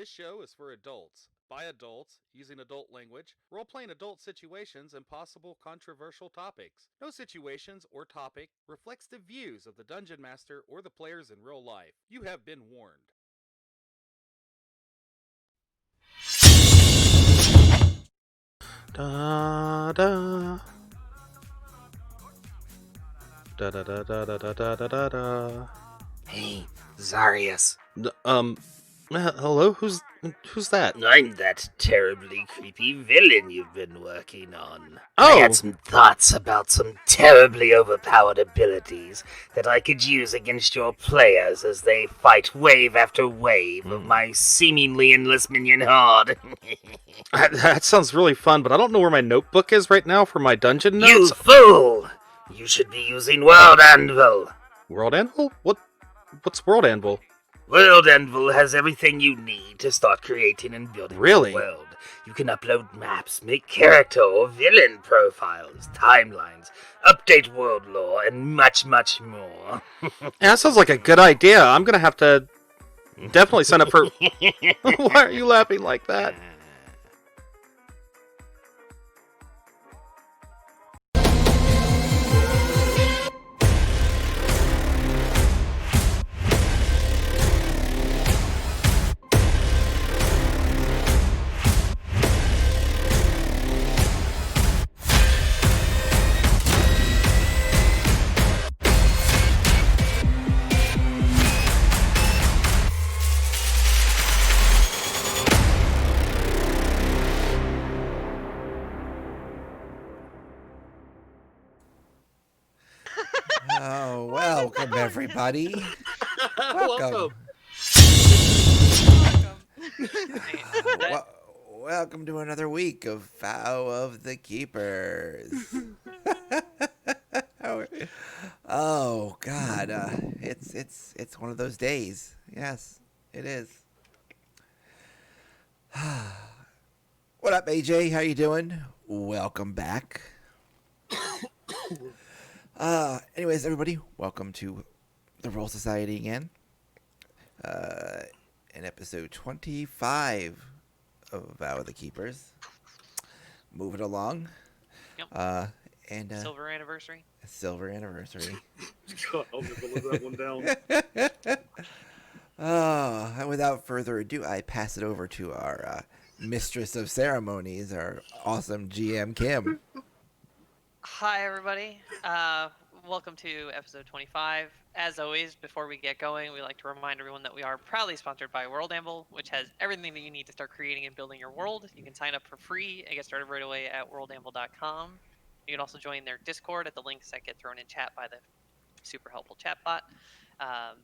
This show is for adults, by adults, using adult language, role playing adult situations, and possible controversial topics. No situations or topic reflects the views of the Dungeon Master or the players in real life. You have been warned. Da da da da da da da da da da da. Hey, Zarius. Hello. Who's that? I'm that terribly creepy villain you've been working on. I had Oh, some thoughts about some terribly overpowered abilities that I could use against your players as they fight wave after wave of my seemingly endless minion horde. that sounds really fun, but I don't know where my notebook is right now for my dungeon You notes. fool! You should be using World Anvil. World Anvil? What's World Anvil? World Anvil has everything you need to start creating and building Really? your world. You can upload maps, make character or villain profiles, timelines, update world lore, and much, much more. Yeah, that sounds like a good idea. I'm gonna have to definitely sign up for. Why are you laughing like that? Oh, welcome everybody. Welcome. Welcome to another week of Vow of the Keepers. Oh God, it's one of those days. Yes, it is. What up, AJ? How you doing? Welcome back. Anyways, everybody, welcome to the Roll Society again. In episode 25 of Vow of the Keepers. Moving along. Yep. And Silver anniversary. Silver anniversary. I'll never live that one down. And without further ado, I pass it over to our mistress of ceremonies, our awesome GM Kim. Hi, everybody. Welcome to episode 25. As always, before we get going, we like to remind everyone that we are proudly sponsored by World Anvil, which has everything that you need to start creating and building your world. You can sign up for free and get started right away at worldanvil.com. You can also join their Discord at the links that get thrown in chat by the super helpful chatbot.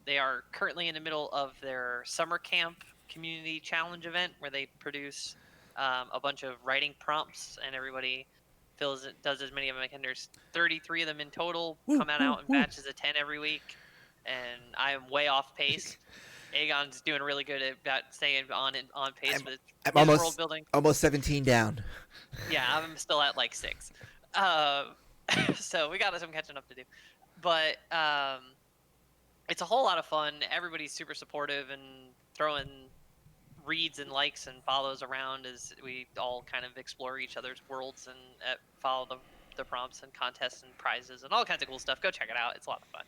They are currently in the middle of their summer camp community challenge event where they produce a bunch of writing prompts, and everybody does as many of them. Like, and there's 33 of them in total, coming out in batches of 10 every week, and I am way off pace. Aegon's doing really good at staying on pace with his world building. Almost 17 down. Yeah, I'm still at like 6. So we got some catching up to do. But it's a whole lot of fun. Everybody's super supportive and throwing reads and likes and follows around as we all kind of explore each other's worlds and follow the prompts and contests and prizes and all kinds of cool stuff. Go check it out. It's a lot of fun.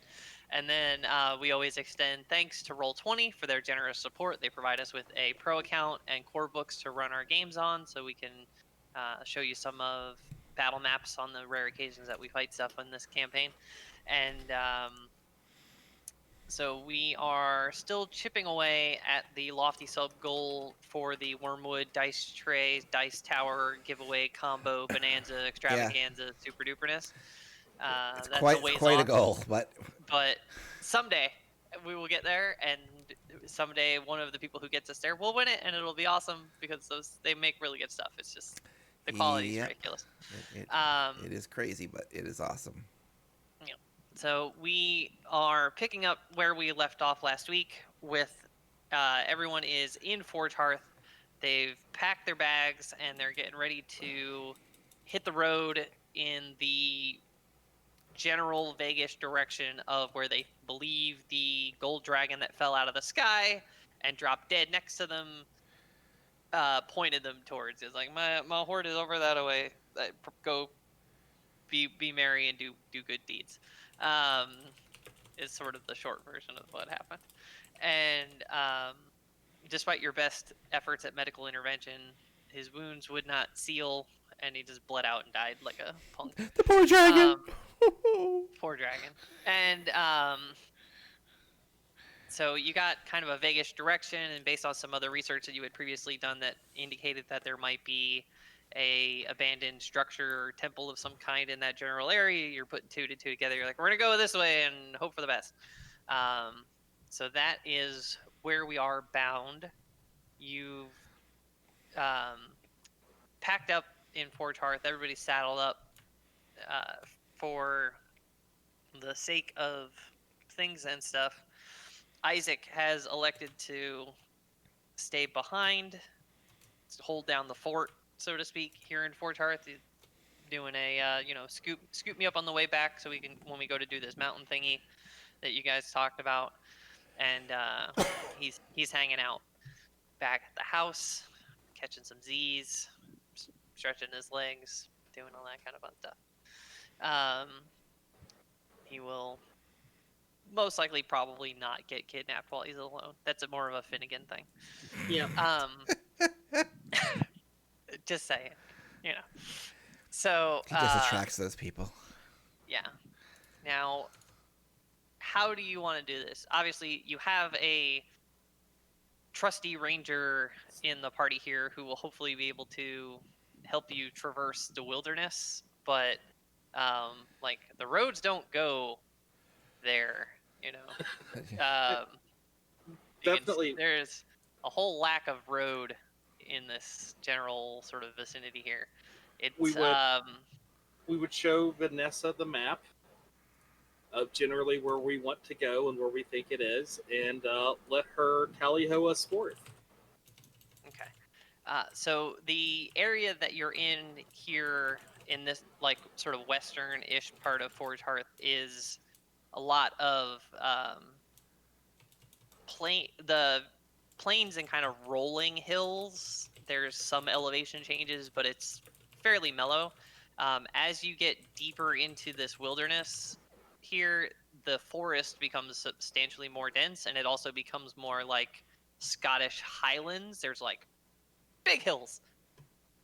And then we always extend thanks to Roll20 for their generous support. They provide us with a pro account and core books to run our games on, so we can show you some of battle maps on the rare occasions that we fight stuff in this campaign. And so we are still chipping away at the lofty sub goal for the Wormwood Dice Tray Dice Tower giveaway combo bonanza extravaganza super duperness. It's that's quite a goal, but someday we will get there, and someday one of the people who gets us there will win it, and it'll be awesome because they make really good stuff. It's just the quality is ridiculous. It is crazy, but it is awesome. Yeah. So we are picking up where we left off last week with everyone is in Forge Hearth. They've packed their bags and they're getting ready to hit the road in the general vaguish direction of where they believe the gold dragon that fell out of the sky and dropped dead next to them pointed them towards. It's like my horde is over that way. Go be merry and do good deeds. Um, is sort of the short version of what happened. And despite your best efforts at medical intervention, his wounds would not seal, and he just bled out and died like a punk. The poor dragon. Poor dragon. And so you got kind of a vaguish direction, and based on some other research that you had previously done that indicated that there might be a abandoned structure or temple of some kind in that general area, you're putting two to two together. You're like, we're gonna go this way and hope for the best. So that is where we are bound. You've packed up in Forge Hearth. Everybody's saddled up for the sake of things and stuff. Isaac has elected to stay behind, to hold down the fort, so to speak, here in Forge Hearth. He's doing a scoop me up on the way back so we can, when we go to do this mountain thingy that you guys talked about, and he's hanging out back at the house, catching some Z's, stretching his legs, doing all that kind of fun stuff. He will most likely probably not get kidnapped while he's alone. That's more of a Finnegan thing. Yeah. Just saying, you know. So He just attracts those people. yeah. Now, how do you want to do this? Obviously, you have a trusty ranger in the party here who will hopefully be able to help you traverse the wilderness, but like the roads don't go there, you know. Definitely. There's a whole lack of road in this general sort of vicinity here. It's We would show Vanessa the map of generally where we want to go and where we think it is, and let her tally ho us forth. okay. So the area that you're in here in this like sort of western-ish part of Forge Hearth is a lot of the plains and kind of rolling hills. There's some elevation changes, but it's fairly mellow. As you get deeper into this wilderness here, the forest becomes substantially more dense, and it also becomes more like Scottish highlands. There's like big hills,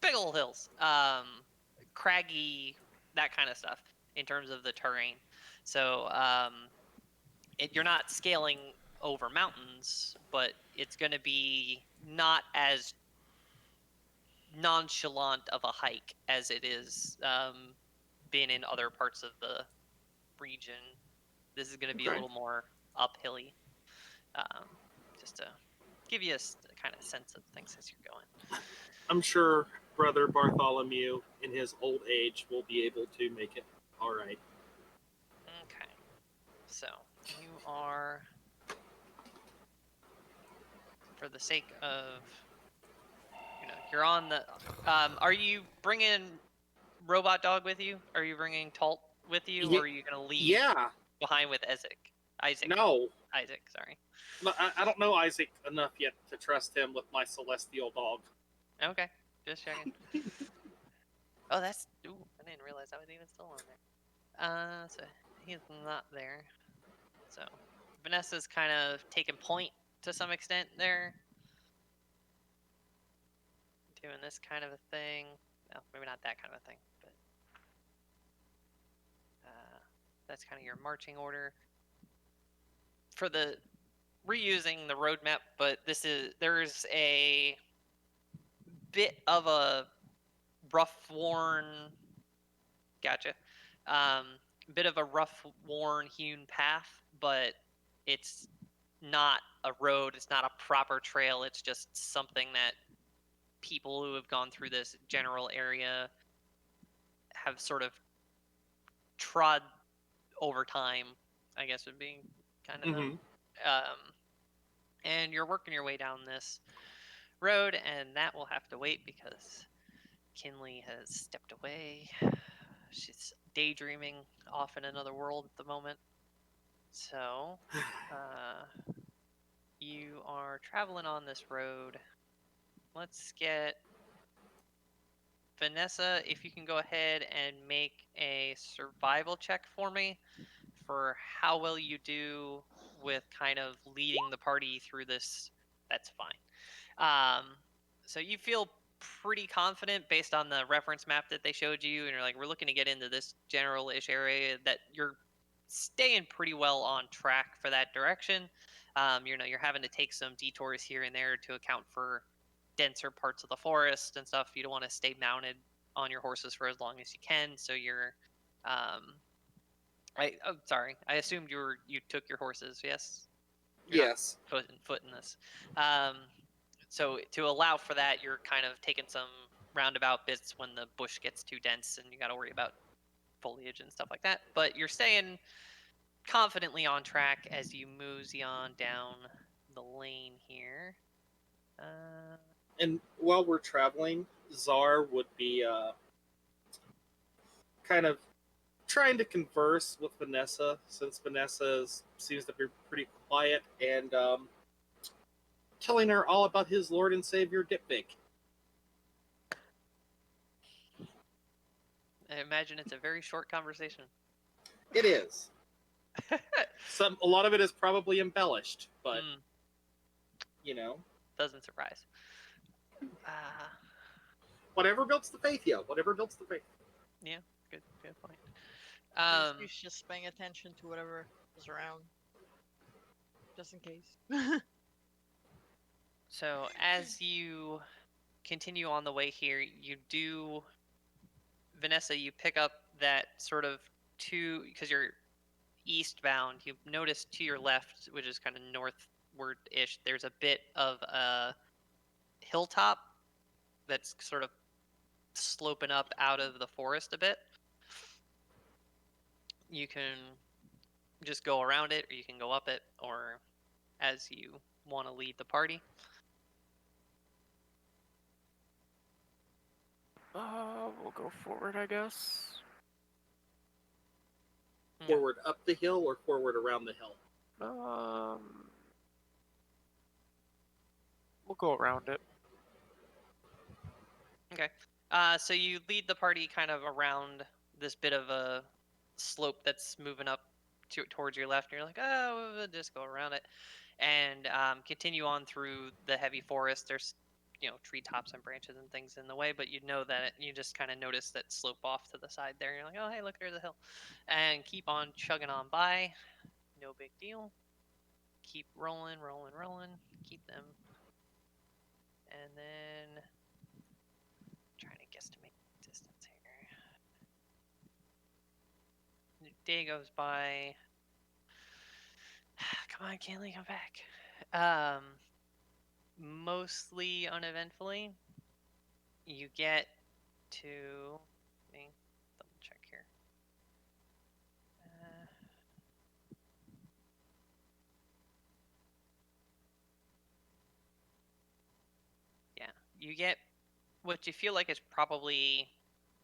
big old hills, craggy, that kind of stuff in terms of the terrain. So you're not scaling over mountains, but it's going to be not as nonchalant of a hike as it is been in other parts of the region. This is going to be a Okay. little more uphilly, just to give you a kind of sense of things as you're going. I'm sure Brother Bartholomew, in his old age, will be able to make it all right. Okay, so you are, for the sake of, you're on the. Are you bringing Robot Dog with you? Are you bringing Talt with you, or are you gonna leave Yeah. behind with Isaac? No. Isaac, sorry. I don't know Isaac enough yet to trust him with my celestial dog. Okay, just checking. Oh, that's. Ooh, I didn't realize I was even still on there. So he's not there. So Vanessa's kind of taking point to some extent there, doing this kind of a thing. No, maybe not that kind of a thing, but that's kind of your marching order for the reusing the roadmap. But there's a bit of a rough worn. Gotcha. Bit of a rough worn hewn path, but it's not a road. It's not a proper trail. It's just something that people who have gone through this general area have sort of trod over time, I guess would be kind of Mm-hmm. and you're working your way down this road, and that will have to wait because Kinley has stepped away. She's daydreaming off in another world at the moment. So, you are traveling on this road let's get Vanessa, if you can go ahead and make a survival check for me for how well you do with kind of leading the party through this. That's fine. So you feel pretty confident based on the reference map that they showed you, and you're like, we're looking to get into this general-ish area, that you're staying pretty well on track for that direction. You're having to take some detours here and there to account for denser parts of the forest and stuff. You don't want to stay mounted on your horses for as long as you can, so you're I'm sorry. I assumed you took your horses. Yes, you're not Yes. footing this. Um, so to allow for that, you're kind of taking some roundabout bits when the bush gets too dense and you got to worry about foliage and stuff like that. But you're staying confidently on track as you mosey on down the lane here. And while we're traveling, Czar would be kind of trying to converse with Vanessa, since seems to be pretty quiet, and telling her all about his Lord and Savior Dipvik. I imagine it's a very short conversation. It is. A lot of it is probably embellished, but Doesn't surprise. Whatever builds the faith, yo. Whatever builds the faith. Yeah, good point. He's just paying attention to whatever is around, just in case. So as you continue on the way here, Vanessa, you pick up that sort of because you're eastbound, you notice to your left, which is kind of northward-ish, there's a bit of a hilltop that's sort of sloping up out of the forest a bit. You can just go around it, or you can go up it, or as you want to lead the party. We'll go forward, I guess. Forward up the hill or forward around the hill? We'll go around it. Okay. So you lead the party kind of around this bit of a slope that's moving up towards your left, and you're like, oh, we'll just go around it, and continue on through the heavy forest. There's treetops and branches and things in the way, but you just kind of notice that slope off to the side there. You're like, oh, hey, look, there's a hill, and keep on chugging on by. No big deal. Keep rolling. Keep them, and then trying to guesstimate distance here. Day goes by. Come on, Kinley, come back. Mostly uneventfully. You get to. Let me double check here. Yeah, you get what you feel like is probably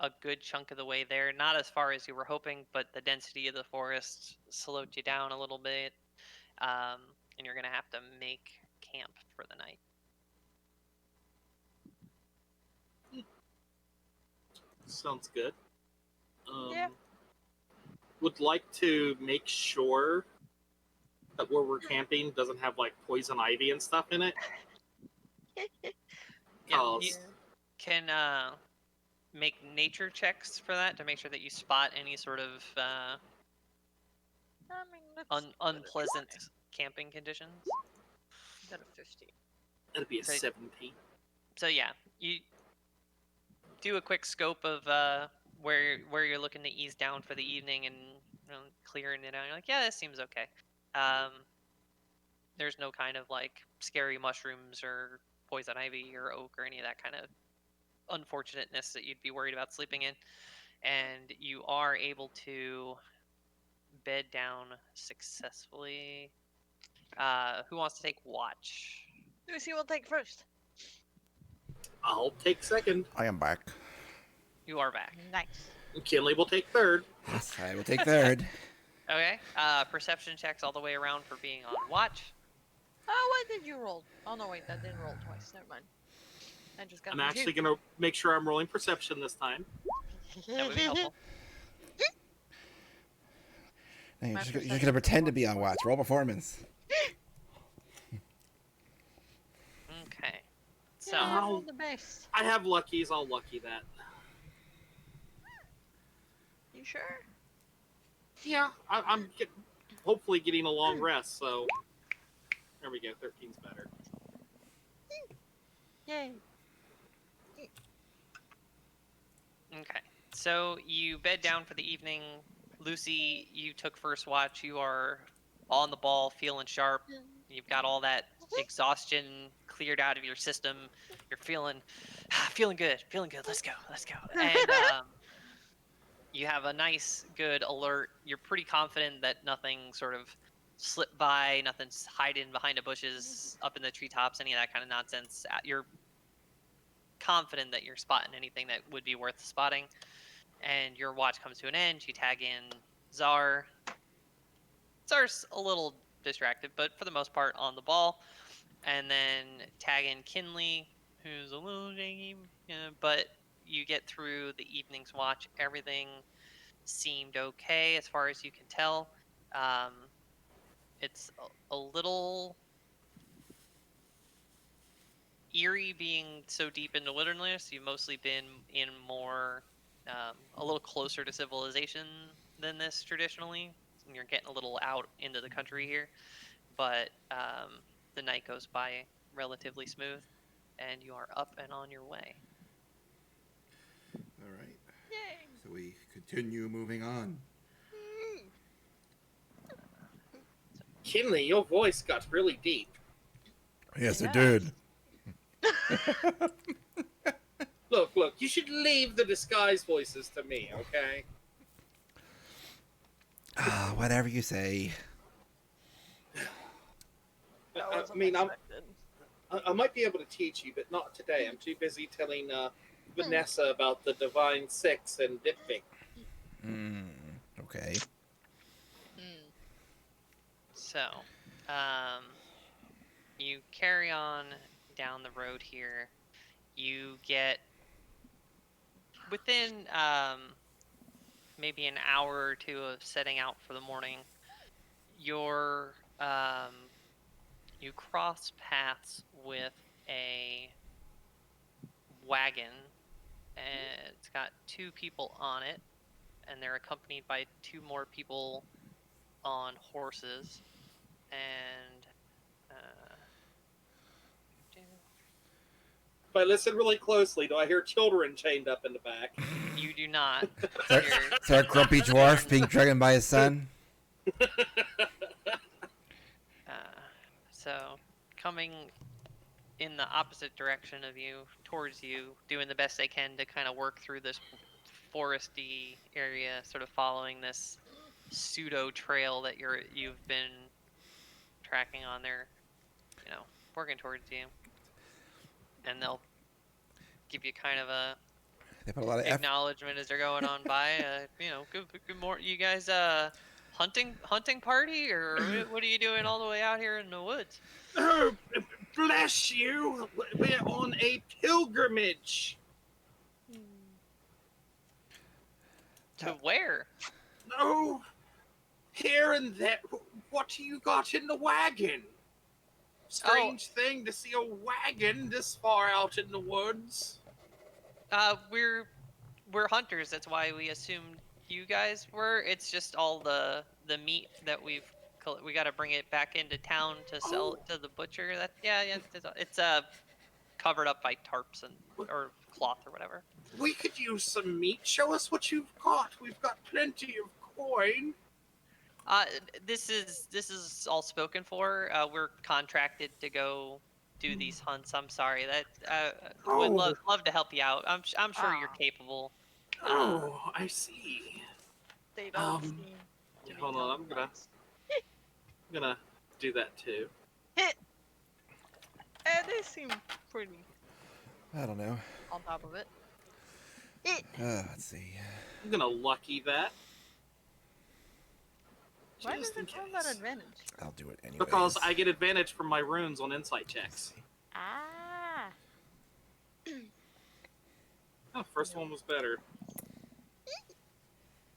a good chunk of the way there. Not as far as you were hoping, but the density of the forest slowed you down a little bit. And you're going to have to make camp for the night. Sounds good. Yeah. Would like to make sure that where we're camping doesn't have like poison ivy and stuff in it. Yeah, you can make nature checks for that to make sure that you spot any sort of unpleasant camping conditions. Got a 50. That'd be a 17. So yeah, you do a quick scope of where you're looking to ease down for the evening and clearing it out. You're like, yeah, this seems okay. There's no kind of like scary mushrooms or poison ivy or oak or any of that kind of unfortunateness that you'd be worried about sleeping in. And you are able to bed down successfully. Who wants to take watch? Lucy will take first. I'll take second. I am back. You are back. Nice. Kinley will take third. Yes, I will take third. Okay. Perception checks all the way around for being on watch. Oh, what did you roll? Oh, no, wait, that didn't roll twice. Never mind. I just got I'm them actually too. gonna make sure I'm rolling perception this time. That would be helpful. Hey, My you're just perception gonna is pretend to one be on point. watch. Roll performance. Okay. So, Yeah, Oh. roll the best. I have luckies. I'll lucky that. You sure? Yeah, I'm hopefully getting a long rest. So there we go. 13's better. Yay. okay. So you bed down for the evening. Lucy, you took first watch. You are on the ball, feeling sharp. You've got all that exhaustion cleared out of your system. You're feeling good, feeling good. Let's go, let's go. And you have a nice, good alert. You're pretty confident that nothing sort of slipped by, nothing's hiding behind the bushes, up in the treetops, any of that kind of nonsense. You're confident that you're spotting anything that would be worth spotting. And your watch comes to an end. You tag in Czar. Czar's a little distracted, but for the most part on the ball. And then tag in Kinley, who's a little janky, but you get through the evening's watch. Everything seemed okay as far as you can tell. Um, it's a little eerie being so deep into wilderness. You've mostly been in more, a little closer to civilization than this traditionally. And you're getting a little out into the country here, but the night goes by relatively smooth, and you are up and on your way. All right. Yay. So we continue moving on. Kinley, your voice got really deep. Yes, it Yeah. did. Look. You should leave the disguise voices to me, okay? Ah, whatever you say. That I was mean, unexpected. I might be able to teach you, but not today. I'm too busy telling Vanessa about the Divine Six and dipping. Okay. So, you carry on down the road here. You get within maybe an hour or two of setting out for the morning. You're you cross paths with a wagon, and it's got two people on it, and they're accompanied by two more people on horses. And If I listen really closely, do I hear children chained up in the back? you do not. Is there a grumpy dwarf being dragged by his son? So, coming in the opposite direction of you, towards you, doing the best they can to kind of work through this foresty area, sort of following this pseudo trail that you've been tracking on there, working towards you, and they'll give you kind of a They put a lot of effort. acknowledgement as they're going on by. Good morning, you guys. Hunting party, or what are you doing all the way out here in the woods? Oh, bless you! We're on a pilgrimage. To where? No, here and there. What do you got in the wagon? Strange thing to see a wagon this far out in the woods. We're hunters. That's why we assumed you guys were. It's just all the meat that we got to bring it back into town to sell it to the butcher. That it's covered up by tarps or cloth or whatever. We could use some meat. Show us what you've got. We've got plenty of coin. This is all spoken for. We're contracted to go do these hunts. I'm sorry that would love to help you out. I'm sure you're capable. I see. They don't seem to be Hold on, I'm gonna do that too. They seem pretty I don't know. on top of it. Let's see. I'm gonna lucky that. Why Just does in it have that case. advantage? I'll do it anyway. Because I get advantage from my runes on insight checks. Ah. Oh, first one was better.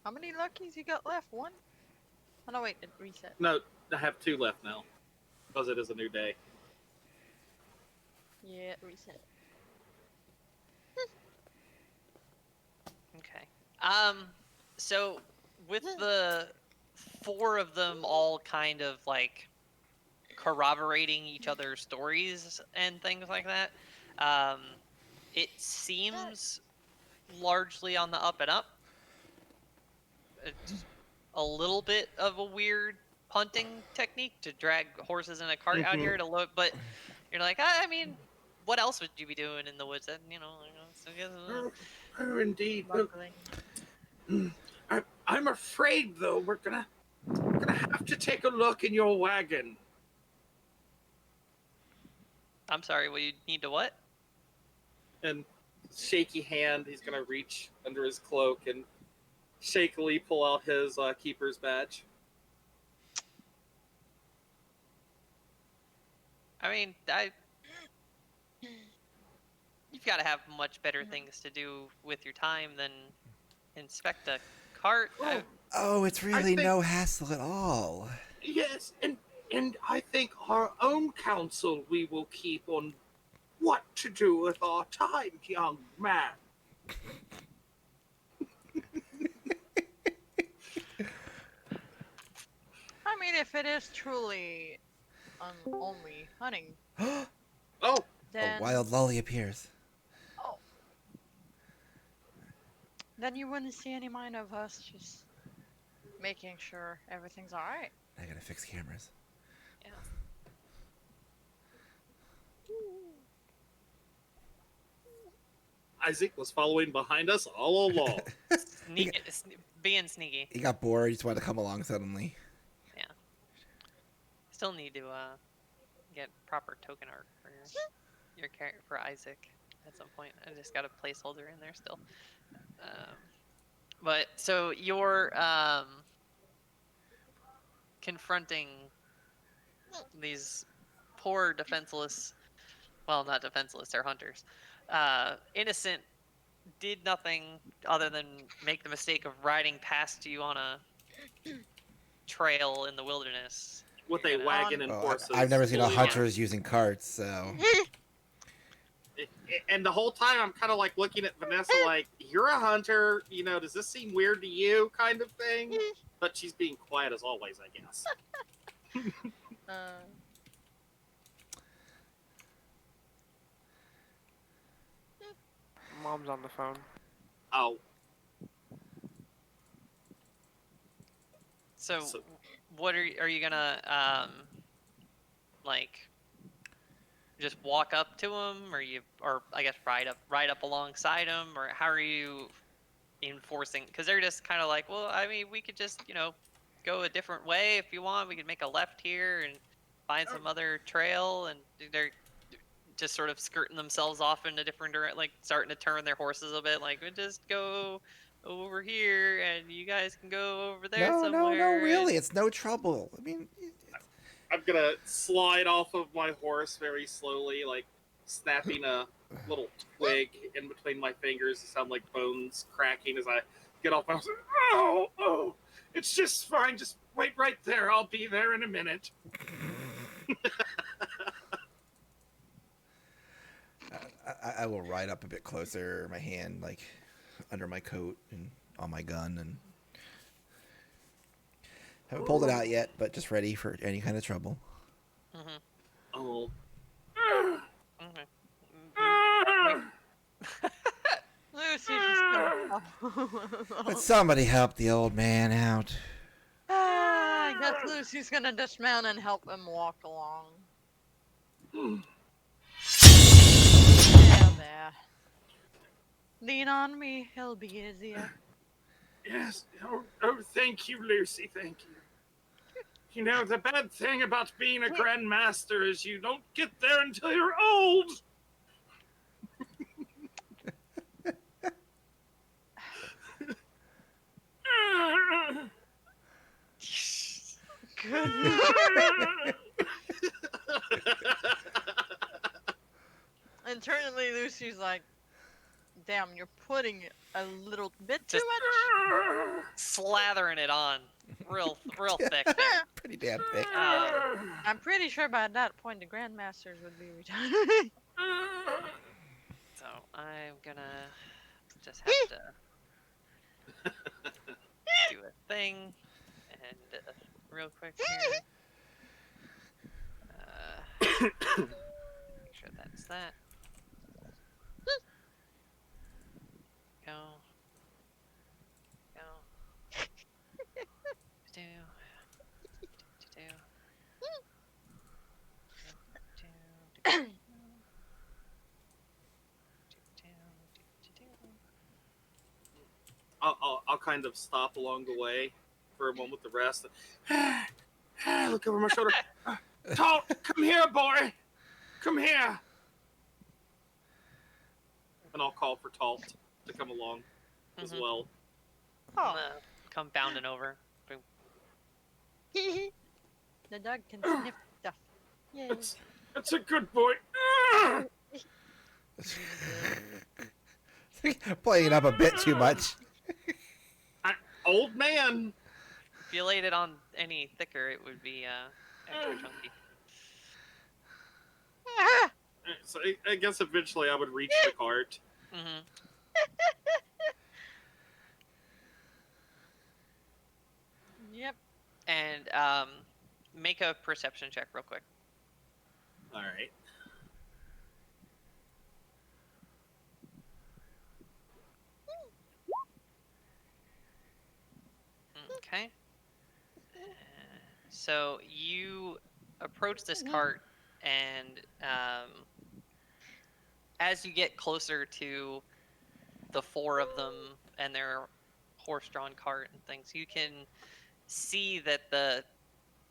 How many luckies you got left? One? Oh no, wait, it reset. No, I have 2 left now because it is a new day. Yeah, it reset. Okay. So with the 4 of them all kind of like corroborating each other's stories and things like that, it seems largely on the up and up. It's a little bit of a weird hunting technique to drag horses in a cart out here to look, but you're like, I mean, what else would you be doing in the woods? And so I guess, Indeed. Luckily. I'm afraid, though, we're gonna have to take a look in your wagon. I'm sorry. Well, you need to what? And shaky hand, he's gonna reach under his cloak and shakily pull out his keeper's badge. I mean, you've got to have much better things to do with your time than inspect a cart. Oh, it's really no hassle at all. Yes, and I think our own counsel we will keep on what to do with our time, young man. I mean, if it is truly only hunting, Oh, then A wild lolly appears. then you wouldn't see any mind of us just making sure everything's alright. I gotta fix cameras. Yeah. Isaac was following behind us all along. Being sneaky. He got bored. He just wanted to come along suddenly. Yeah. Still need to get proper token art for your character for Isaac at some point. I just got a placeholder in there still. But so you're confronting these poor defenseless, well, not defenseless, they're hunters. Innocent, did nothing other than make the mistake of riding past you on a trail in the wilderness. With You're a gonna- wagon and horses. I've never seen a fully hunter armed. using carts, so. And the whole time I'm kind of like looking at Vanessa like, you're a hunter, does this seem weird to you kind of thing? But she's being quiet as always, I guess. Mom's on the phone. Oh, So, So- what are you gonna like just walk up to him, or I guess ride up alongside him, or how are you enforcing? Because they're just kind of like, well, I mean, we could just go a different way if you want. We could make a left here and find some other trail, and they're just sort of skirting themselves off in a different direction, like starting to turn their horses a bit. Like, we just go over here, and you guys can go over there No, somewhere. really. It's no trouble. I mean, I'm gonna slide off of my horse very slowly, like snapping a little twig in between my fingers to sound like bones cracking as I get off my horse. Oh, it's just fine. Just wait right there. I'll be there in a minute. I will ride up a bit closer, my hand like under my coat and on my gun, and haven't pulled it out yet, but just ready for any kind of trouble. Oh. Okay. Lucy's just gonna... Let somebody help the old man out. I guess Lucy's gonna dismount and help him walk along. There. Lean on me, it'll be easier. Yes. Oh, thank you, Lucy. Thank you. The bad thing about being a grandmaster is you don't get there until you're old. Goodness. Internally, Lucy's like, damn, you're putting a little bit too Just- much. Slathering it on, real thick there. Pretty damn thick. I'm pretty sure by that point the Grandmasters would be retired. So I'm gonna just have to do a thing, and real quick here. Make sure that's that. Go. Do. I'll kind of stop along the way for a moment to rest. Look over my shoulder. Talt, come here, boy. Come here. And I'll call for Talt to come along as Mhm. well. Oh, Come bounding over. Boom. the dog can sniff stuff. Yay. It's a good boy. Playing it up a bit too much. Old man. If you laid it on any thicker, it would be extra chunky. So I guess eventually I would reach the cart. Mm-hmm. Yep. And make a perception check real quick. All right. Okay. So you approach this cart, and as you get closer to the four of them and their horse-drawn cart and things, you can see that the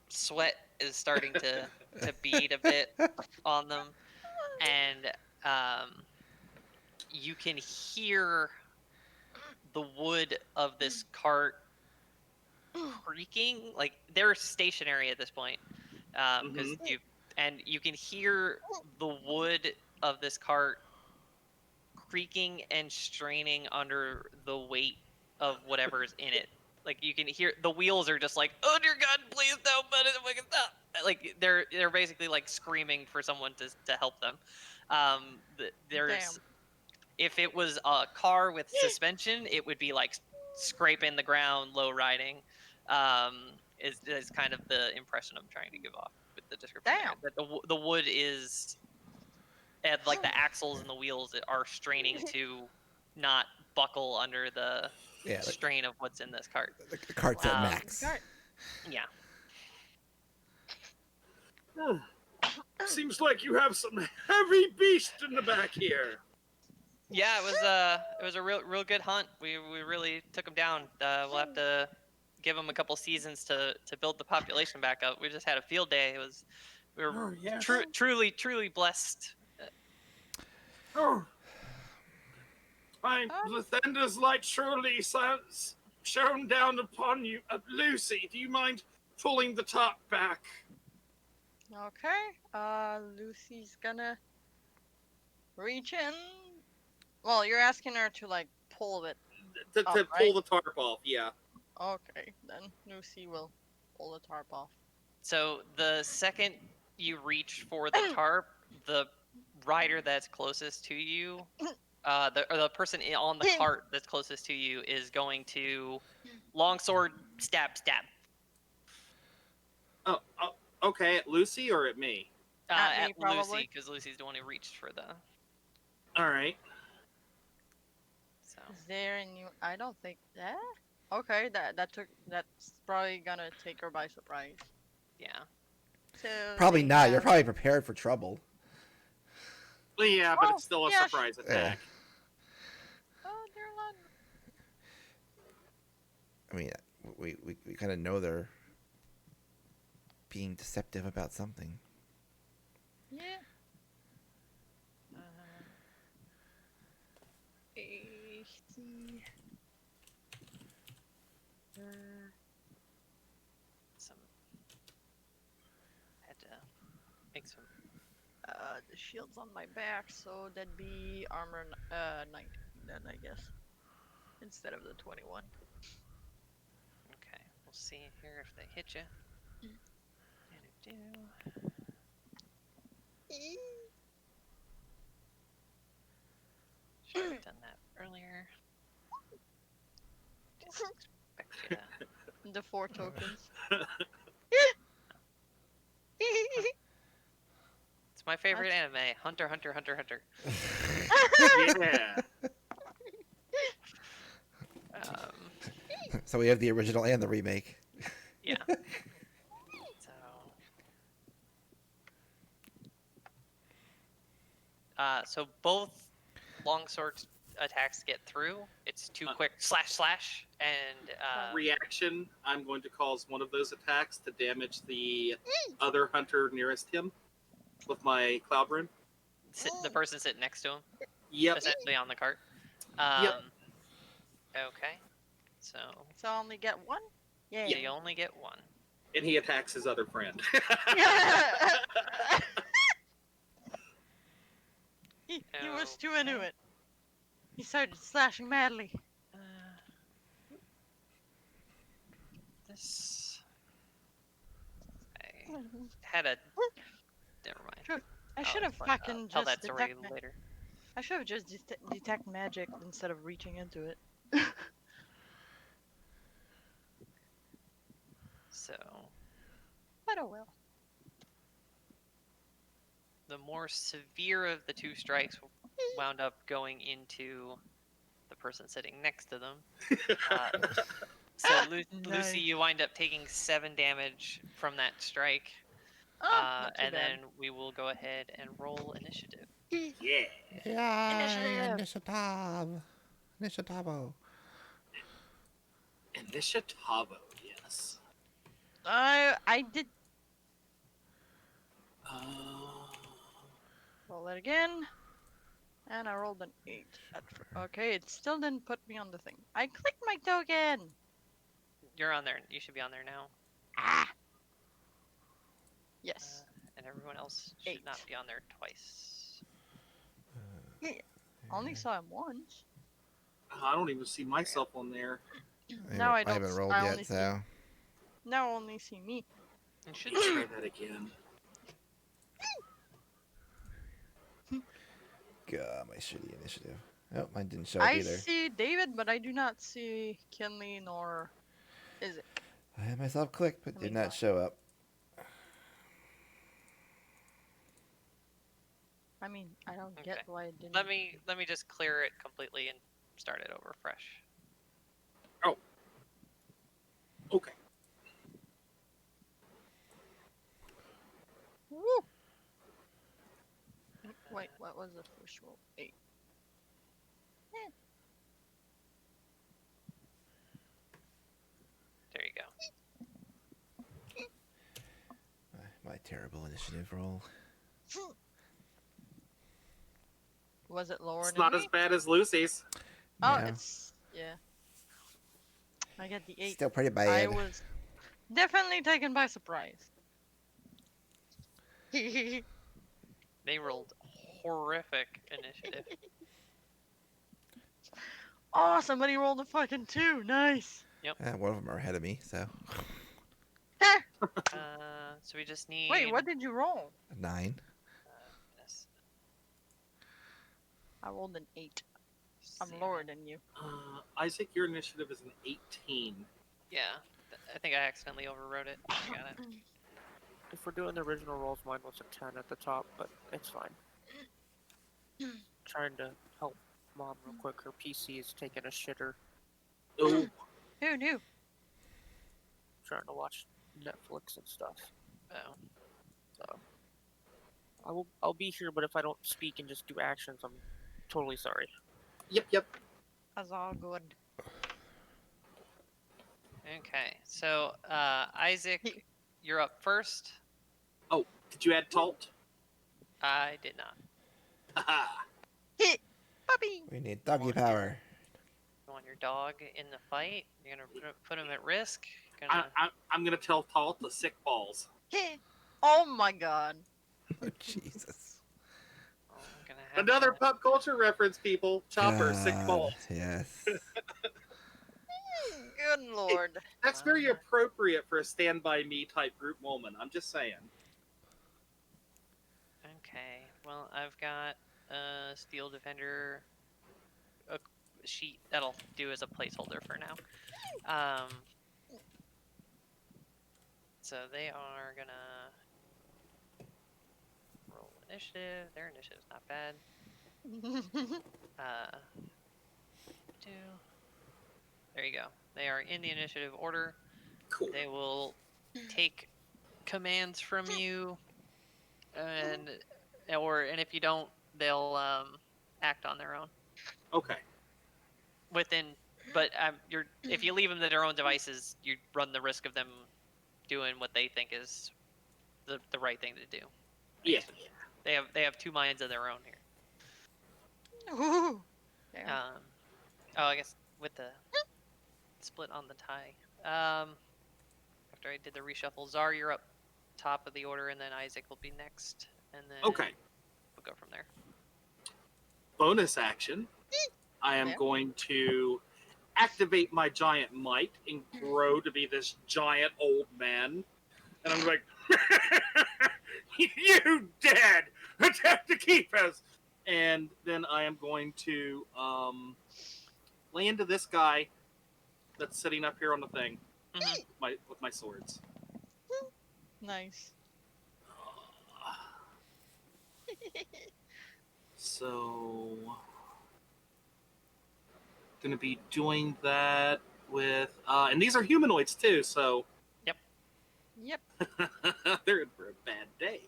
sweat is starting to bead a bit on them, and you can hear the wood of this cart creaking. Like, they're stationary at this point, because you can hear the wood of this cart creaking and straining under the weight of whatever's in it. Like, you can hear the wheels are just like, oh dear God, please don't put it, fucking stop. Like, they're basically like screaming for someone to help them. There's Damn. If it was a car with suspension, it would be like scraping the ground, low riding. Is kind of the impression I'm trying to give off with the description. Damn. There. That the wood is, and like the axles and the wheels are straining to not buckle under the Yeah, the, strain of what's in this cart. the cart's at Um, max. Cart. Yeah. Seems like you have some heavy beast in the back here. Yeah, it was a real good hunt. We really took them down. We'll have to give them a couple seasons to build the population back up. We just had a field day. We were Oh, yes. truly blessed. Oh. Lathander's light surely shone down upon you. Lucy, do you mind pulling the top back? Okay. Lucy's gonna reach in. Well, you're asking her to like pull it. To Oh, pull right. the tarp off, yeah. Okay, then Lucy will pull the tarp off. So the second you reach for the tarp, the rider that's closest to you, the person on the cart that's closest to you is going to longsword stab. Oh, okay. At Lucy or at me? At me, At probably. Lucy, because Lucy's the one who reached for the. All right. So Is there any? I don't think that. Okay, that's probably gonna take her by surprise. yeah. So Probably they not. You're have- probably prepared for trouble. Well, yeah, but Oh, it's still a yeah, surprise attack. Oh dear Lord. I mean, we kind of know they're being deceptive about something. Yeah. 80. Some had to make some. the shield's on my back, so that'd be armor 19 then, I guess. Instead of the 21. Okay, we'll see here if they hit you. And it do. Should have done that earlier. Just expect you to. The 4 tokens. It's my favorite anime, Hunter, Hunter, Hunter, Hunter. Yeah. So we have the original and the remake. Yeah. So both longsword attacks get through. It's too quick. Slash, and Reaction, I'm going to cause one of those attacks to damage the other hunter nearest him with my cloud rune. the person sitting next to him, Yep. essentially on the cart. Yep. Okay. So I only get 1? Yeah. you only get 1. And he attacks his other friend. He was too into it. He started slashing madly. This I had a. Never mind. I should have fucking tell just that story detect later. I should have just detect magic instead of reaching into it. So But oh well. the more severe of the 2 strikes wound up going into the person sitting next to them. So Lucy, you wind up taking 7 damage from that strike. And then we will go ahead and roll initiative. Yeah. Yeah. Initiative. Initiative. Initiatavo, yes. I did Uh, roll it again. And I rolled an 8. Okay, it still didn't put me on the thing. I clicked my token! You're on there. You should be on there now. Ah! Yes. And everyone else should 8. not be on there twice. Only saw him once. I don't even see myself on there. Now I I don't. haven't rolled I yet, only see, so. now I only see me. You should Try that again. God, my shitty initiative. Oh, mine didn't show I up either. see David, but I do not see Kinley nor Isaac. I had myself clicked, but I did mean, not show up. I mean, I don't get why it didn't. Let me just clear it completely and start it over fresh. Oh. Okay. Woo! Wait, what was the first roll? 8. There you go. My terrible initiative roll. Was it lower It's than not me? as bad as Lucy's. Oh, Yeah. yeah. I get the 8. Still pretty bad. I was definitely taken by surprise. They rolled horrific initiative. Oh, somebody rolled a fucking 2. Nice. One of them are ahead of me, so. So we just need. Wait, what did you roll? 9. This. I rolled an 8. I'm lower than you. Isaac, your initiative is an 18. Yeah, I think I accidentally overwrote it. I got it. If we're doing the original rolls, mine was a 10 at the top, but it's fine. Trying to help Mom real quick. Her PC is taking a shitter. Oh, Who knew? Trying to watch Netflix and stuff. Oh. So I'll be here, but if I don't speak and just do actions, I'm totally sorry. yep. That's all good. Okay, so Isaac, you're up first. Oh, did you add Talt? I did not. Haha. Puppy! We need doggy power. You want your dog in the fight? You're gonna put him at risk. I'm gonna tell Talt to sick balls. Oh my god. Oh, Jesus. Another pop culture reference, people. Chopper, sick God, balls. yes. Good lord. That's very appropriate for a Stand By Me type group moment. I'm just saying. Okay. Well, I've got a Steel Defender a sheet that'll do as a placeholder for now. So they are gonna roll initiative. Their initiative's not bad. Uh, two. There you go. They are in the initiative order. Cool. They will take commands from you, and if you don't, they'll act on their own Okay. within. But if you leave them to their own devices, you run the risk of them doing what they think is the right thing to do. Yeah. They have two minds of their own here. Ooh. Damn. I guess with the split on the tie. After I did the reshuffle, Zar, you're up top of the order, and then Isaac will be next, and then Okay. we'll go from there. Bonus action. I am Yeah. going to activate my giant might and grow to be this giant old man. And I'm like, you dead! Attack the keepers! And then I am going to lay into this guy that's sitting up here on the thing with my swords. Nice. So, gonna be doing that with, and these are humanoids too. So, Yep. they're in for a bad day.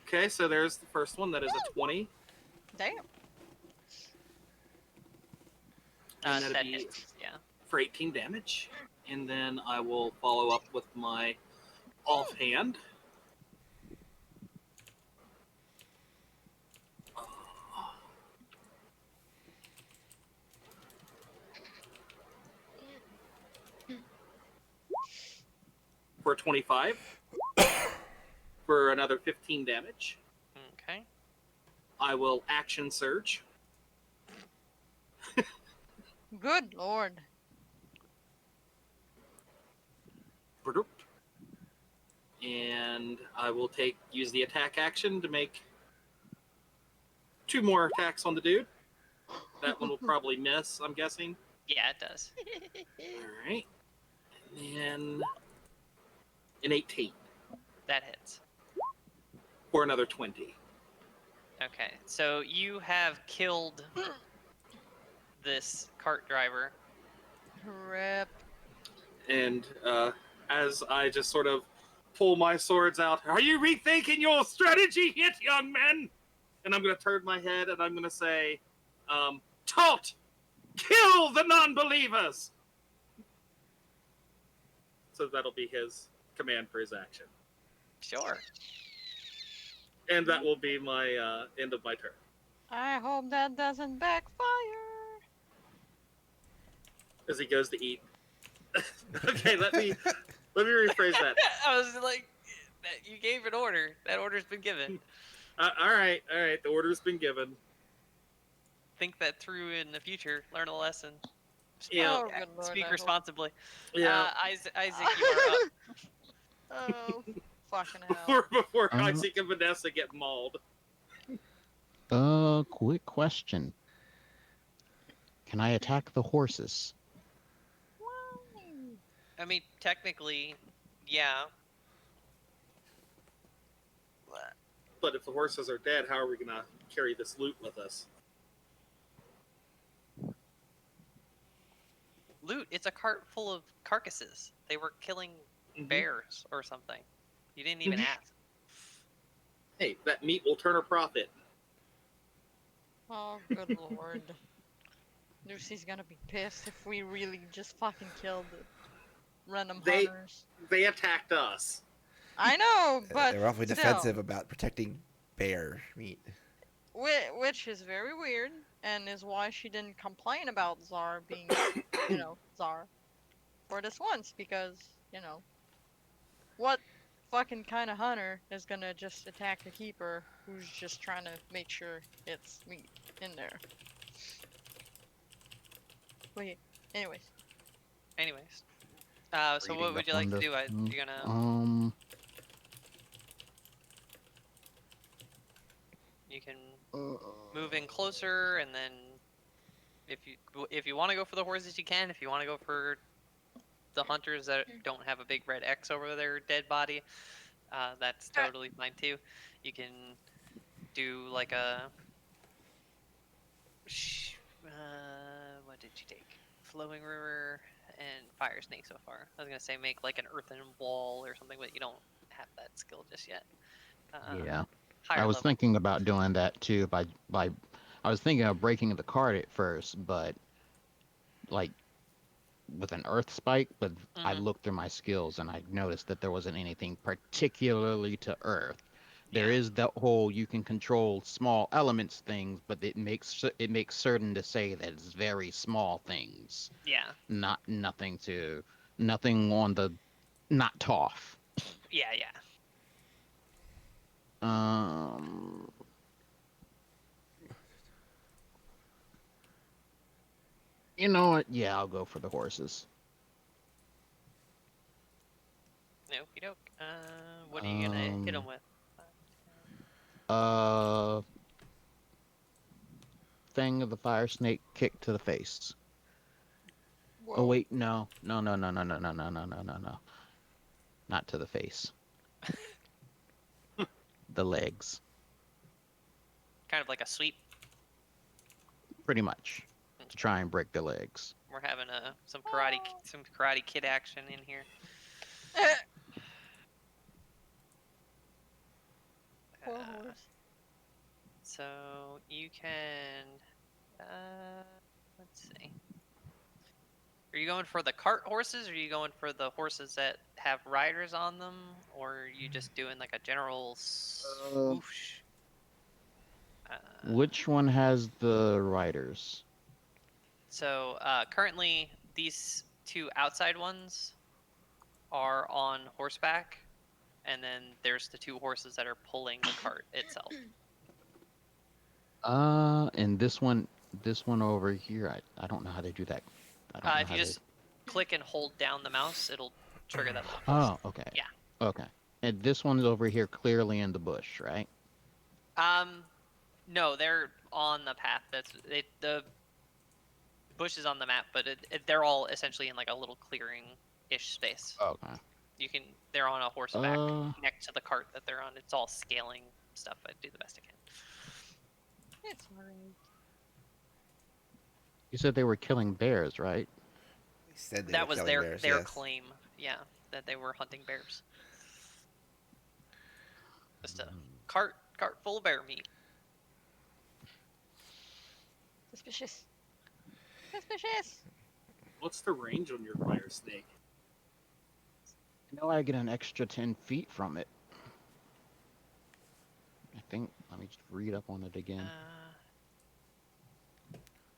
Okay, so there's the first one. That is a 20. Damn. And that'd That be hits, yeah. for 18 damage. And then I will follow up with my offhand. For 25. For another 15 damage. Okay. I will action surge. Good lord. And I will use the attack action to make 2 more attacks on the dude. That one will probably miss, I'm guessing. Yeah, it does. Alright. And then an 18 That hits. for another 20. Okay, so you have killed this cart driver. Rip. And as I just sort of pull my swords out, are you rethinking your strategy yet, young men? And I'm going to turn my head and I'm going to say, Taunt! Kill the non-believers! So that'll be his command for his action. Sure. And that will be my end of my turn. I hope that doesn't backfire. As he goes to eat. Okay, let me rephrase that. I was like, you gave an order. That order's been given. All right. The order's been given. Think that through in the future. Learn a lesson. Yeah. Oh, good lord. Speak I hope- responsibly. Yeah. Isaac, you are up. Oh, fucking hell. Before Isaac and Vanessa get mauled. Quick question. Can I attack the horses? I mean, technically, yeah. But if the horses are dead, how are we gonna carry this loot with us? Loot, it's a cart full of carcasses. They were killing bears or something. You didn't even ask. Hey, that meat will turn a profit. Oh, good lord. Lucy's gonna be pissed if we really just fucking killed random hunters. They attacked us. I know, but They're awfully still, defensive about protecting bear meat. which is very weird, and is why she didn't complain about Zar being, Zar, for this once, because, what fucking kind of hunter is gonna just attack a keeper who's just trying to make sure it's meat in there. Wait, anyways. Anyways, so what Reading would up you on like to the. do? You're gonna you can move in closer, and then if you want to go for the horses, you can. If you want to go for the hunters that don't have a big red X over their dead body, that's totally fine too. You can do like a what did you take? Flowing river and fire snake so far. I was gonna say make like an earthen wall or something, but you don't have that skill just yet. Yeah. I Higher was level. thinking about doing that too. By I was thinking of breaking the card at first, but like with an earth spike. But I Hmm. looked through my skills and I noticed that there wasn't anything particularly to earth. There Yeah. is that whole you can control small elements things, but it makes certain to say that it's very small things, Yeah. not nothing on the not tough. Yeah. Yeah. Um, you know what? Yeah, I'll go for the horses. Okie doke. What are you gonna hit them Um, with? uh, thing of the fire snake kick to the face. Oh Whoa. wait, no, no, no, no, no, no, no, no, no, no, no, no, not to the face. The legs, Kind of like a sweep. pretty much, to try and break the legs. We're having some karate kid action in here. Poor Uh, horse. so you can. Uh, let's see. Are you going for the cart horses, or are you going for the horses that have riders on them, or are you just doing like a general Uh, swoosh? Uh, which one has the riders? so currently, these two outside ones are on horseback, and then there's the two horses that are pulling the cart itself. And this one over here, I don't know how to do that. I don't know If you how to. just click and hold down the mouse, it'll trigger that little pulse. Oh, okay, Yeah. okay. And this one's over here, clearly in the bush, right? No, they're on the path. The bush is on the map, but they're all essentially in like a little clearing-ish space. Okay. They're on a horseback Uh, next to the cart that they're on. It's all scaling stuff. I do the best I can. It's alright. you said they were killing bears, right? They said they That were was killing their bears. their Yes. claim. Yeah, that they were hunting bears. Just a cart full of bear meat. Suspicious. Suspicious. What's the range on your fire snake? I know I get an extra 10 feet from it. I think. Let me just read up on it again.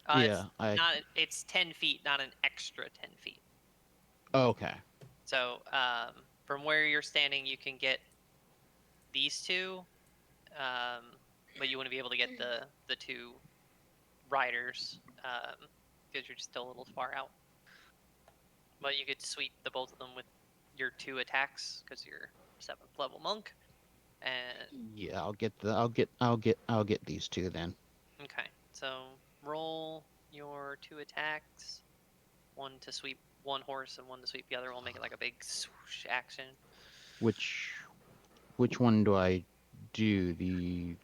It's Yeah, I. not. It's 10 feet, not an extra 10 feet. Okay. So from where you're standing, you can get these two, but you wouldn't be able to get the two riders because you're still a little far out. But you could sweep the both of them with your two attacks because you're 7th level monk. And Yeah, I'll get these two then. okay, so roll your two attacks. One to sweep one horse and one to sweep the other. We'll make it like a big swoosh action. Which one do I do?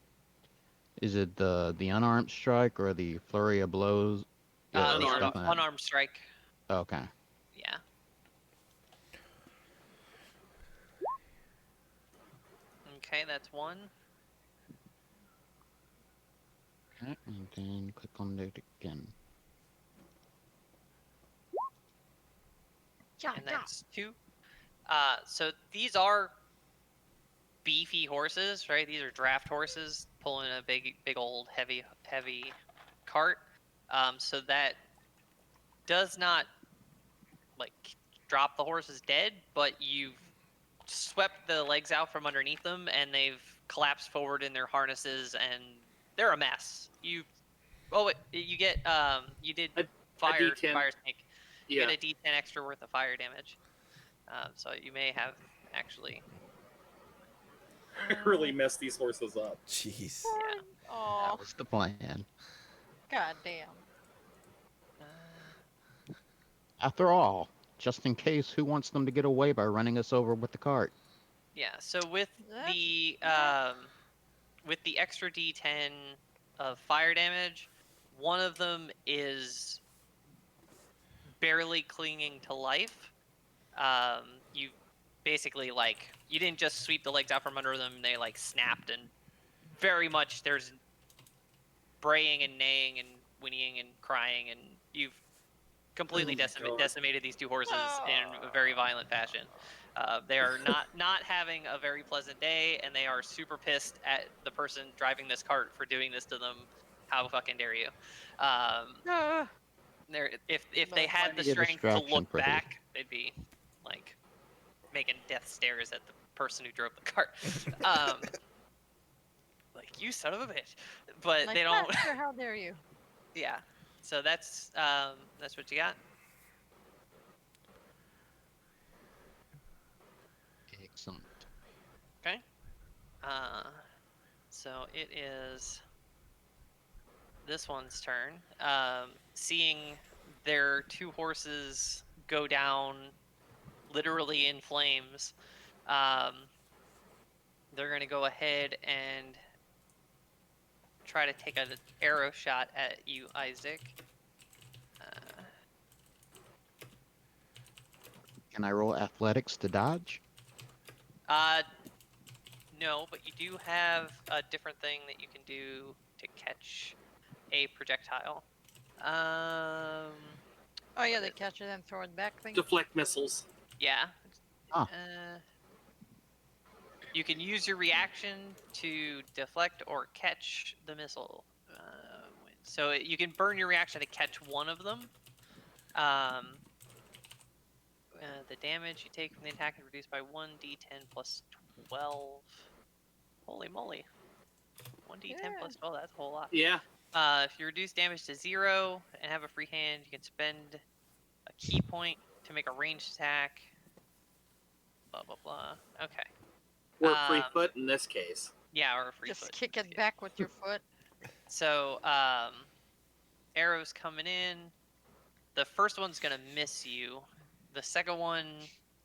Is it the unarmed strike or the flurry of blows? Yeah, The stuff like that. unarmed strike. Okay. Yeah. Okay, that's one. Okay, and then click on it again. Yeah, And yeah. that's two. So these are beefy horses, right? These are draft horses pulling a big old heavy cart. So that does not like drop the horses dead, but you've swept the legs out from underneath them, and they've collapsed forward in their harnesses, and they're a mess. You get you did A fire D10. snake. You Yeah. get a D10 extra worth of fire damage. So you may have actually. Really messed these horses up. Jeez. Yeah. Oh, That was the plan. god damn. After all, just in case, who wants them to get away by running us over with the cart? Yeah. So with That's the extra D10 of fire damage, one of them is barely clinging to life. You basically you didn't just sweep the legs out from under them; they snapped, and very much there's braying and neighing and whinnying and crying, and you've completely Oh my God. decimated these two horses in a very violent fashion. They are not having a very pleasant day, and they are super pissed at the person driving this cart for doing this to them. How fucking dare you? Ah. If they But had the Be a strength to distraction look for the- back, they'd be making death stares at the person who drove the cart. You son of a bitch. But like, they don't. Master, how dare you? Yeah. So that's what you got. Excellent. Okay. So it is this one's turn. Seeing their two horses go down literally in flames, they're going to go ahead and try to take an arrow shot at you, Isaac. Can I roll athletics to dodge? No, but you do have a different thing that you can do to catch a projectile. Oh yeah, What they is it? catch it and throw it back thing. Deflect missiles. Yeah. Ah. You can use your reaction to deflect or catch the missile. So you can burn your reaction to catch one of them. The damage you take from the attack is reduced by 1d10 plus 12. Holy moly. 1d10 plus 12, that's a whole lot. Yeah. If you reduce damage to 0 and have a free hand, you can spend a key point to make a ranged attack. Blah, blah, blah. Okay. Or free foot in this case. Yeah, or a free Just foot. kick it back with your foot. So, arrows coming in. The first one's going to miss you. The second one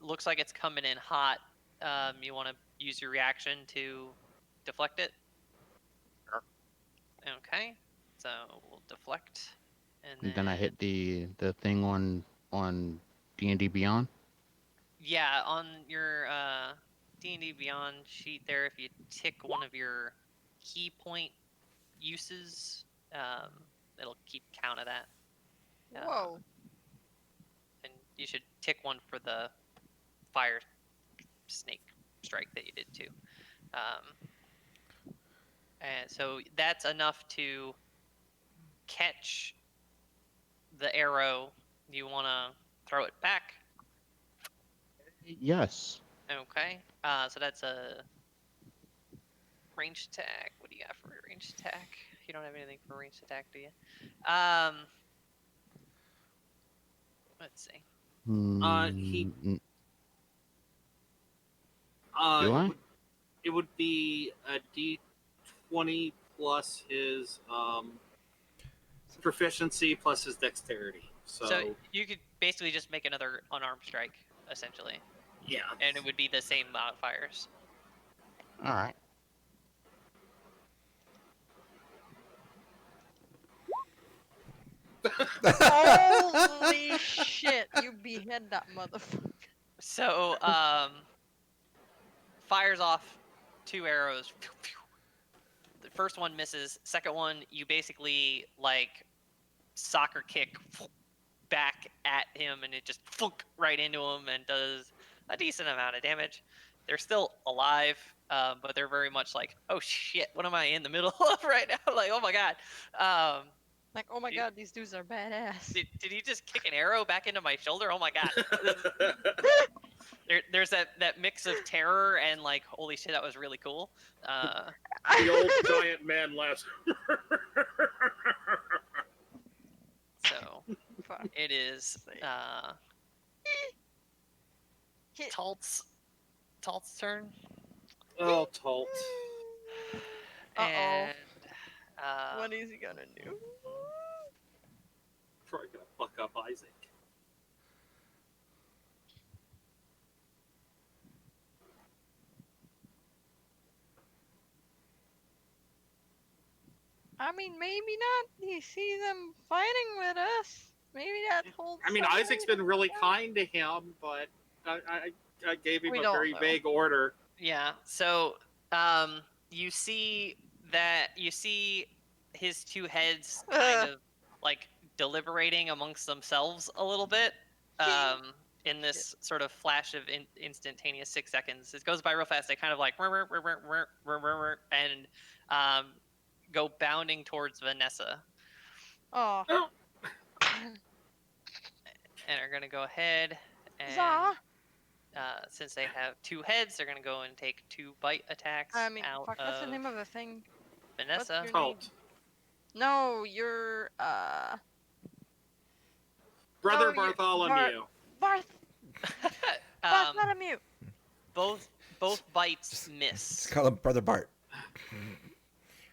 looks like it's coming in hot. You want to use your reaction to deflect it? Sure. Okay. So, we'll deflect. And then I hit the thing on D&D Beyond. Yeah, on your D&D Beyond sheet there, if you tick one of your key point uses, it'll keep count of that. Whoa. And you should tick one for the fire snake strike that you did too. And so that's enough to catch the arrow. You want to throw it back? Yes. Okay. So that's a ranged attack. What do you got for a ranged attack? You don't have anything for a ranged attack, do you? Let's see. He- Mm, Uh, Do it I? would- It would be a D20 plus his proficiency plus his dexterity. So you could basically just make another unarmed strike, essentially, yeah. and it would be the same modifiers. all right. Holy shit! You behead that motherfucker. So, fires off 2 arrows. The first one misses. Second one, you basically soccer kick back at him, and it just right into him and does a decent amount of damage. They're still alive, but they're very much oh shit, what am I in the middle of right now? Oh my god. Like, oh my god, these dudes are badass. Did he just kick an arrow back into my shoulder? Oh my god. There's that mix mix of terror and like, holy shit, that was really cool. The old giant man laughs. So Fuck. it is Hit. Talt's turn. Oh, Talt. Uh-oh. And What is he gonna do? Probably gonna fuck up Isaac. I mean, maybe not. You see them fighting with us. Maybe that holds. I mean, some Isaac's weight been on really that. kind to him, but I gave him We a don't very know. vague order. yeah, so you see his two heads kind of like deliberating amongst themselves a little bit. In this sort of flash of instantaneous 6 seconds, it goes by real fast. They kind of like and go bounding towards Vanessa, Oh. Oh, and are gonna go ahead and Za. since they have two heads, they're gonna go and take 2 bite attacks I mean, out fuck. of What's the name of the thing? Vanessa. your Talt. No, you're Brother No, you're- Bartholomew. Barth. um, Bartholomew. both bites Just miss. call him Brother Bart.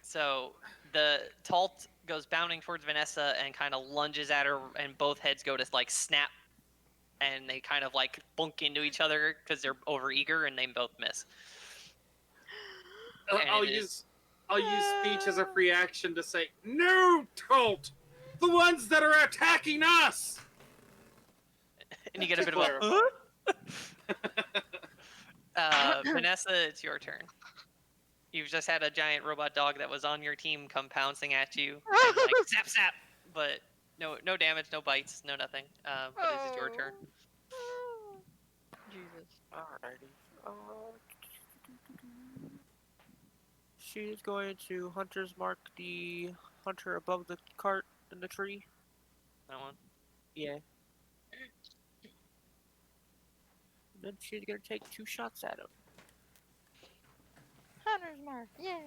So the Talt goes bounding towards Vanessa and kind of lunges at her, and both heads go to like snap, and they kind of like bunk into each other because they're over eager, and they both miss. And I'll it is- use speech as a free action to say, "No, Talt! The ones that are attacking us!" and you get a bit of a. Vanessa, it's your turn. You've just had a giant robot dog that was on your team come pouncing at you, and like zap zap, but no damage, no bites, no nothing. But it is your turn. Oh. Jesus. Alrighty. She's going to Hunter's Mark the hunter above the cart in the tree. That one. Yeah. And then she's gonna take 2 shots at him. Hunter's mark. Yay.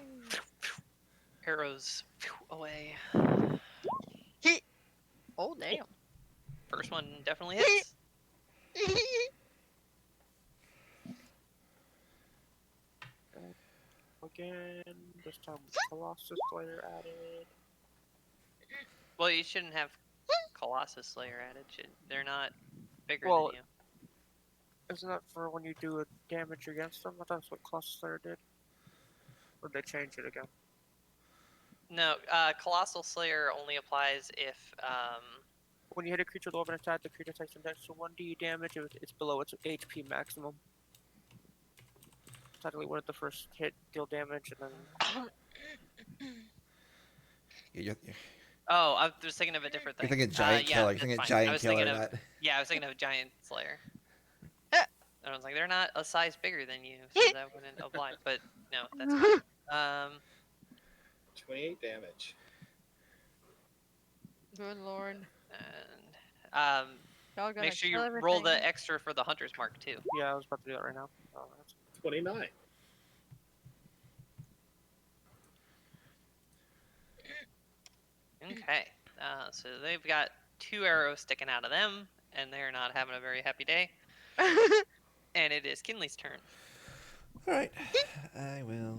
Arrows away. Oh damn. First one definitely hits. Again, this time with Colossus Slayer added. Well, you shouldn't have Colossus Slayer added. They're not bigger Well, than you. Isn't that for when you do a damage against them? I thought that's what Colossus Slayer did. Or did they change it again? No, Colossal Slayer only applies if When you hit a creature with a weapon attack, the creature takes an extra 1d damage if it's below its HP maximum. Technically, when the first hit, deal damage, and then You're Oh, I was thinking of a different thing. thinking giant yeah, killer. You're that's thinking fine. I giant was killer, thinking of not. yeah, I was thinking of Giant Slayer. And I was like, they're not a size bigger than you, so that wouldn't apply. But no, that's fine. 28 damage. Good lord. And Y'all gonna make sure kill you everything. roll the extra for the Hunter's Mark too. yeah, I was about to do that right now. Oh, that's 29. Okay. So they've got 2 arrows sticking out of them, and they're not having a very happy day. And it is Kinley's turn. All right. I will.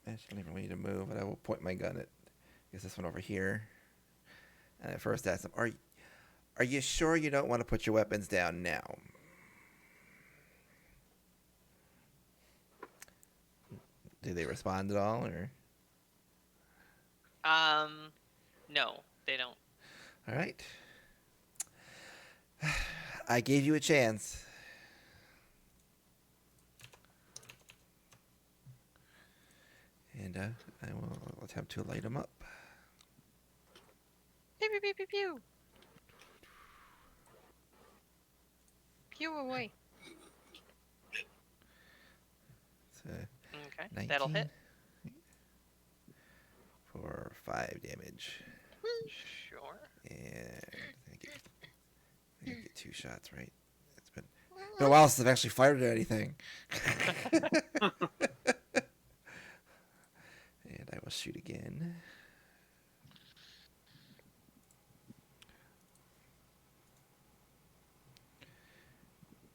Actually, I don't even need to move, but I will point my gun at. I guess this one over here. And at first ask them, "Are you sure you don't want to put your weapons down now?" Do they respond at all, or? No, they don't. All right. I gave you a chance. And I will attempt to light them up. Pew pew pew pew pew. Pew away. So Okay, 19 that'll hit. for 5 damage. Sure. And I get 2 shots, right? It's been Been a while since I've actually fired at anything. And I will shoot again.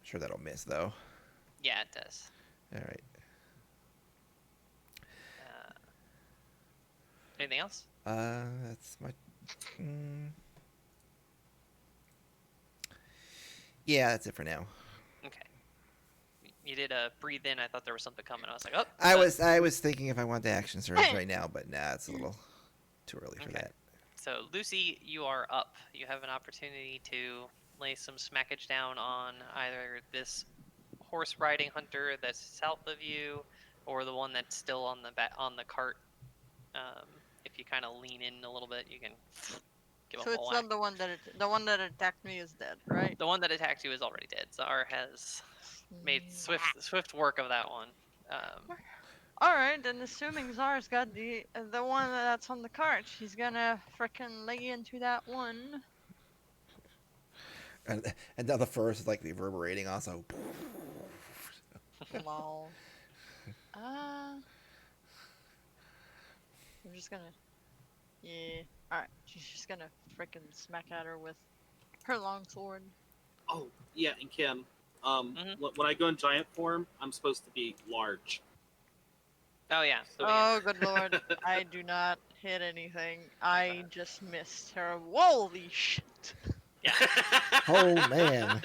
Sure that'll miss though. Yeah, it does. All right. Anything else? That's my. Mm, yeah, that's it for now. Okay. You did a breathe in. I thought there was something coming. I was like, oh. I was thinking if I wanted to action surge right now, but nah, it's a little too early for Okay. that. So Lucy, you are up. You have an opportunity to lay some smackage down on either this horse riding hunter that's south of you, or the one that's still on the cart. If you kind of lean in a little bit, you can give So him a it's whack. not the one that attacked me is dead, right? The one that attacked you is already dead. Zar has made swift work of that one. All right, then assuming Zara's got the one that's on the cart, she's gonna frickin' lay into that one. And now the first is like reverberating also. Lol. I'm just gonna. Yeah. All right, she's just gonna frickin' smack at her with her longsword. Oh, yeah, and Kim, Mhm. when I go in giant form, I'm supposed to be large. Oh yeah. So Oh, good lord. I do not hit anything. I just missed her. Holy shit. yeah. Oh man,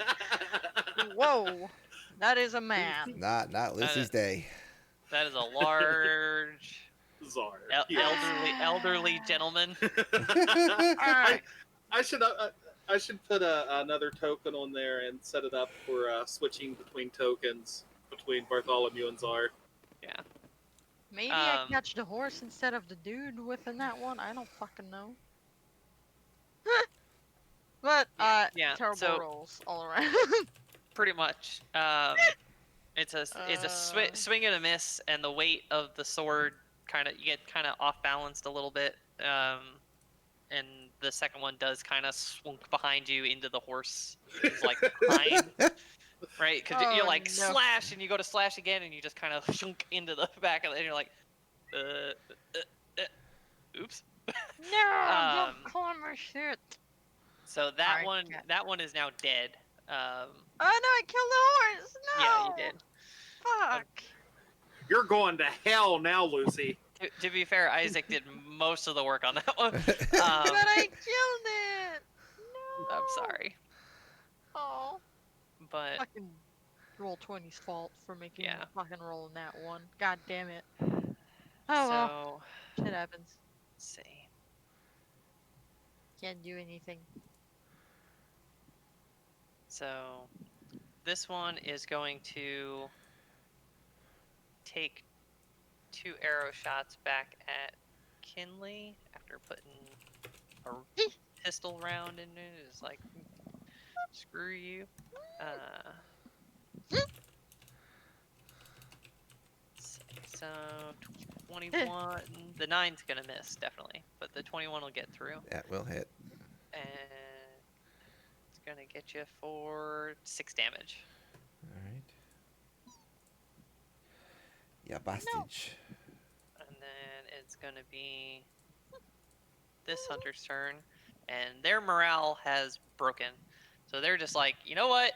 Whoa. That is a man. not Lucy's day. That is a large, Czar. elderly gentleman. Alright. I should put another token on there and set it up for switching between tokens between Bartholomew and Czar. Yeah. Maybe I catch the horse instead of the dude within that one. I don't fucking know. But Yeah, terrible so- rolls all around. Pretty much. It's a swing and a miss, and the weight of the sword you get kind of off balanced a little bit. And the second one does kind of swunk behind you into the horse, like behind, right? Because Oh, you're like no. slash, and you go to slash again, and you just kind of shunk into the back of it, and you're like, oops. No, don't call my shit. So that Alright, that one is now dead. Oh no, I killed the horse. No. Yeah, you did. Fuck. You're going to hell now, Lucy. To be fair, Isaac did most of the work on that one. But I killed it. No. I'm sorry, Oh. but Fucking Roll20's fault for making Yeah. me fucking roll in that one. God damn it. Oh well, so shit happens. let's see. Can't do anything. So this one is going to take 2 arrow shots back at Kinley after putting a pistol round in it. It's like, screw you. So 21. The 9's gonna miss definitely, but the 21 will get through, That will hit. and it's gonna get you for 6 damage. All right. Yeah, bastage. And then it's gonna be this hunter's turn, and their morale has broken. So they're just like, you know what?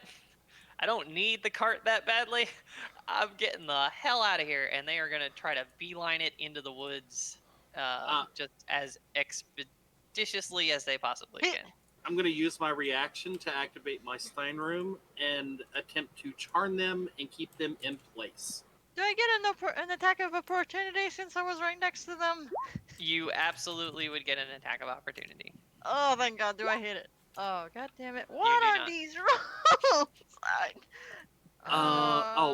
I don't need the cart that badly. I'm getting the hell out of here, and they are gonna try to beeline it into the woods, just as expeditiously as they possibly can. I'm going to use my reaction to activate my Stein Room and attempt to charm them and keep them in place. Do I get an attack of opportunity since I was right next to them? You absolutely would get an attack of opportunity. Oh, thank God. Do I hit it? Oh, God damn it. do What are not. these rolls?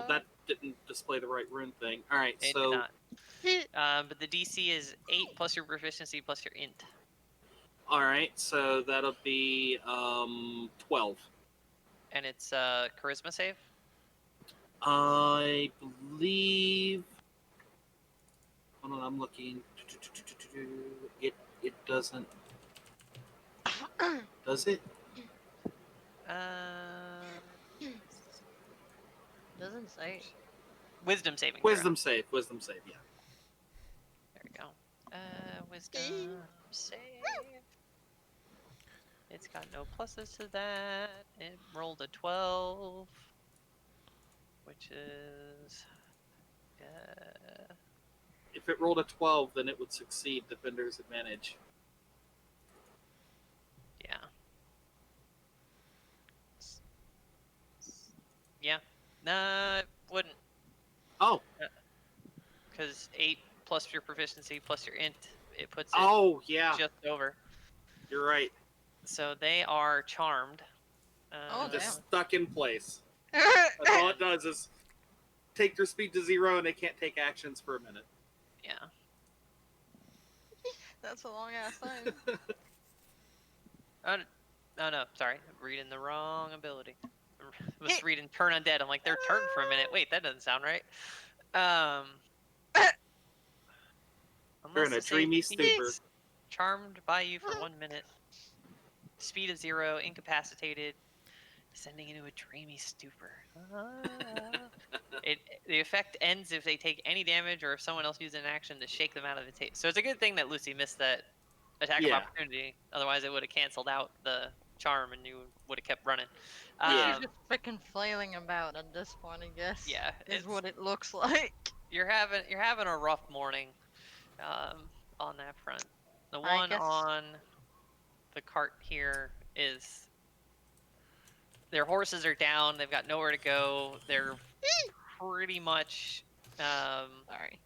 That didn't display the right rune thing. All right, It did so not. But the DC is 8 plus your proficiency plus your int. all right, so that'll be 12. And it's charisma save. I believe. Hold on, I'm looking. It doesn't. Does it? Doesn't say. Wisdom saving throw. Wisdom save, yeah. There we go. Wisdom save. It's got no pluses to that. It rolled a 12, which is If it rolled a 12, then it would succeed Defender's advantage. yeah. Yeah. Nah, it wouldn't. Oh, Because 8 plus your proficiency plus your int, it puts it oh yeah, just over. you're right. So they are charmed. Oh, Just damn. stuck in place. That's all it does is take their speed to 0, and they can't take actions for a minute. Yeah. That's a long ass time. Oh no, sorry. I'm reading the wrong ability. I was reading turn undead. I'm like, they're turned for a minute. Wait, that doesn't sound right. They're Unless in a the save dreamy defeats, stupor. charmed by you for 1 minute. Speed of 0, incapacitated, sending into a dreamy stupor. The effect ends if they take any damage or if someone else uses an action to shake them out of the tape. So it's a good thing that Lucy missed that attack of Yeah. opportunity. Otherwise, it would have canceled out the charm and you would have kept running. Yeah. She's just freaking flailing about at this point, I guess. Yeah, Is it's what it looks like. you're having a rough morning on that front. The I one guess- on the cart here is their horses are down. They've got nowhere to go. They're pretty much Sorry.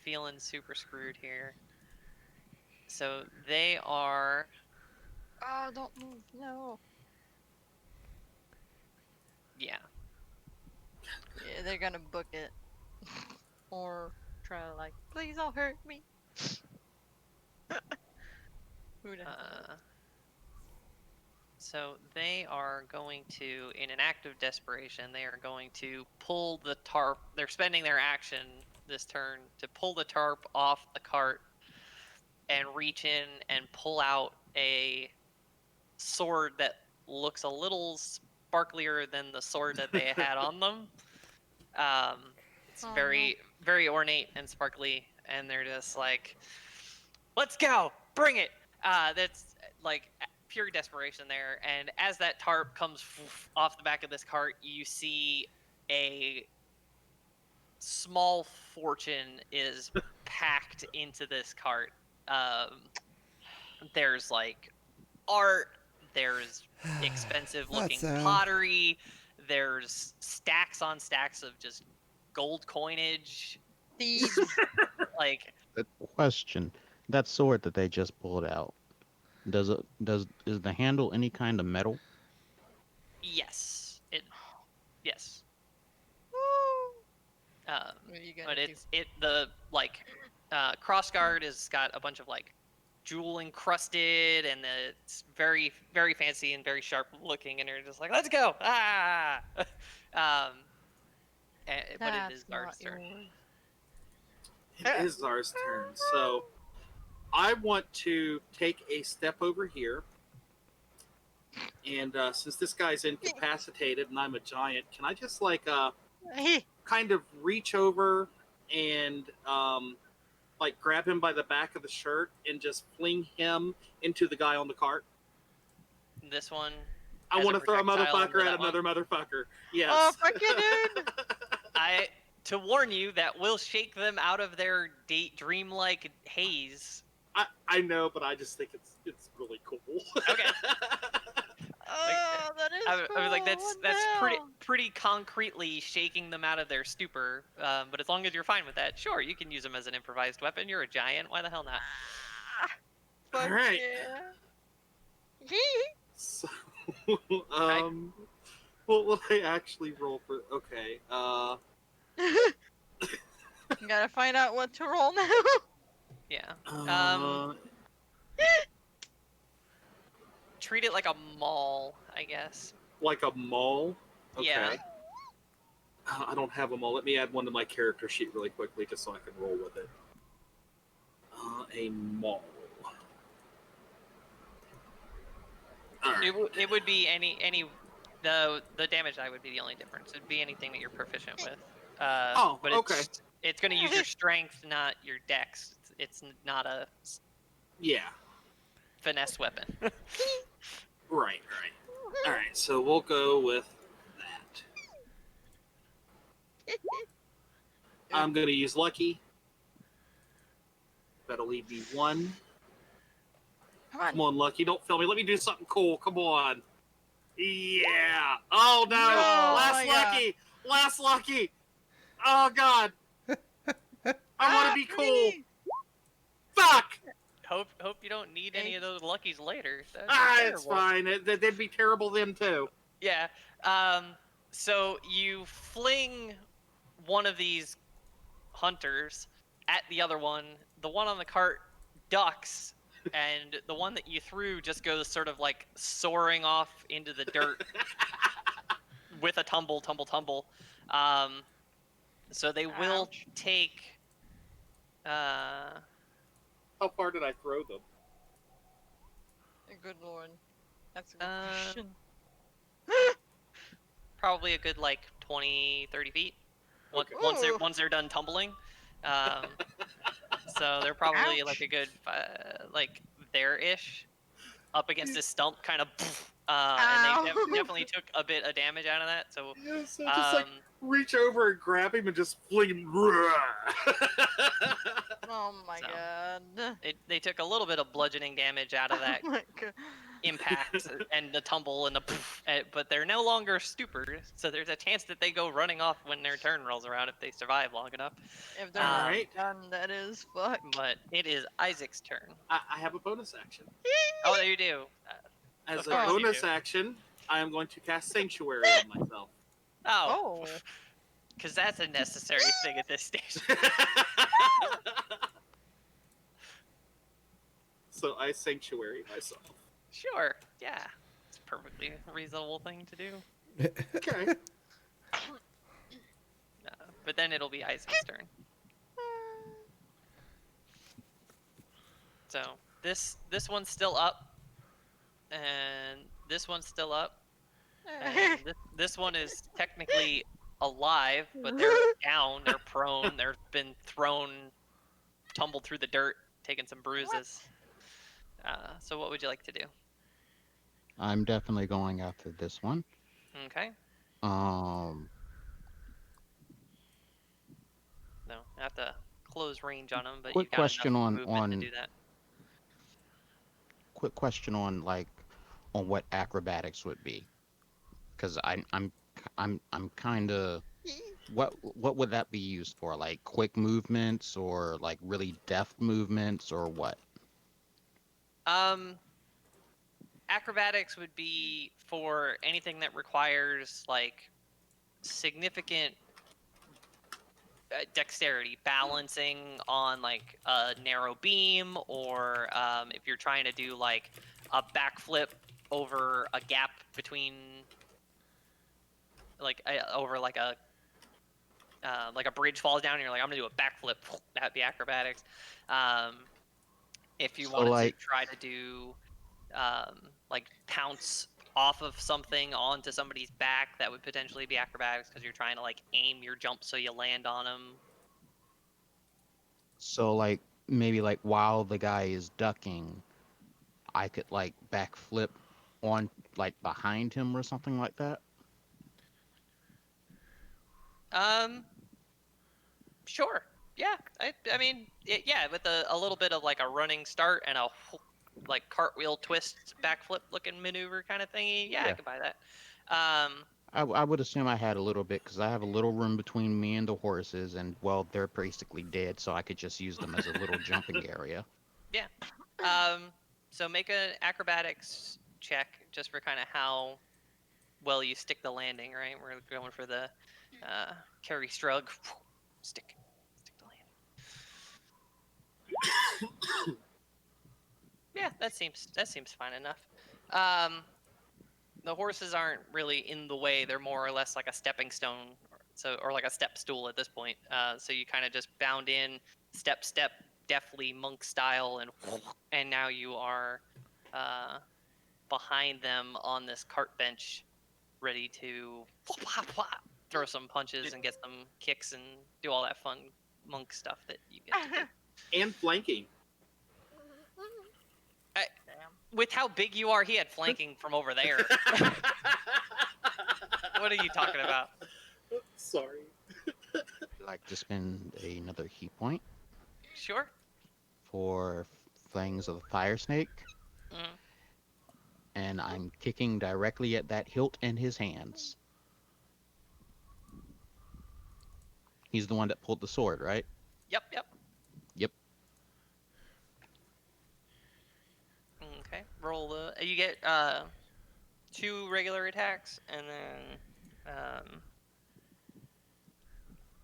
feeling super screwed here. So they are. Oh, don't move. No. Yeah. Yeah, they're gonna book it. Or try to, like, please don't hurt me. Who the hell knows? So they are going to, in an act of desperation, they are going to pull the tarp. They're spending their action this turn to pull the tarp off the cart and reach in and pull out a sword that looks a little sparklier than the sword that they had on them. It's Oh, very, very ornate and sparkly, and they're just like, "Let's go, bring it!" That's like pure desperation there. And as that tarp comes off the back of this cart, you see a small fortune is packed into this cart. There's like art, there's expensive looking That's, pottery, there's stacks on stacks of just gold coinage. Thieves. Like, Question: that sword that they just pulled out, is the handle any kind of metal? yes, yes. What are you gonna But do? the crossguard has got a bunch of like jewel encrusted, and it's very, very fancy and very sharp looking, and you're just like, let's go! Ah! But it That's is not Zar's turn. yours. It is Zar's turn. So I want to take a step over here. And since this guy's incapacitated and I'm a giant, can I just kind of reach over and like grab him by the back of the shirt and just fling him into the guy on the cart? This one. I has want to throw a projectile motherfucker under at that one. another motherfucker. Yes. Oh, fuck you, dude! To warn you, that will shake them out of their dreamlike haze. I know, but I just think it's really cool. Okay. Oh, that is cool. I was like, that's What the pretty concretely shaking them out of their stupor. But as long as you're fine with that, sure, you can use them as an improvised weapon. You're a giant. Why the hell not? Fuck All right. yeah. So, what will I actually roll for? Okay. You gotta find out what to roll now. Yeah. Treat it like a mall, I guess. Like a mall. Okay. Yeah. I don't have a mall. Let me add one to my character sheet really quickly, just so I can roll with it. A mall. All right. It would be any The damage die would be the only difference. It'd be anything that you're proficient with. Oh, But okay. it's going to use your strength, not your dex. It's not a Yeah. finesse weapon. Right. All right. So we'll go with that. I'm gonna use lucky. That'll leave me 1. Come on, lucky. Don't fail me. Let me do something cool. Come on. Yeah. Oh no. Oh Last my God. lucky. Last lucky. Oh god. I want to be cool. Fuck. Hope you don't need any of those luckies later. That'd be It's terrible. fine. They'd be terrible then too. Yeah. So you fling one of these hunters at the other one. The one on the cart ducks, and the one that you threw just goes sort of like soaring off into the dirt with a tumble. So they will Ouch. take. How far did I throw them? Good lord. That's a good Uh, question. Probably a good like 20, 30 feet. Okay. Ooh. Once they're done tumbling. So they're probably Ouch. like a good like there-ish up against this stump, kind of, and they Ow. definitely took a bit of damage out of that. So Yeah, so just like reach over and grab him and just fling him. Oh my So. god. they took a little bit of bludgeoning damage out of that Oh my god. impact and the tumble and the but they're no longer stupid, so there's a chance that they go running off when their turn rolls around if they survive long enough. If they're not Alright. done, that is fuck. But it is Isaac's turn. I have a bonus action. Oh, there you do. As Of a course you bonus do. action, I am going to cast Sanctuary on myself. Oh, Oh. because that's a necessary thing at this stage. So I Sanctuary myself. Sure, yeah, it's a perfectly reasonable thing to do. Okay. But then it'll be Isaac's turn. So this one's still up, and this one's still up, and this one is technically alive, but they're down, they're prone, they've been thrown, tumbled through the dirt, taking some bruises. So what would you like to do? I'm definitely going after this one. Okay. Um, No, I have to close range on them, but quick you've got enough question movement to do that. quick question on like on what acrobatics would be, because I'm kind of what would that be used for? Like quick movements or like really deft movements or what? Acrobatics would be for anything that requires like significant dexterity, balancing on like a narrow beam, or if you're trying to do like a backflip over a gap between over like a bridge falls down and you're like, I'm gonna do a backflip. That'd be acrobatics. If you So, wanted like- to try to do like pounce off of something onto somebody's back, that would potentially be acrobatics because you're trying to like aim your jump so you land on them. So like maybe like while the guy is ducking, I could like backflip on like behind him or something like that. Sure. Yeah. I mean, yeah, with a little bit of like a running start and a like cartwheel twist backflip looking maneuver kind of thingy. Yeah, I Yeah. could buy that. I would assume I had a little bit because I have a little room between me and the horses, and well, they're basically dead, so I could just use them as a little jumping area. Yeah. So make an acrobatics check just for kind of how well you stick the landing, right? We're going for the carry strug. Stick the landing. Yeah, that seems fine enough. The horses aren't really in the way; they're more or less like a stepping stone, or like a step stool at this point. So you kind of just bound in, step, deftly monk style, and now you are behind them on this cart bench, ready to throw some punches and get some kicks and do all that fun monk stuff that you get to do. And flanking. With how big you are, he had flanking from over there. What are you talking about? Sorry. I'd like to spend another key point Sure. for Fangs of the Fire Snake, Mm. and I'm kicking directly at that hilt in his hands. He's the one that pulled the sword, right? Yep. Yep. Okay. Roll the. You get 2 regular attacks and then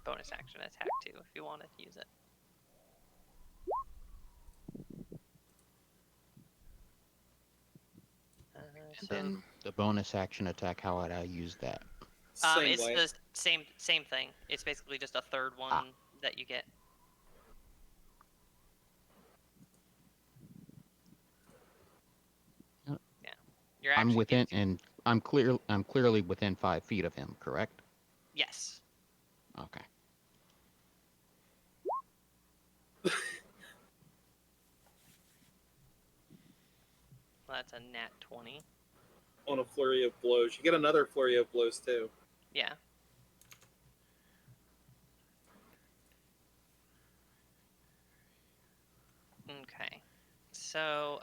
bonus action attack too if you wanted to use it. And then the bonus action attack, how would I use that? Same it's way. the same thing. It's basically just a third one that you get. Yep. Yeah, you're I'm actually within, getting- and I'm clearly within 5 feet of him, correct? Yes. Okay. Well, that's a nat 20. On a flurry of blows. You get another flurry of blows, too. Yeah. Okay. So,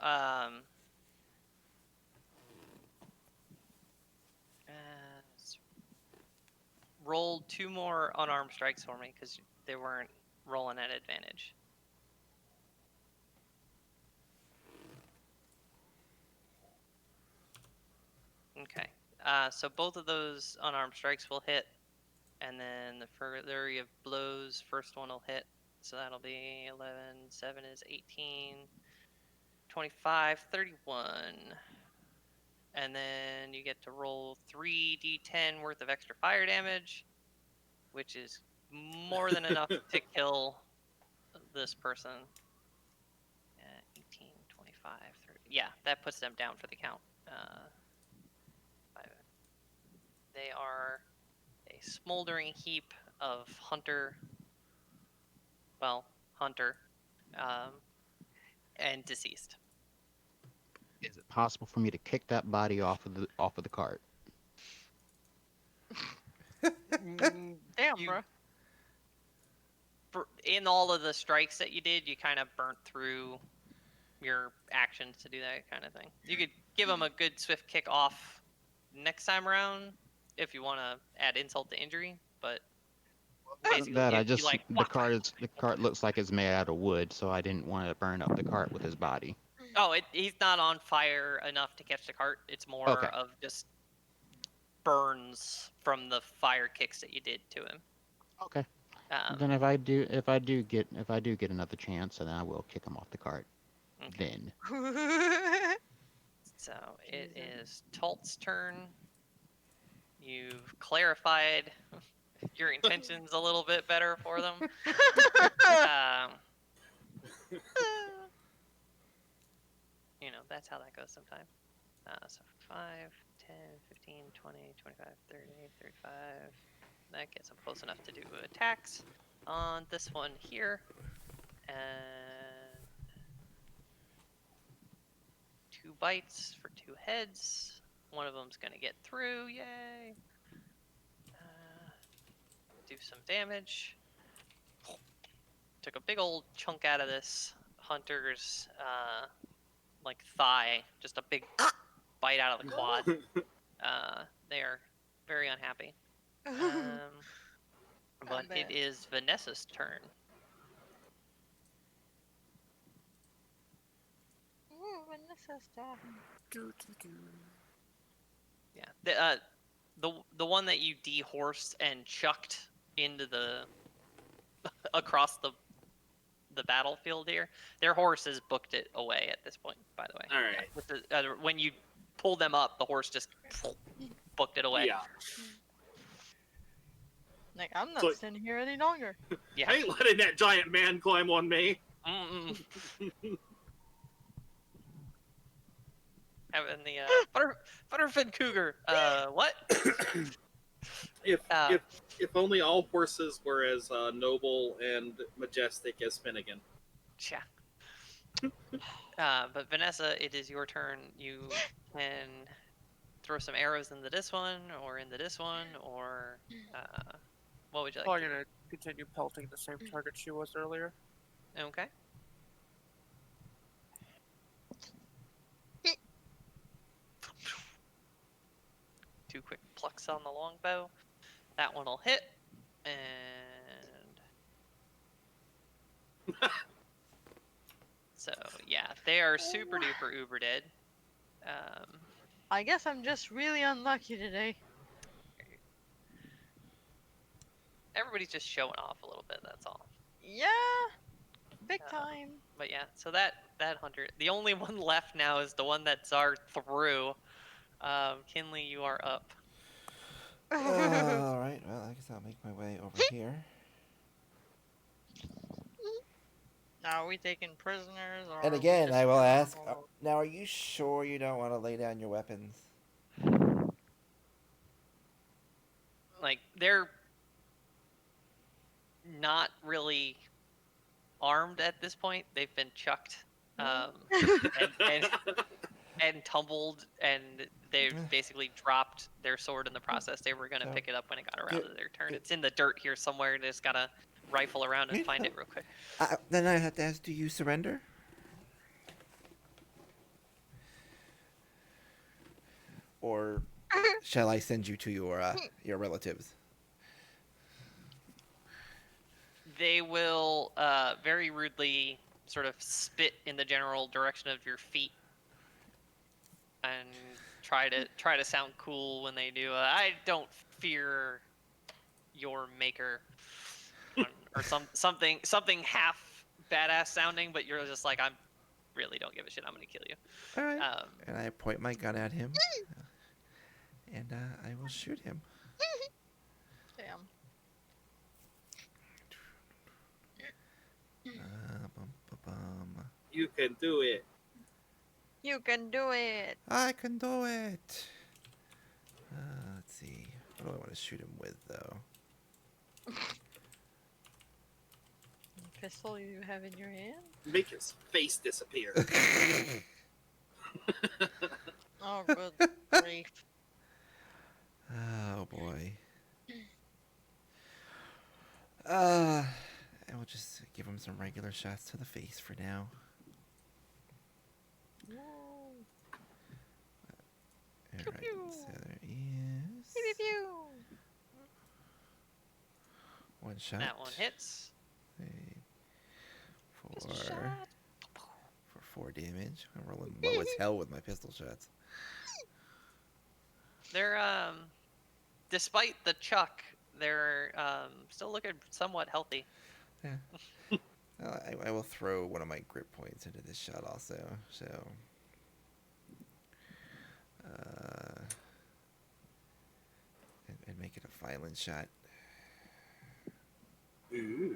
roll 2 more unarmed strikes for me because they weren't rolling at advantage. Okay. So both of those unarmed strikes will hit, and then the flurry of blows, first one will hit. So that'll be 11, 7 is 18, 25, 31. And then you get to roll 3d10 worth of extra fire damage, which is more than enough to kill this person. 18, 25, 30. Yeah, that puts them down for the count. They are a smoldering heap of hunter, and deceased. Is it possible for me to kick that body off of the cart? Damn, You- bro. In all of the strikes that you did, you kind of burnt through your actions to do that kind of thing. You could give them a good swift kick off next time around if you want to add insult to injury, but basically That I you just like the cart looks like it's made out of wood, so I didn't want to burn up the cart with his body. Oh, he's not on fire enough to catch the cart. It's more Okay. of just burns from the fire kicks that you did to him. Okay. Um, Then if I do get another chance, then I will kick him off the cart. Okay. Then. So it is Talt's turn. You've clarified your intentions a little bit better for them. That's how that goes sometimes. So 5, 10, 15, 20, 25, 30, 35. That gets them close enough to do attacks on this one here. And 2 bites for 2 heads. One of them's going to get through. Yay. Do some damage. Took a big old chunk out of this hunter's thigh. Just a big bite out of the quad. They are very unhappy. But it is Vanessa's turn. Ooh, Vanessa's turn. Yeah. The one that you dehorsed and chucked into the across the battlefield here, their horse has booked it away at this point, by the way. All right. With the, when you pull them up, the horse just booked it away. Yeah. Like, I'm not So- standing here any longer. Yeah. I ain't letting that giant man climb on me. Mm-mm. having the Butterfin Cougar. What? If Uh, if if only all horses were as noble and majestic as Finnegan. yeah. But Vanessa, it is your turn. You can throw some arrows into this one, or into this one, or what would you like? Probably To gonna continue pelting the same target she was earlier. do? Okay. Two quick plucks on the longbow. That one will hit, and so yeah, they are super duper uber dead. I guess I'm just really unlucky today. Everybody's just showing off a little bit. That's all. Yeah, big time. But yeah, so that hunter, the only one left now is the one that Czar threw. Kinley, you are up. All right. Well, I guess I'll make my way over here. Now, are we taking prisoners? Or And are we again, just I will gonna ask. go- Now, are you sure you don't want to lay down your weapons? Like they're not really armed at this point. They've been chucked, and tumbled, and they've basically dropped their sword in the process. They were gonna So, pick it up when it got around do- to their turn. do- It's in the dirt here somewhere. They just gotta rifle around and find it real quick. Then I have to ask: do you surrender? Or shall I send you to your relatives? They will very rudely sort of spit in the general direction of your feet and try to sound cool when they do. I don't fear your maker, or something half badass sounding, but you're just like, I really don't give a shit. I'm gonna kill you. All right. And I point my gun at him, and I will shoot him. Damn. Bum, ba, bum. You can do it. You can do it. I can do it. Let's see. What do I want to shoot him with, though? Pistol you have in your hand? Make his face disappear. Oh, good grief. Oh boy. I will just give him some regular shots to the face for now. Alright, so there is Pew, pew, pew. one shot. That one hits. Just a For shot. 4 damage. I'm rolling low as hell with my pistol shots. They're despite the chuck, they're still looking somewhat healthy. Yeah. I will throw one of my grip points into this shot also. So, and make it a violent shot. Ooh.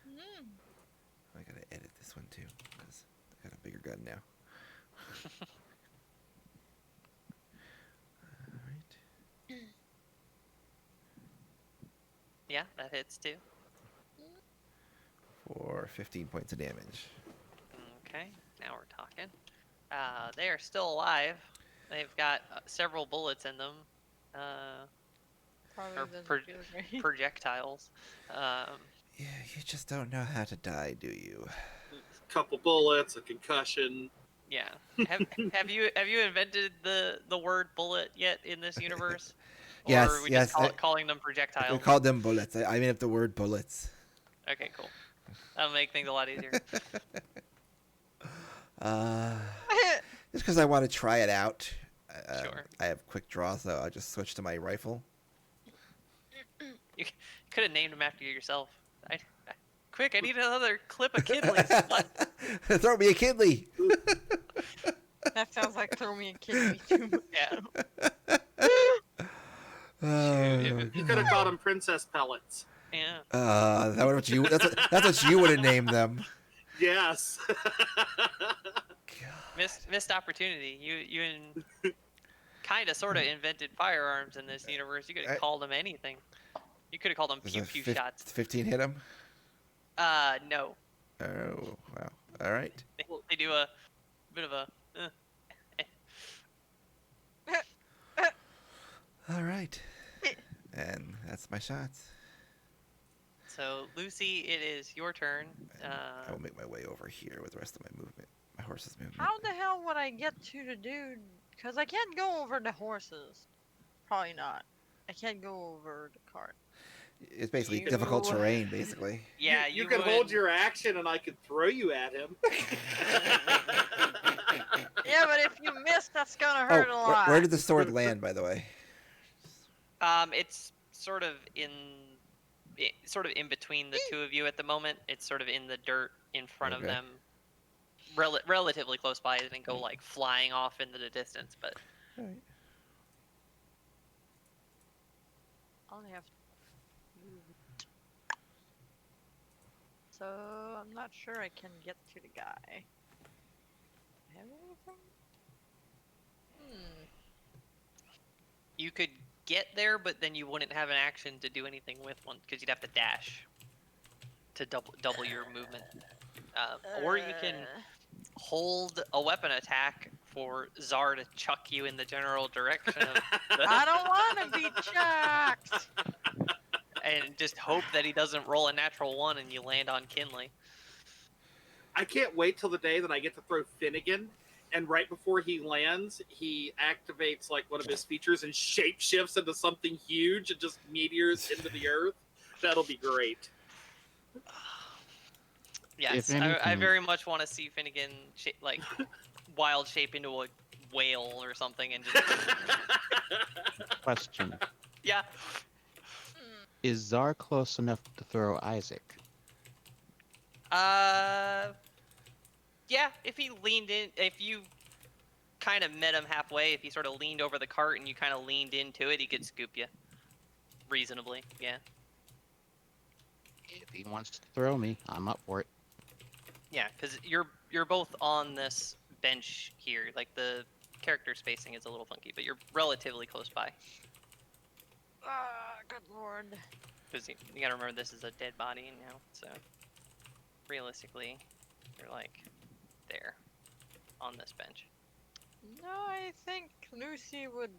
Mm. I gotta edit this one too because I got a bigger gun now. All right. Yeah, that hits too. For 15 points of damage. Okay, now we're talking. They are still alive. They've got several bullets in them. Probably Or doesn't per- feel great. projectiles. Yeah, you just don't know how to die, do you? Couple bullets, a concussion. Yeah. Have you invented the word bullet yet in this universe? Yes, Or are we yes, just calling them projectiles? We called them bullets. I made up the word bullets. Okay, cool. That'll make things a lot easier. Just because I want to try it out. Sure. I have quick draw, so I'll just switch to my rifle. You could have named him after yourself. Quick, I need another clip of Kidley's. What? Throw me a kidney. That sounds like throw me a kidney too. Yeah. You could have called them princess pellets. Yeah. That's what you would have named them. Yes. God. Missed opportunity. You kind of sort of invented firearms in this universe. You could have called them anything. You could have called them Does pew a pew shots. 15 hit him? No. Oh, wow. All right. They do a bit of a. All right. And that's my shots. So Lucy, it is your turn. I will make my way over here with the rest of my movement. My horse's movement. How the hell would I get to the dude? Because I can't go over the horses. Probably not. I can't go over the cart. It's basically You- difficult terrain, basically. Yeah, you could hold your action, and I could throw you at him. Yeah, but if you miss, that's gonna hurt a lot. Where did the sword land, by the way? It's sort of in between the two of you at the moment. It's sort of in the dirt in front of Okay. them, relatively close by. It didn't go like flying off into the distance, but All right. I only have to move it. So I'm not sure I can get to the guy. Have anything? you could get there, but then you wouldn't have an action to do anything with one because you'd have to dash to double your movement. Or you can hold a weapon attack for Czar to chuck you in the general direction of I don't want to be chucked. and just hope that he doesn't roll a natural 1 and you land on Kinley. I can't wait till the day that I get to throw Finnegan, and right before he lands, he activates like one of his features and shapeshifts into something huge and just meteors into the earth. That'll be great. Yes, If I anything- very much want to see Finnegan like wild shape into a whale or something and just Question: yeah. Is Czar close enough to throw Isaac? Yeah, if he leaned in, if you kind of met him halfway, if he sort of leaned over the cart and you kind of leaned into it, he could scoop you. Reasonably, yeah. If he wants to throw me, I'm up for it. Yeah, because you're both on this bench here. Like the character spacing is a little funky, but you're relatively close by. Good lord. Because you gotta remember this is a dead body now, so realistically, you're like there on this bench. No, I think Lucy would.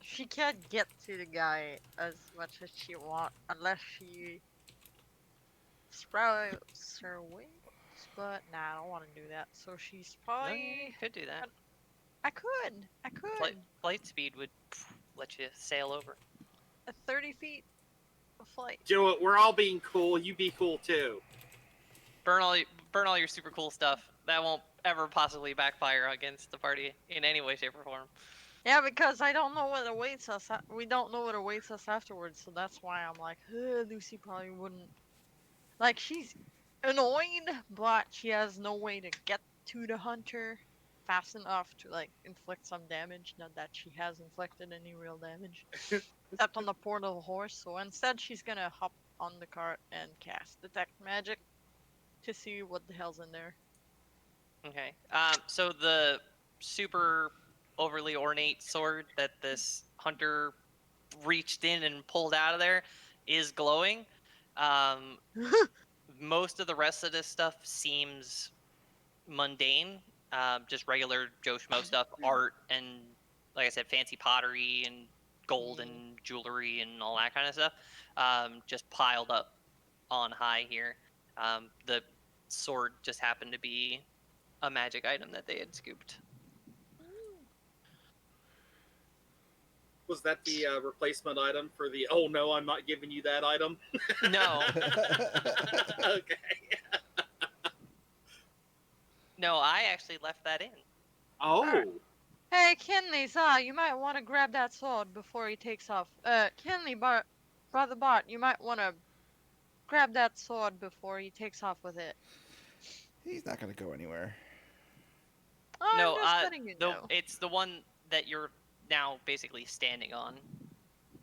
She can't get to the guy as much as she wants unless she sprouts her wings. But nah, I don't want to do that. So she's No, probably. you could do that. I could. Flight speed would let you sail over. At 30 feet of flight. Do it. We're all being cool. You be cool too. Burn all your super cool stuff. That won't ever possibly backfire against the party in any way, shape, or form. Yeah, because I don't know what awaits us. We don't know what awaits us afterwards, so that's why I'm like, Lucy probably wouldn't. Like, she's annoyed, but she has no way to get to the hunter fast enough to, like, inflict some damage. Not that she has inflicted any real damage. Except on the poor little horse, so instead she's gonna hop on the cart and cast Detect Magic to see what the hell's in there. Okay. So the super overly ornate sword that this hunter reached in and pulled out of there is glowing. Most of the rest of this stuff seems mundane, just regular Joe Schmo stuff, art and, like I said, fancy pottery and gold and jewelry and all that kind of stuff, just piled up on high here. The sword just happened to be a magic item that they had scooped. Was that the replacement item for the? Oh no, I'm not giving you that item. No, Okay. no, I actually left that in. Oh. Hey, Kinley, you might want to grab that sword before he takes off. Kinley, Brother Bart, you might want to grab that sword before he takes off with it. He's not going to go anywhere. Oh, No, I'm just letting you know. it's the one that you're now basically standing on.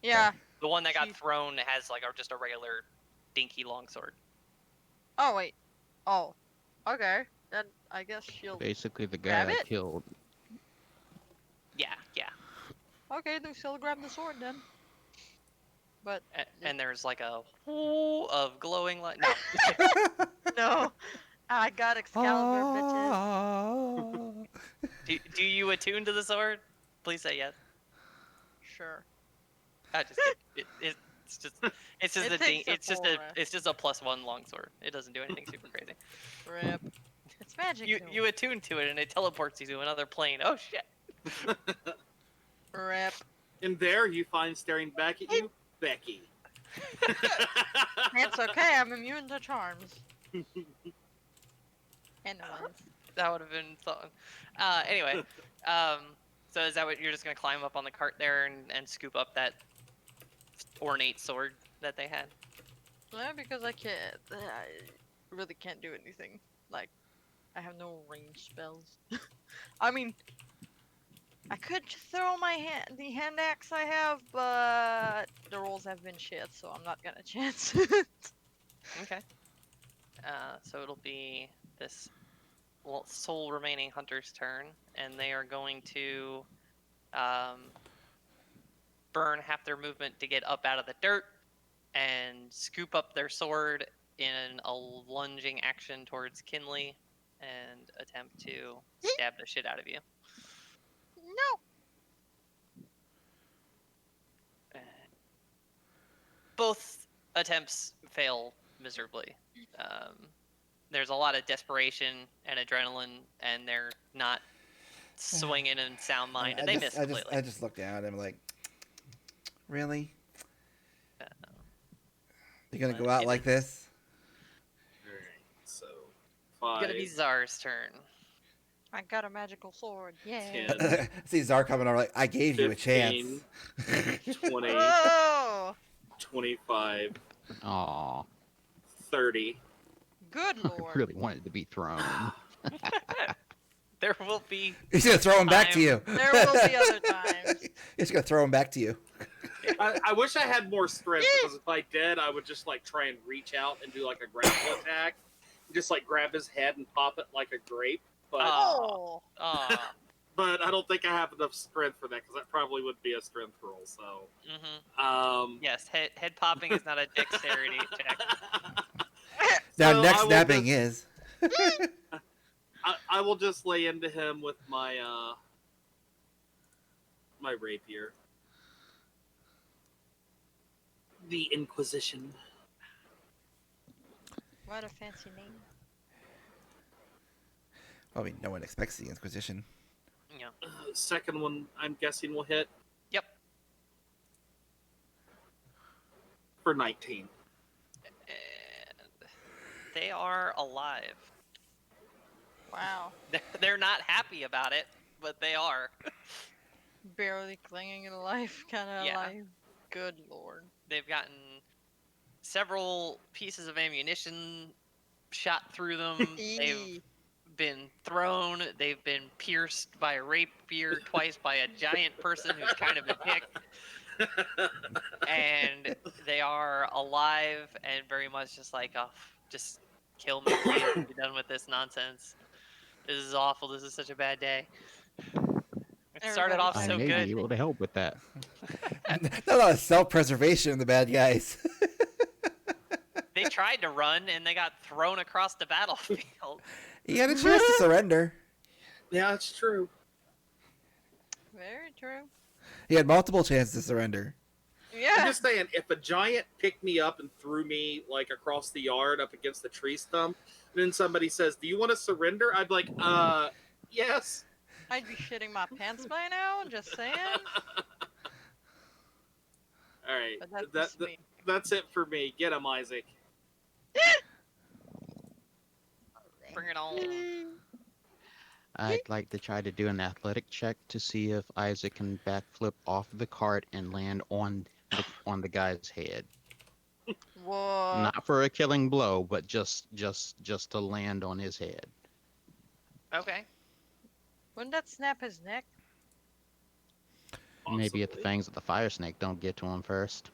Yeah. The one that got Jeez. thrown has like just a regular dinky longsword. Oh, wait. Oh. Okay. then I guess she'll Basically, the grab guy I it. killed. Yeah, yeah. Okay, Lucille, grab the sword then. But And there's like a whoo of glowing light. No. no, I got Excalibur, bitches. Ah. do you attune to the sword? Please say yes. Sure. I just kidding. It's just it's just It a ding. takes a full rest. It's just a +1 longsword. It doesn't do anything super crazy. Rip. It's magic. You attune to it and it teleports you to another plane. Oh shit. Rip. And there you find staring back at you, Becky. It's okay. I'm immune to charms. Anyways. That would have been fun. Anyway, so is that what you're just gonna climb up on the cart there and scoop up that ornate sword that they had? Yeah, because I really can't do anything. Like, I have no range spells. I mean, I could throw the hand axe I have, but the rolls have been shit, so I'm not gonna chance it. Okay. So it'll be this sole remaining hunter's turn, and they are going to burn half their movement to get up out of the dirt and scoop up their sword in a lunging action towards Kinley and attempt to stab the shit out of you. No. Both attempts fail miserably. There's a lot of desperation and adrenaline, and they're not swinging in sound mind, and they miss completely. I just looked down and I'm like, really? You're gonna go out like this? Alright, so It's 5, gonna be Czar's turn. I got a magical sword. Yay. 10, See Zar coming over like, I gave you a 15, chance. 20, Oh, 25, Aw, 30. good I lord. really wanted to be thrown. There will be. He's gonna throw him back to you. There will be other times. He's gonna throw him back to you. I wish I had more strength because if I did, I would just like try and reach out and do like a grapple attack, just like grab his head and pop it like a grape. But Oh. but I don't think I have enough strength for that because that probably would be a strength roll. So Yes, head popping is not a dexterity check. Now So next I will snapping just- is. I will just lay into him with my my rapier. The Inquisition. What a fancy name. I mean, no one expects the Inquisition. Yeah. Second one, I'm guessing will hit Yep. for 19. And they are alive. Wow. They're not happy about it, but they are. Barely clinging to life, kind of Yeah. alive. Good lord. They've gotten several pieces of ammunition shot through them. They've been thrown. They've been pierced by a rapier twice by a giant person who's kind of a dick. And they are alive and very much just like, oh, just kill me, please. Be done with this nonsense. This is awful. This is such a bad day. It started off I so may good. be able to help with that. Not a lot of self-preservation in the bad guys. They tried to run and they got thrown across the battlefield. He had a chance to surrender. Yeah, that's true. Very true. He had multiple chances to surrender. I'm Yeah. just saying, if a giant picked me up and threw me like across the yard up against the tree stump, and then somebody says, "Do you want to surrender?" I'd be like, yes. I'd be shitting my pants by now, just saying. All right, But that's just me. that's it for me. Get him, Isaac. Bring it on. I'd like to try to do an athletic check to see if Isaac can backflip off the cart and land on the guy's head. Whoa. Not for a killing blow, but just to land on his head. Okay. Wouldn't that snap his neck? Maybe if the Possibly. fangs of the fire snake don't get to him first.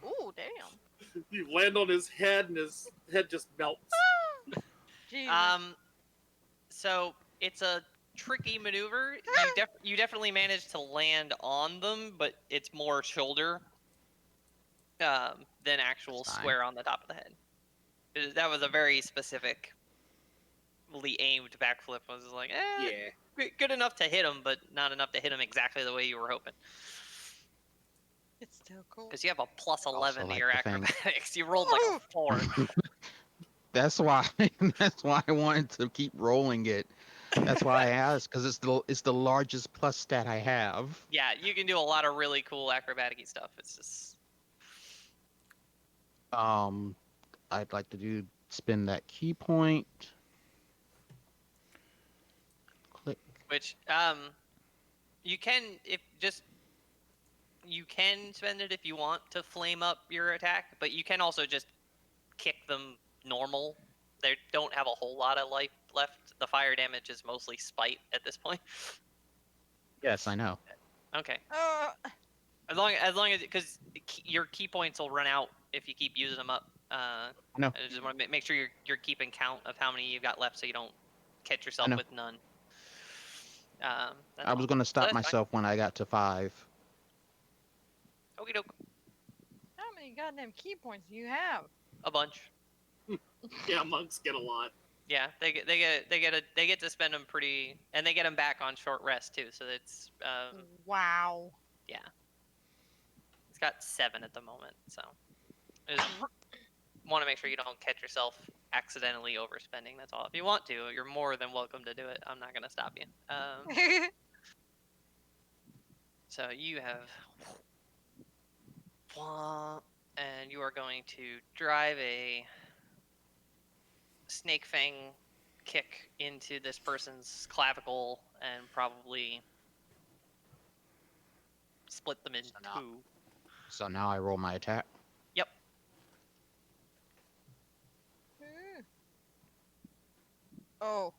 Ooh, damn. You land on his head, and his head just melts. Jesus. So it's a tricky maneuver. You definitely managed to land on them, but it's more shoulder than actual That's fine. square on the top of the head. That was a very specifically aimed backflip. Was like, Yeah. good enough to hit him, but not enough to hit him exactly the way you were hoping. It's still cool. Because you have a plus 11 to like your to think- acrobatics. You rolled like a 4. That's why. That's why I wanted to keep rolling it. That's why I asked, because it's the largest plus stat I have. Yeah, you can do a lot of really cool acrobatic stuff. It's just I'd like to spin that key point. Click. which you can you can spend it if you want to flame up your attack, but you can also just kick them normal. They don't have a whole lot of life left. The fire damage is mostly spite at this point. Yes, I know. Okay. Uh, As long as because your key points will run out if you keep using them up. know. I just want to make sure you're keeping count of how many you've got left, so you don't catch yourself know. with none. I was gonna stop myself when I got to 5. Okie doke. how many goddamn key points do you have? A bunch. Yeah, monks get a lot. Yeah, they get to spend them pretty, and they get them back on short rest too. So it's Wow. yeah, it's got 7 at the moment. So just want to make sure you don't catch yourself accidentally overspending. That's all. If you want to, you're more than welcome to do it. I'm not gonna stop you. So you have and you are going to drive a snake fang kick into this person's clavicle and probably split them in two. So now I roll my attack. Yep. Oh.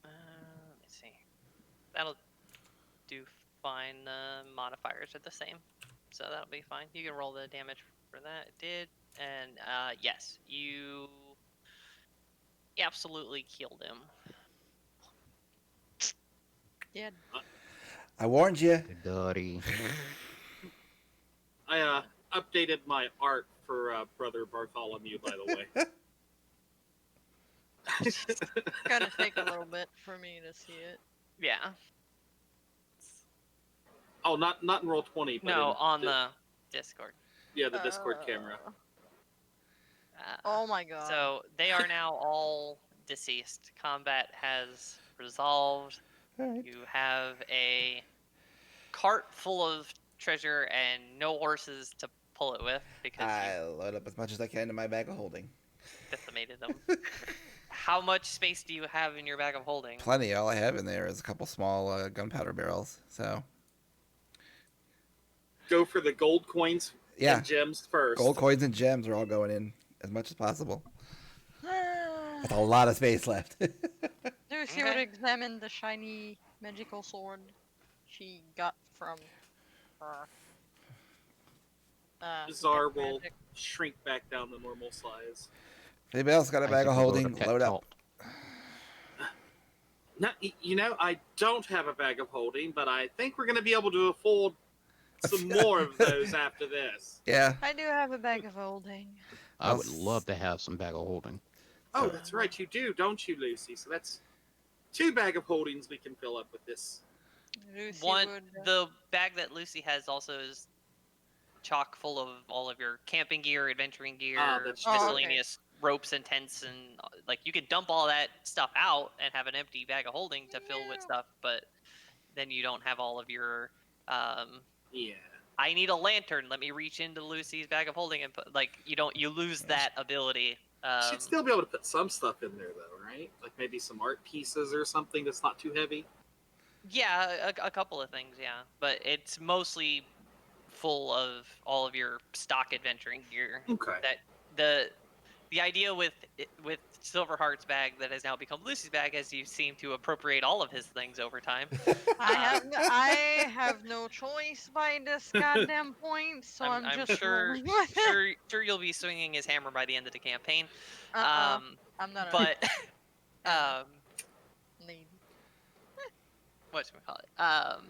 Let me see. That'll do fine. The modifiers are the same, so that'll be fine. You can roll the damage for that. It did, and yes, you absolutely killed him. Yeah. I warned you. Dirty. I updated my art for Brother Bartholomew, by the way. It's gonna take a little bit for me to see it. Yeah. Oh, not in Roll20, but No, in on the Discord. yeah, the Discord camera. Oh my god. So they are now all deceased. Combat has resolved. Alright. You have a cart full of treasure and no horses to pull it with because I you load up as much as I can in my bag of holding. decimated them. How much space do you have in your bag of holding? Plenty. All I have in there is a couple small gunpowder barrels. So Go for the gold coins yeah, and gems first. gold coins and gems are all going in as much as possible. With a lot of space left. Lucy would examine the shiny magical sword she got from her. Czar cat will magic. shrink back down to normal size. Anybody else got a bag of holding? Load up. Now, you know, I don't have a bag of holding, but I think we're going to be able to afford some more of those after this. Yeah. I do have a bag of holding. I would love to have some bag of holding. Oh, that's right, you do, don't you, Lucy? So that's 2 bag of holdings we can fill up with this. Lucy One, would. the bag that Lucy has also is chock full of all of your camping gear, adventuring gear, that's true. miscellaneous ropes and tents, and like you could dump all that stuff out and have an empty bag of holding to fill with stuff, but then you don't have all of your. Yeah. I need a lantern. Let me reach into Lucy's bag of holding and put you lose that ability. Should still be able to put some stuff in there, though, right? Like maybe some art pieces or something that's not too heavy. Yeah, a couple of things, yeah, but it's mostly full of all of your stock adventuring gear. Okay. That the idea with Silverheart's bag that has now become Lucy's bag, as you seem to appropriate all of his things over time. I have no choice by this goddamn point, so I'm just sure, rolling with it. sure you'll be swinging his hammer by the end of the campaign. I'm not. But hammer lady. whatchamacallit?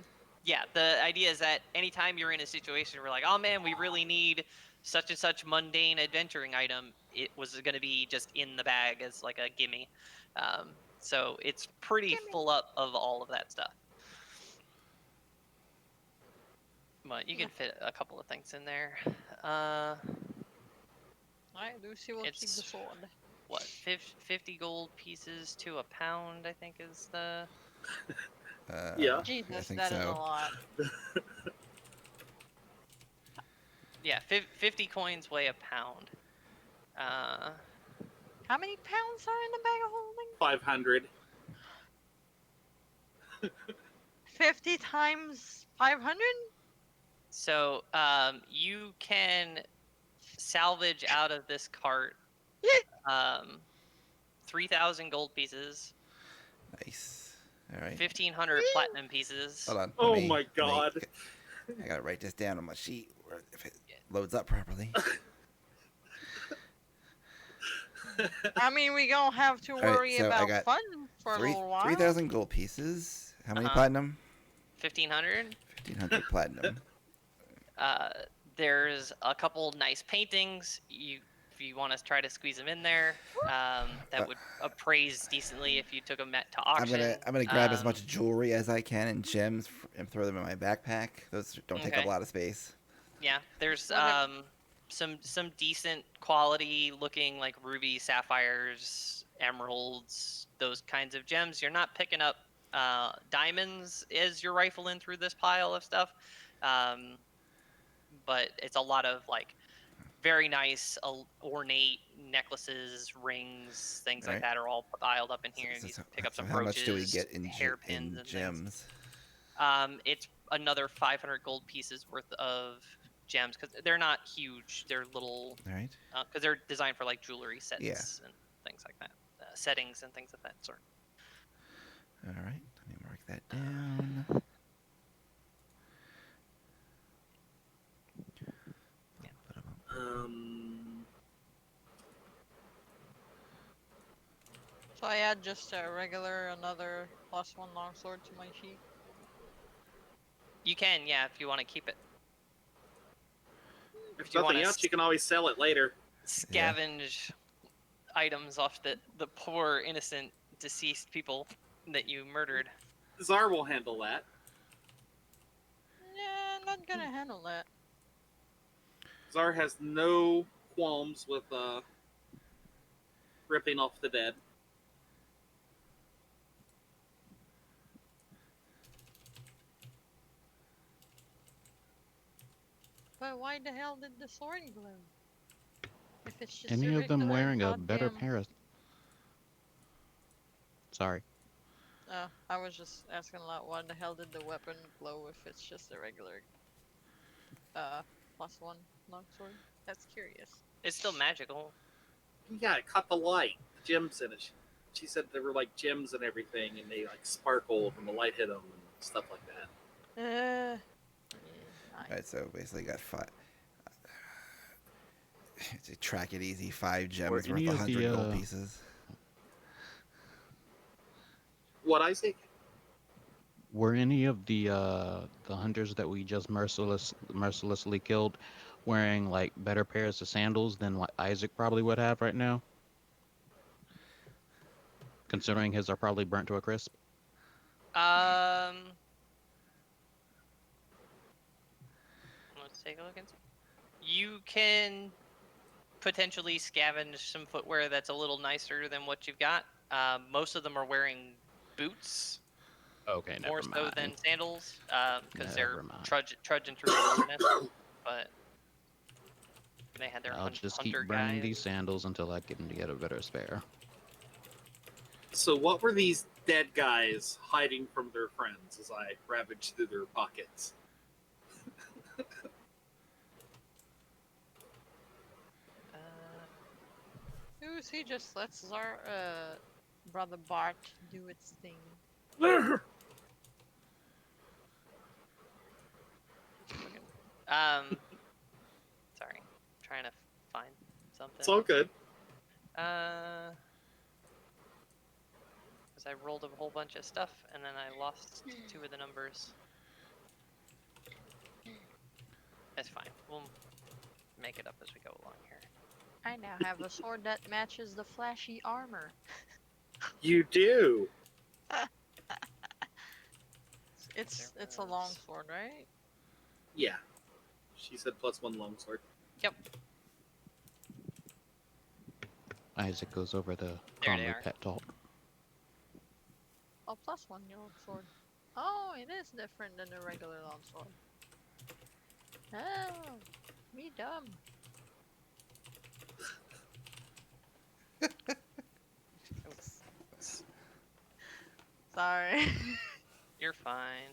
Yeah, the idea is that anytime you're in a situation where like, oh man, we really need such and such mundane adventuring item, it was going to be just in the bag as like a gimme. So it's pretty full up of all of that stuff. But you can fit a couple of things in there. Alright, Lucy will keep the It's sword. what 50 gold pieces to a pound, I think is the. Yeah. I Jesus, think that is a so. lot. Yeah, 50 coins weigh a pound. How many pounds are in the bag of holding? 500. 50 times 500? So you can salvage out of this cart 3,000 gold pieces, Nice. All right. 1,500 platinum pieces. Hold on. Oh my god. I gotta write this down on my sheet if it loads up properly. I mean, we don't have to right, worry so I about got fun for a little while. 3,000 gold pieces. How many Uh-huh. platinum? 1,500. 1,500 platinum. There's a couple nice paintings. If you want to try to squeeze them in there, that would appraise decently if you took them to auction. I'm gonna grab as much jewelry as I can and gems and throw them in my backpack. Those don't take up Okay. a lot of space. Yeah, there's some decent quality looking like ruby, sapphires, emeralds, those kinds of gems. You're not picking up diamonds as you're rifling through this pile of stuff, but it's a lot of like very nice ornate necklaces, rings, things like Right. that are all piled up in here. You pick up some how much do we brooches, get in hairpins, and gems? things. It's another 500 gold pieces worth of gems because they're not huge. They're little, All right. because they're designed for like jewelry sets Yeah. and things like that, settings and things of that sort. All right. Let me mark that down. So I add just a regular, another +1 longsword to my sheet. You can, yeah, if you want to keep it. If you nothing wanna else, you can always sell it later. Scavenge items off the poor, innocent, deceased people that you murdered. Czar will handle that. Yeah, I'm not gonna handle that. Czar has no qualms with ripping off the dead. But why the hell did the sword glow? If it's just Any of them regular wearing a better goddamn- pair of... Sorry. I was just asking a lot. Why the hell did the weapon glow if it's just a regular +1 longsword? That's curious. It's still magical. Yeah, it caught the light, the gems in it. She said there were like gems and everything, and they like sparkled when the light hit them and stuff like that. All right. So basically, got 5. To track it easy, 5 gems worth any of 100 the, gold pieces. What, Isaac? Were any of the hunters that we just mercilessly killed wearing like better pairs of sandals than what Isaac probably would have right now? Considering his are probably burnt to a crisp. Let's take a look and see. You can potentially scavenge some footwear that's a little nicer than what you've got. Most of them are wearing boots. Okay, More never so mind. than sandals, because they're Never mind. trudging through the wilderness. But they had their I'll just keep hunter burning guys. these sandals until I can get a better spare. So what were these dead guys hiding from their friends as I ravaged through their pockets? Lucy just lets our brother Bart do its thing. Sorry, trying to find something. It's all good. Because I rolled a whole bunch of stuff and then I lost 2 of the numbers. That's fine. We'll make it up as we go along here. I now have a sword that matches the flashy armor. You do. It's a long sword, right? Yeah. She said +1 longsword. Yep. Isaac goes over the There they calmly are. pet talk. Oh, +1 long sword. Oh, it is different than a regular long sword. Oh, me dumb. Sorry. You're fine.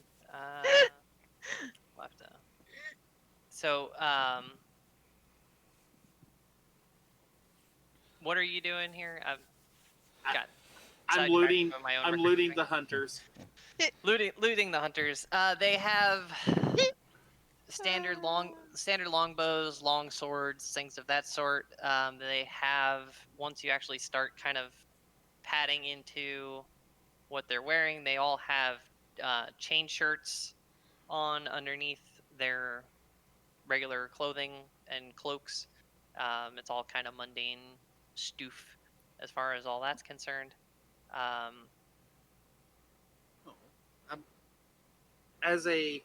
Left out. So, what are you doing here? I've got. I'm sidetracked looting. from my own I'm recruiting looting thing. the hunters. Looting the hunters. They have standard longbows, long swords, things of that sort. They have, once you actually start kind of padding into what they're wearing, they all have chain shirts on underneath their regular clothing and cloaks. It's all kind of mundane stoof as far as all that's concerned. Oh, as a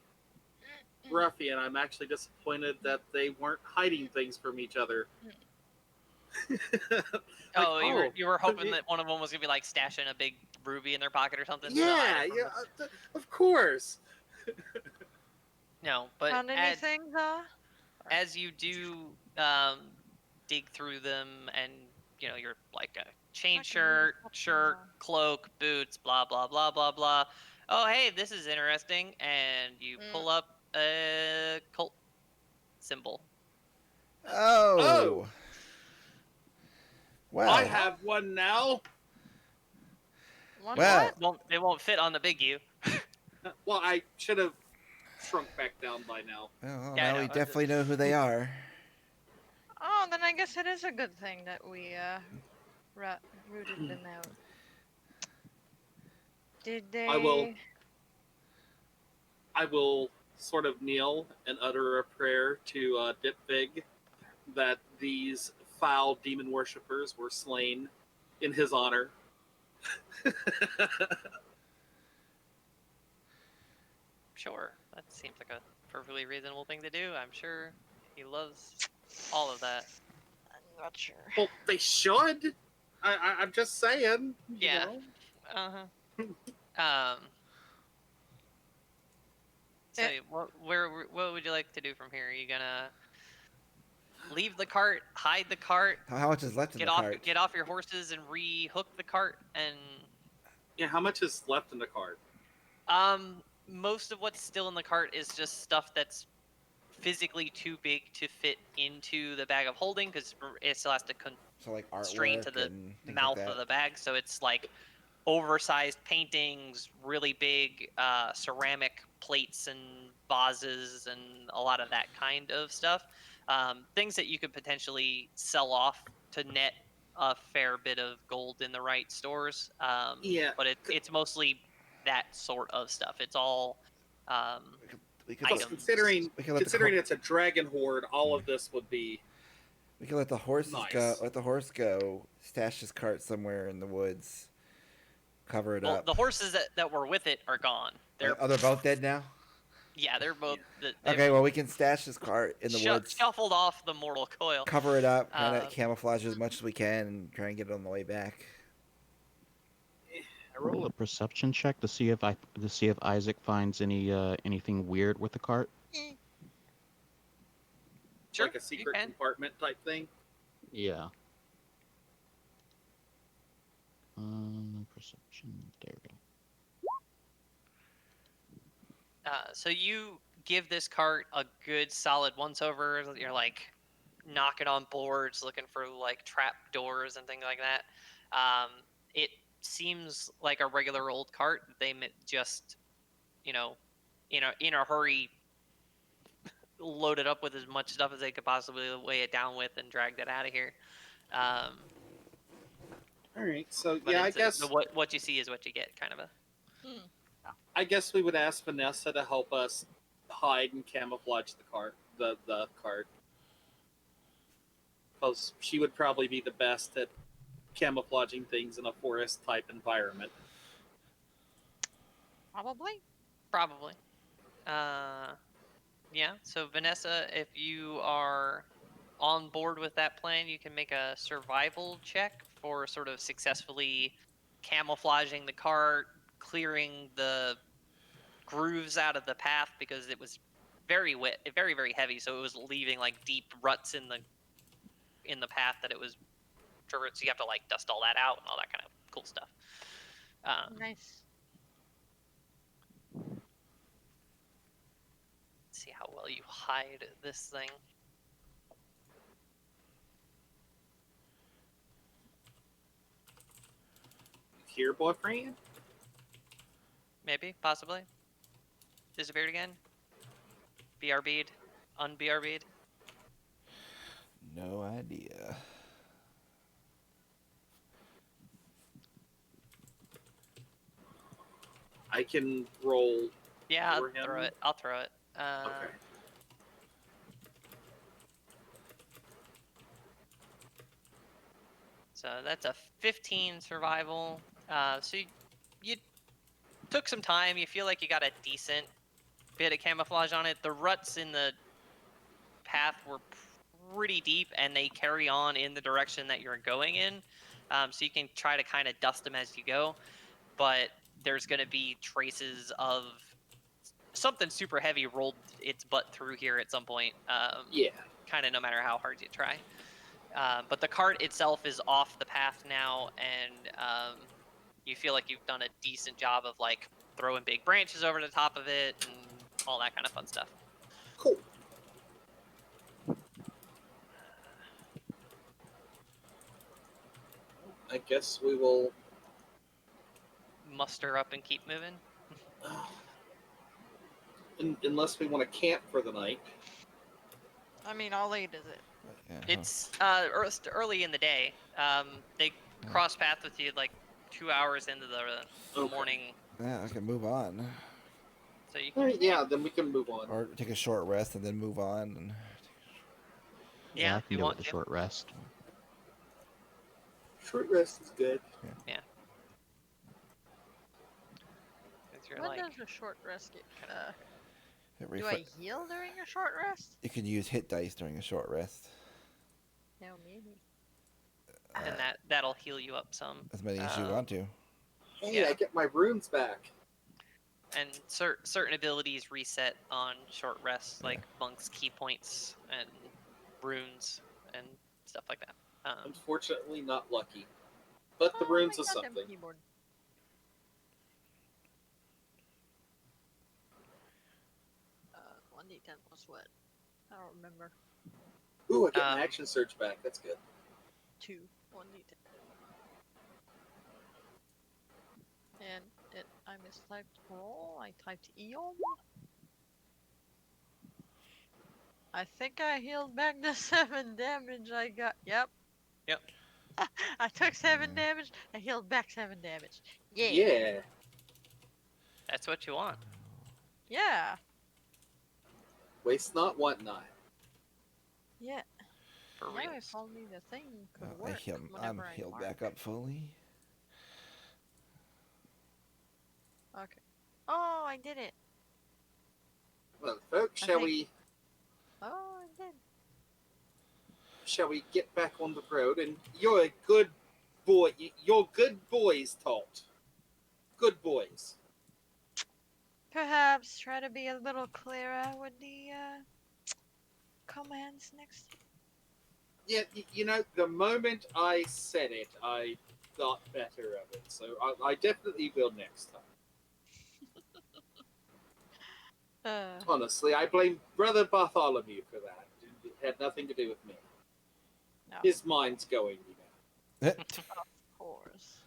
ruffian, I'm actually disappointed that they weren't hiding things from each other. Like, you were hoping that one of them was gonna be like stashing a big ruby in their pocket or something. to hide Yeah, it from yeah, the- of course. No, but Found anything, as you do dig through them, and you're like a chain Fucking really shirt, fucking cloak, boots, blah blah blah blah blah. Oh, hey, this is interesting, and you pull up a cult symbol. Oh, Oh. Well. I have one now. One Well. what? It won't fit on the big U. Well, I should have shrunk back down by now. Well, Yeah, I now we know. definitely know who they are. Oh, then I guess it is a good thing that we rooted them out. Did they? I will sort of kneel and utter a prayer to Dipvig that these foul demon worshippers were slain in his honor. Sure, that seems like a perfectly reasonable thing to do. I'm sure he loves all of that. I'm not sure. Well, they should. I'm just saying. Yeah. You know? So what would you like to do from here? Are you gonna leave the cart, hide the cart, How much is left in the cart? get off your horses and re-hook the cart, and Yeah, how much is left in the cart? most of what's still in the cart is just stuff that's physically too big to fit into the bag of holding, because it still has to So like constrain to artwork the and things mouth like of that. the bag. So it's like oversized paintings, really big ceramic plates and vases, and a lot of that kind of stuff. Things that you could potentially sell off to net a fair bit of gold in the right stores. Yeah. But it's mostly that sort of stuff. It's all We could, Plus, items. considering we could let it's a dragon horde, all of this would be. we could let the horses Nice. go. Let the horse go. Stash his cart somewhere in the woods. Cover it Well, up. the horses that were with it are gone. They're They're both dead now. yeah, they're both. Okay, well we can stash his cart in the woods. Shuffled off the mortal coil. Cover it up, kind of camouflage as much as we can, and try and get it on the way back. I roll a perception check to see if Isaac finds anything weird with the cart. Sure, Like a secret compartment type thing. Yeah. Perception. There we go. So you give this cart a good solid once over. You're like knocking on boards, looking for like trap doors and things like that. It seems like a regular old cart. They just, in a hurry, loaded up with as much stuff as they could possibly weigh it down with and dragged it out of here. Um, All right, so but yeah, I it's guess what you see is what you get, kind of a. we would ask Vanessa to help us hide and camouflage the cart, because she would probably be the best at camouflaging things in a forest type environment. Probably. Probably. Yeah. So Vanessa, if you are on board with that plan, you can make a survival check for sort of successfully camouflaging the cart, clearing the grooves out of the path because it was very wet, very very heavy, so it was leaving like deep ruts in the path that it was traversed. So you have to like dust all that out and all that kind of cool stuff. Nice. Let's see how well you hide this thing. Here, boyfriend? Maybe, possibly. Disappeared again. BRB'd, unBRB'd. No idea. I can roll. Yeah, I'll for him? throw it. I'll throw it. Okay. So that's a 15 survival. So you took some time. You feel like you got a decent bit of camouflage on it. The ruts in the path were pretty deep, and they carry on in the direction that you're going in. So you can try to kind of dust them as you go. But there's going to be traces of something super heavy rolled its butt through here at some point. Yeah. Kind of no matter how hard you try. But the cart itself is off the path now, and you feel like you've done a decent job of like throwing big branches over the top of it and all that kind of fun stuff. Cool. I guess we will. Muster up and keep moving. Unless we want to camp for the night. I mean, how late is it? Yeah, It's early in the day. They cross path with you like 2 hours into the Okay. morning, yeah, I can move on, so you All can, right, yeah, then we can move on. or take a short rest and then move on. And yeah, I if can you go want with a to. short rest. Short rest is good. Yeah. 'Cause you're When like, does a short rest get? it Do I heal during a short rest? You can use hit dice during a short rest, No, maybe. and that'll heal you up some. as many as you want to. Hey, Yeah. I get my runes back. And certain abilities reset on short rests, like monk's key points and runes and stuff like that. Unfortunately, not lucky. But the Oh, runes my is goddamn something. keyboard. 1d10 plus what? I don't remember. Ooh, I get an action surge back. That's good. 2. 1d10. And I mistyped roll. I typed Eon. I think I healed back the 7 damage I got. Yep. Yep. I took 7 damage. I healed back 7 damage. Yeah. Yeah. That's what you want. Yeah. Waste not, want not. Yeah. For Now real. if only the thing could I work. heal, I'm whenever I healed mark. back up fully. Okay. Oh, I did it. Well, folks, I shall think- we Oh, I did. get back on the road? And you're a good boy. You're good boys, Tolt. Good boys. Perhaps try to be a little clearer with the commands next time. Yeah, you know, the moment I said it, I got better of it. So I definitely will next time. Honestly, I blame Brother Bartholomew for that. It had nothing to do with me. No. His mind's going, you know. Of course.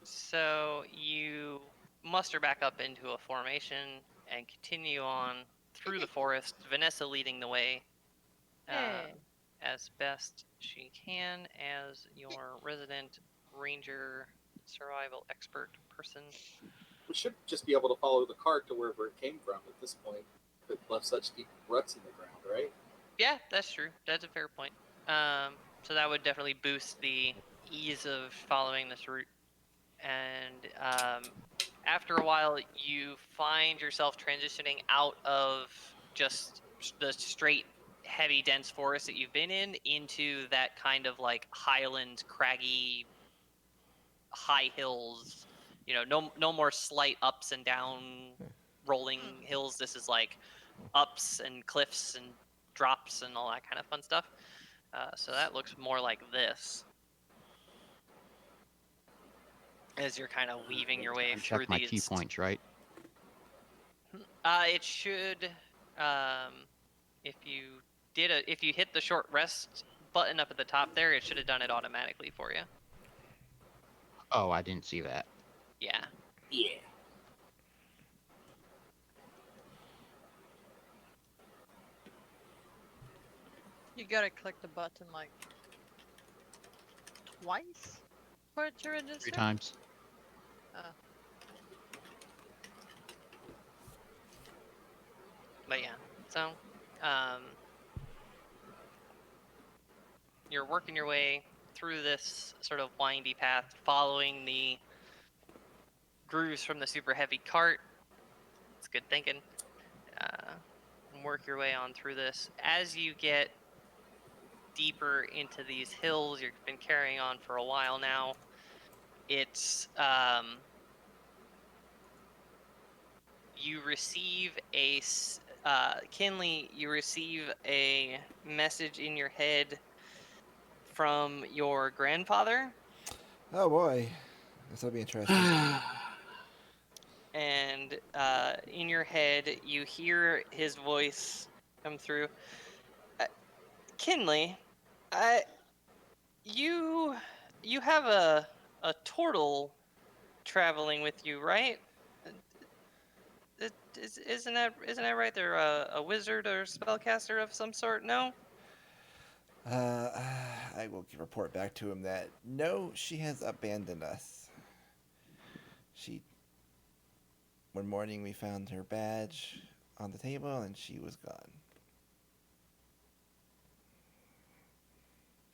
So you muster back up into a formation and continue on through the forest, Vanessa leading the way Hey. as best she can as your resident ranger survival expert person. We should just be able to follow the cart to wherever it came from at this point. If it left such deep ruts in the ground, right? Yeah, that's true. That's a fair point. So that would definitely boost the ease of following this route. And after a while, you find yourself transitioning out of just the straight, heavy, dense forest that you've been in into that kind of like highland, craggy, high hills. No more slight ups and down rolling hills. This is like ups and cliffs and drops and all that kind of fun stuff. So that looks more like this as you're kind of weaving your way Check through my key these. points, right? It should, if you if you hit the short rest button up at the top there, it should have done it automatically for you. Oh, I didn't see that. Yeah. Yeah. You gotta click the button like twice for it to register? 3 times. But yeah, so you're working your way through this sort of windy path, following the grooves from the super heavy cart. It's good thinking. Work your way on through this. As you get deeper into these hills, you've been carrying on for a while now. It's you receive Kinley, you receive a message in your head from your grandfather, Oh boy, this will be interesting. and in your head you hear his voice come through. Kinley, I you you have a turtle traveling with you, right? Isn't that right? They're a wizard or spellcaster of some sort. No. Uh, I will report back to him that no, she has abandoned us. One morning we found her badge on the table and she was gone.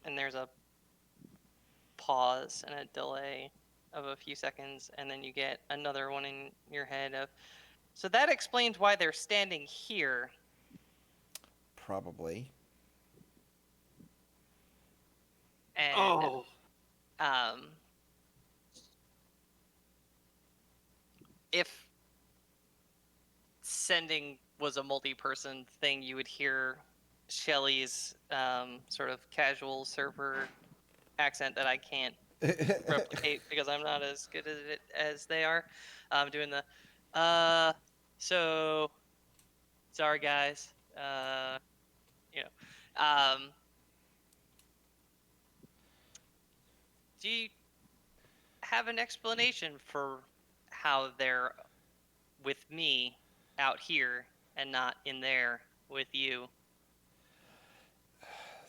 And there's a pause and a delay of a few seconds, and then you get another one in your head of. So that explains why they're standing here. Probably. And Oh, if sending was a multi-person thing, you would hear Shelly's sort of casual server accent that I can't replicate because I'm not as good at it as they are. Doing the so sorry guys. You know. Do you have an explanation for how they're with me out here and not in there with you?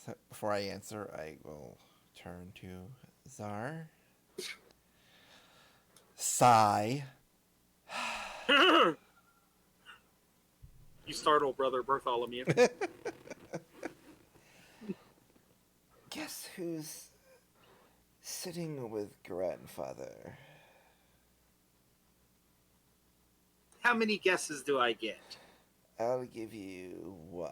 So before I answer, I will turn to Czar. Sigh. you startled Brother Bartholomew. Guess who's sitting with grandfather? How many guesses do I get? I'll give you one.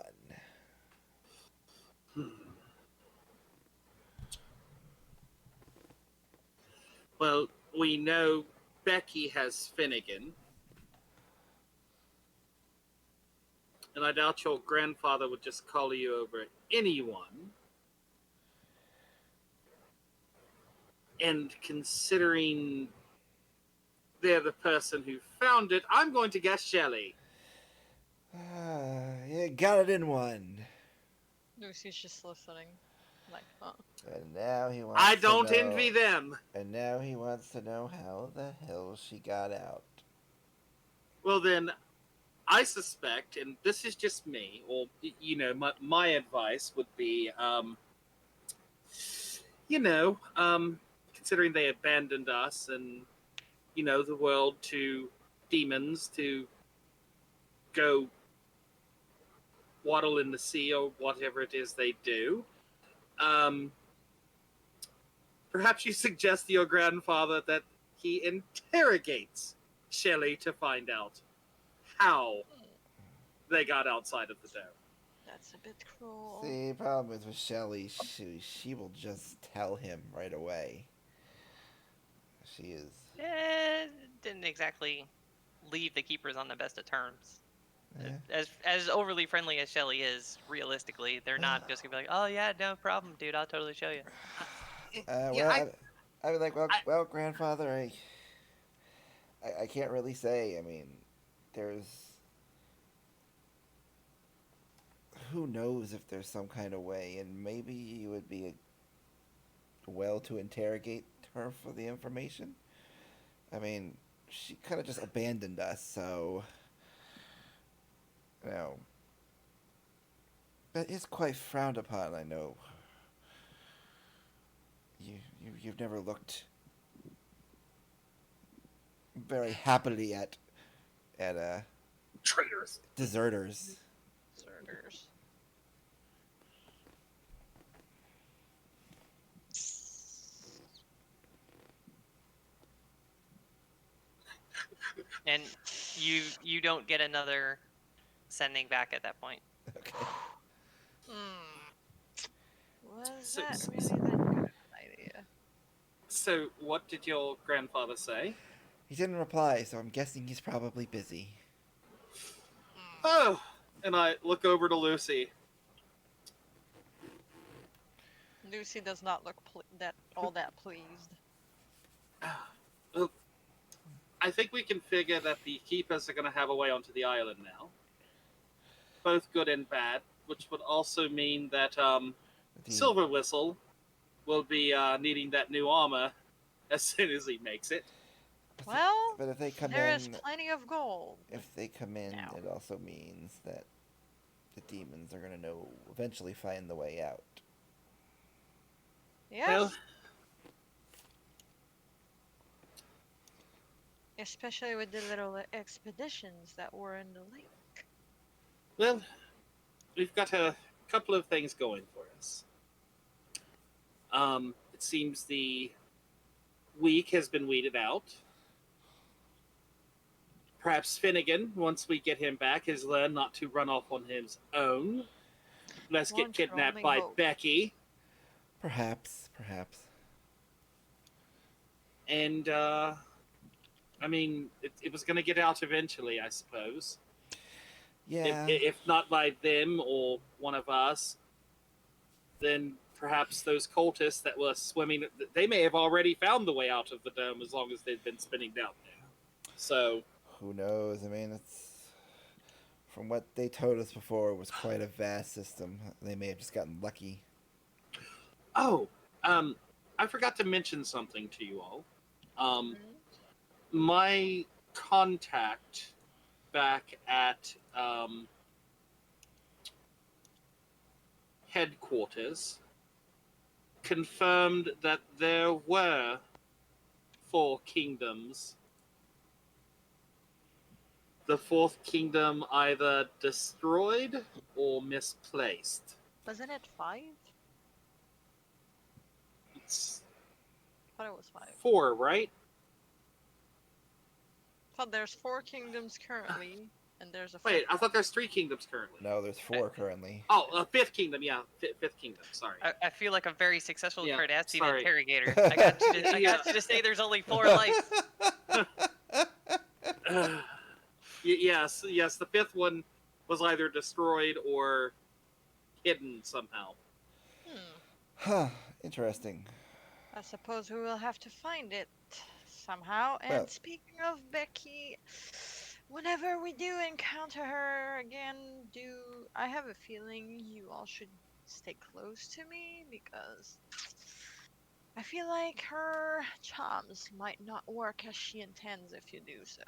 Well, we know Becky has Finnegan. And I doubt your grandfather would just call you over anyone. And considering they're the person who found it, I'm going to guess Shelley. You got it in one. Lucy's just listening. Like, And now he wants I to don't know, envy them. And now he wants to know how the hell she got out. Well, then, I suspect, and this is just me, or, my advice would be, you know, considering they abandoned us and, the world to demons to go waddle in the sea or whatever it is they do, um, perhaps you suggest to your grandfather that he interrogates Shelley to find out how they got outside of the dome. that's a bit cruel. See, problem is with Shelly, she will just tell him right away. She is. Didn't exactly leave the keepers on the best of terms. Eh. As overly friendly as Shelly is, realistically, they're not just gonna be like, "Oh yeah, no problem, dude. I'll totally show you." Well, I, I was like, I, well, grandfather, I can't really say. I mean, there's who knows if there's some kind of way, and maybe it would be well to interrogate her for the information. I mean, she kind of just abandoned us, so you know, that is quite frowned upon. I know. You've never looked very happily at traitors. deserters. Deserters. And you don't get another sending back at that point. Okay. Was So, that really that good an idea? so what did your grandfather say? He didn't reply, so I'm guessing he's probably busy. Oh, and I look over to Lucy. Lucy does not look all that pleased. Well, I think we can figure that the keepers are going to have a way onto the island now. Both good and bad, which would also mean that The- Silver Whistle will be needing that new armor as soon as he makes it. Well, but if they come there in, is plenty of gold. if they come in, Now. it also means that the demons are gonna know eventually find the way out. Yes. Well, Especially with the little expeditions that were in the lake. well, we've got a couple of things going for us. It seems the weak has been weeded out. Perhaps Finnegan, once we get him back, has learned not to run off on his own. Let's One get can kidnapped only by hope. Becky. Perhaps. And, I mean, it was going to get out eventually, I suppose. Yeah. If not by them or one of us, then perhaps those cultists that were swimming, they may have already found the way out of the dome as long as they've been spinning down there. So, Who knows? I mean, it's from what they told us before, it was quite a vast system. They may have just gotten lucky. oh, I forgot to mention something to you all. My contact back at headquarters confirmed that there were 4 kingdoms. The 4th kingdom either destroyed or misplaced. Wasn't it 5? It's I thought it was 5. 4, right? Thought there's 4 kingdoms currently, and there's a Wait, fifth I thought there's 3 kingdoms currently. No, there's 4 currently. Oh, a 5th kingdom, yeah. 5th kingdom, sorry. I feel like a very successful Yeah, Cardassian sorry. interrogator. I got you to say there's only 4 lights. Yes, the 5th one was either destroyed or hidden somehow. Huh. Interesting. I suppose we will have to find it somehow. And Well- speaking of Becky, whenever we do encounter her again, I have a feeling you all should stay close to me because I feel like her charms might not work as she intends if you do so.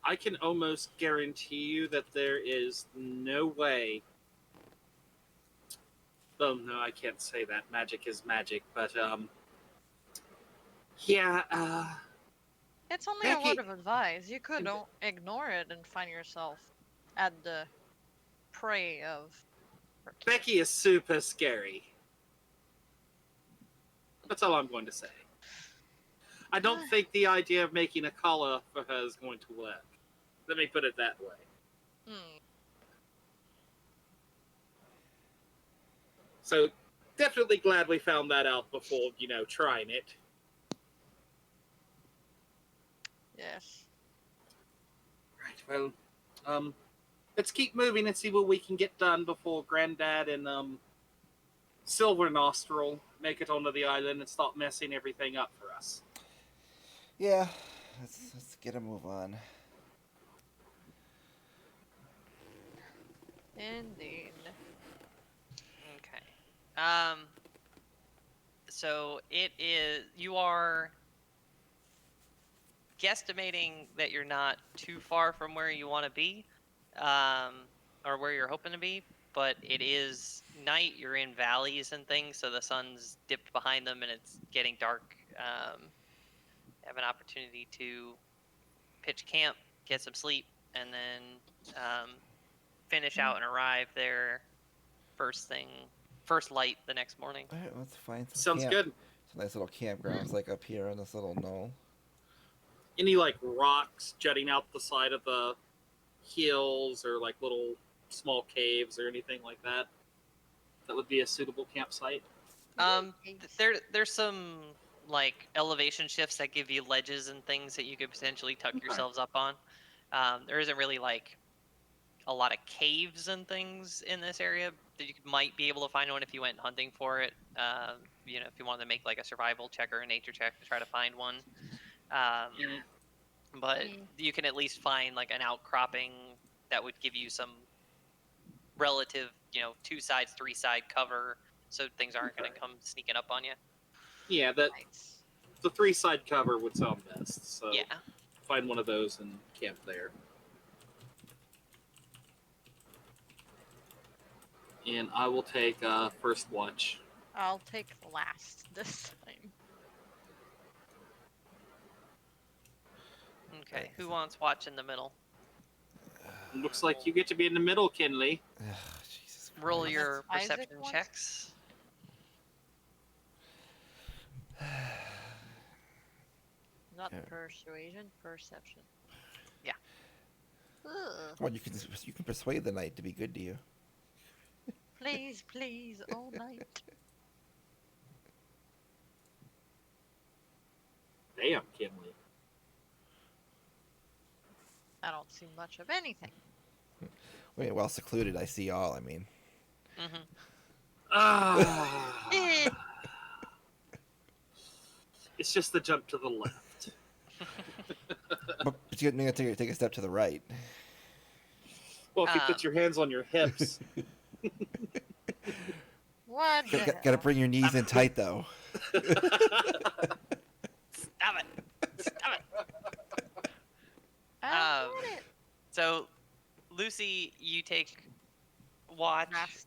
I can almost guarantee you that there is no way. Oh no, I can't say that. Magic is magic, but yeah. It's only a word Becky, of advice. You could ignore it and find yourself at the prey of her camp. Becky is super scary. That's all I'm going to say. I don't think the idea of making a collar for her is going to work. Let me put it that way. Hmm. So, definitely glad we found that out before, trying it. Yes. Right, well, let's keep moving and see what we can get done before Granddad and, Silver Nostril make it onto the island and start messing everything up for us. Yeah, let's get a move on. Indeed. Okay. So it is. You are guesstimating that you're not too far from where you want to be, or where you're hoping to be. But it is night. You're in valleys and things, so the sun's dipped behind them, and it's getting dark. Have an opportunity to pitch camp, get some sleep, and then finish out and arrive there first thing, first light the next morning. All right, let's find some Sounds camp. good. Some nice little campgrounds like up here on this little knoll. Any, rocks jutting out the side of the hills or, little small caves or anything like that? That would be a suitable campsite. There's some elevation shifts that give you ledges and things that you could potentially tuck yourselves up on. There isn't really a lot of caves and things in this area. That you might be able to find one if you went hunting for it. If you wanted to make a survival check or a nature check to try to find one. Yeah. But you can at least find an outcropping that would give you some relative, two sides, three side cover, so things aren't going to come sneaking up on you. Yeah, the 3-side cover would sound best. So Yeah. find one of those and camp there. And I will take first watch. I'll take last this time. Okay, who wants watch in the middle? Looks like you get to be in the middle, Kinley. Jesus Roll Christ. your Isaac perception wants- checks. Not Yeah. persuasion, perception. Yeah. Ugh. Well, you can persuade the knight to be good to you. Please, please, all night. Damn, Kinley. I don't see much of anything. Wait, well secluded, I see all. I mean, Mm-hmm. Ah. Eh. It's just the jump to the left. but you need to take a step to the right. Well, if you put your hands on your hips. What the Gotta hell? bring your knees in tight though. Stop it! Stop it! I don't get it. So, Lucy, you take watch. Last.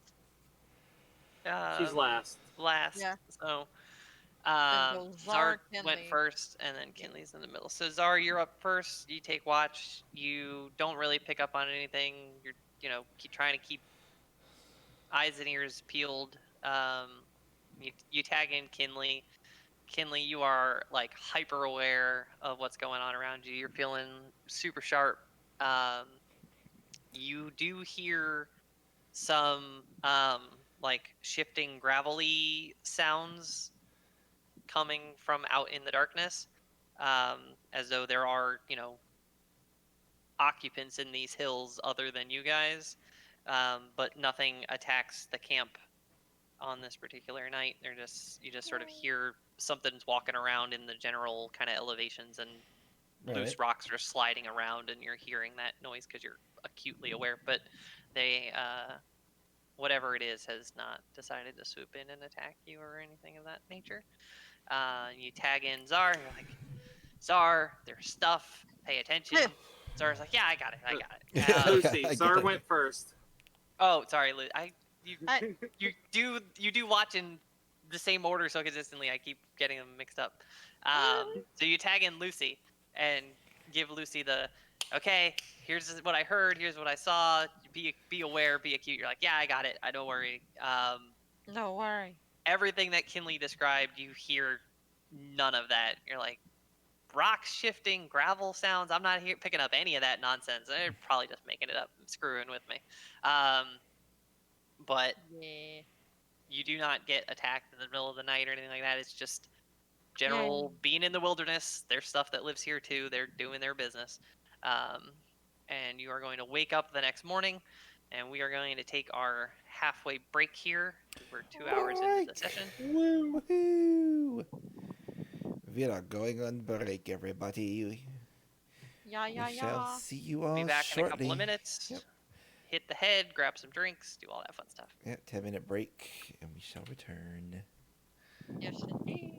She's last. Last. Yeah. So, Then go Zar Kinley. went first, and then Kinley's in the middle. So, Zar, you're up first. You take watch. You don't really pick up on anything. You're, keep trying to keep eyes and ears peeled. You tag in Kinley. Kinley, you are hyper aware of what's going on around you. You're feeling super sharp. You do hear some shifting gravelly sounds coming from out in the darkness, as though there are occupants in these hills other than you guys, but nothing attacks the camp on this particular night. You just sort of hear something's walking around in the general kind of elevations, and loose Right. rocks are sliding around, and you're hearing that noise because you're acutely aware. But they whatever it is has not decided to swoop in and attack you or anything of that nature. You tag in Czar. You're like, Czar, there's stuff. Pay attention. Czar's like, yeah, I got it. I got it. Lucy, I Czar got went it. first. Oh, sorry, you I- you do watch in the same order so consistently. I keep getting them mixed up. So you tag in Lucy and give Lucy the okay. Here's what I heard. Here's what I saw. Be aware. Be acute. You're like, yeah, I got it. I don't worry. No worry. Everything that Kinley described, you hear none of that. You're like, rocks shifting, gravel sounds. I'm not here picking up any of that nonsense. They're probably just making it up, screwing with me. But Yeah. you do not get attacked in the middle of the night or anything like that. It's just general being in the wilderness. There's stuff that lives here too. They're doing their business. And you are going to wake up the next morning, and we are going to take our halfway break here. We're 2 hours into the session. Woohoo! We are going on break, everybody. Yeah, yeah, We shall yeah. see you all Be back shortly. in a couple of minutes. Yep. Hit the head, grab some drinks, do all that fun stuff. Yeah, 10-minute break, and we shall return. Yes, indeed.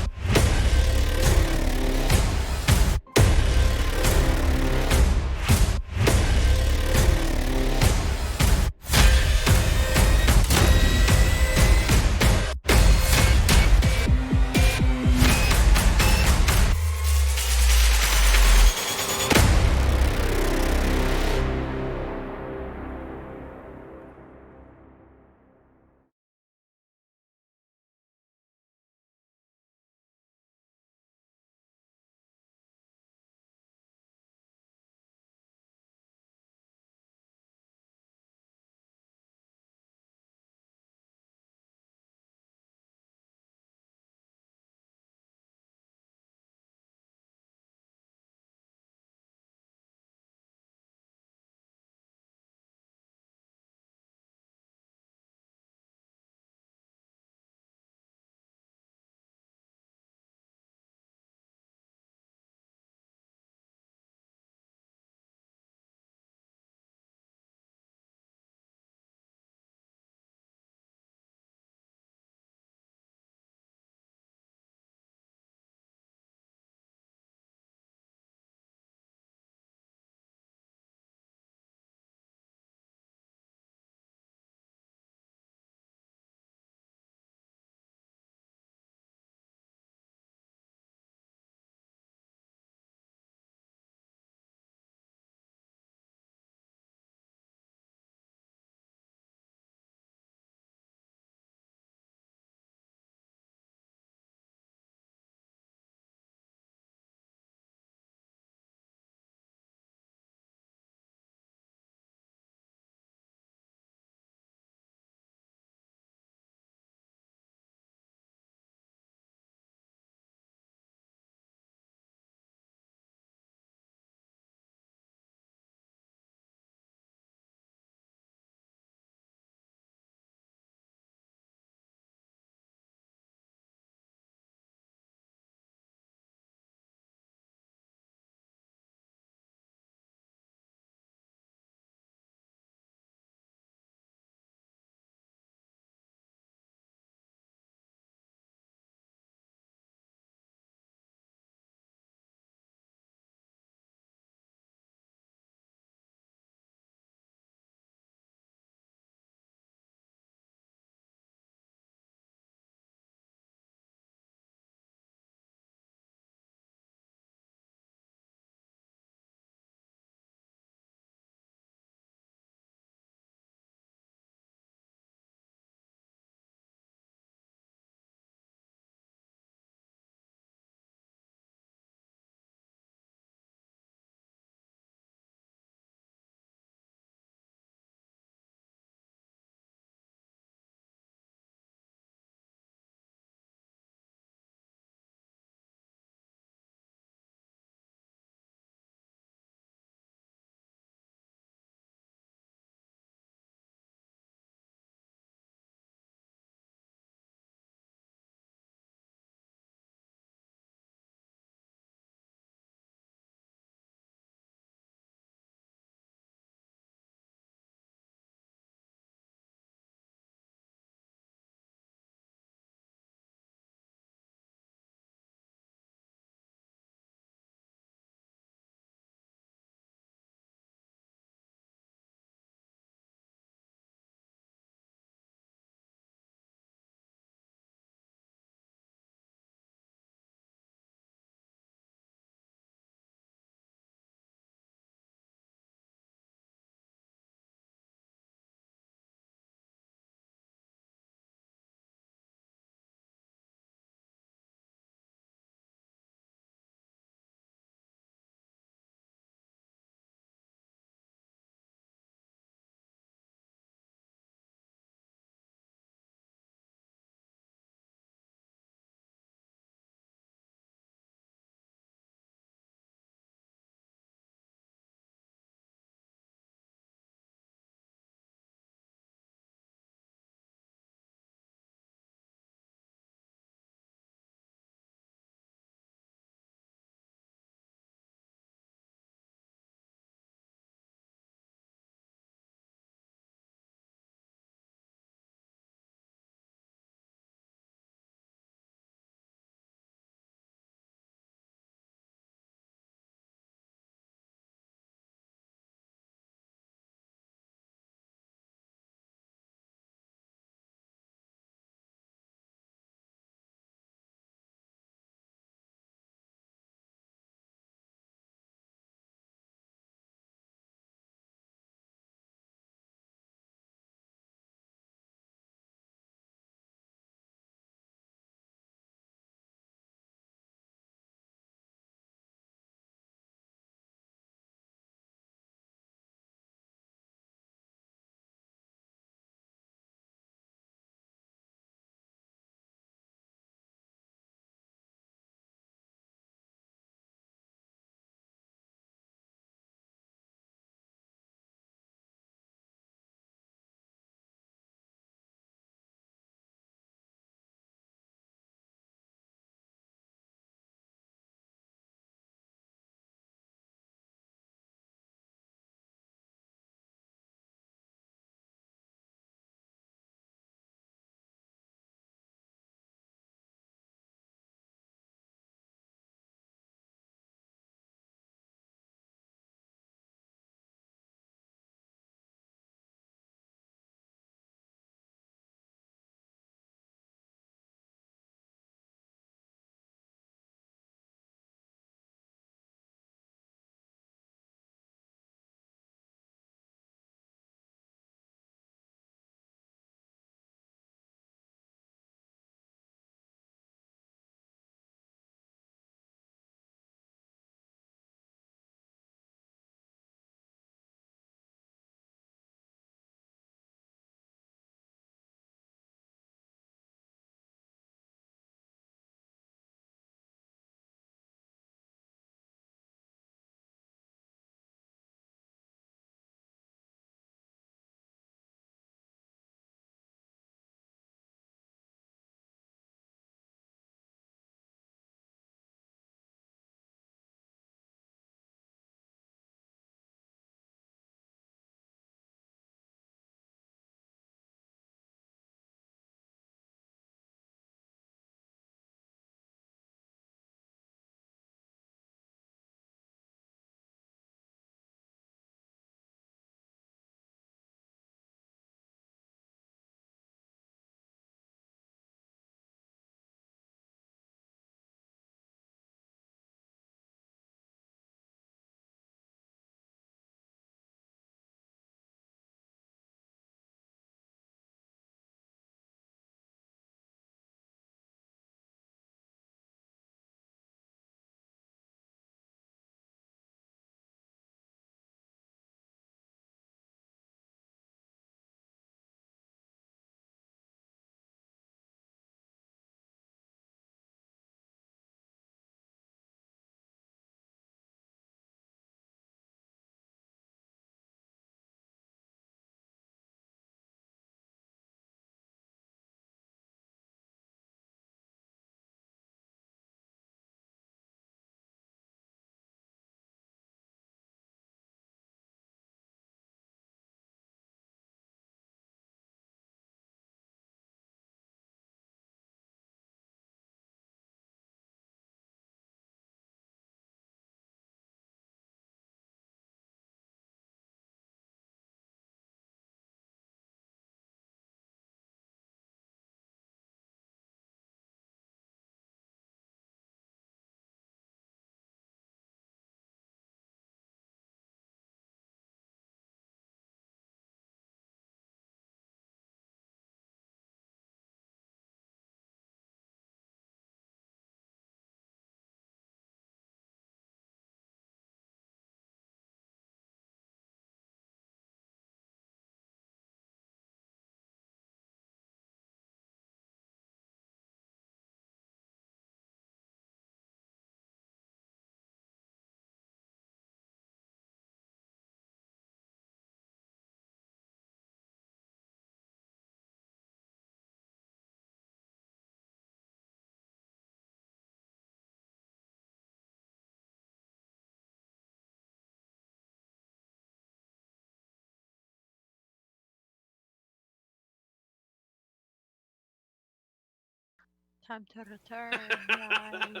Time to return. Yay.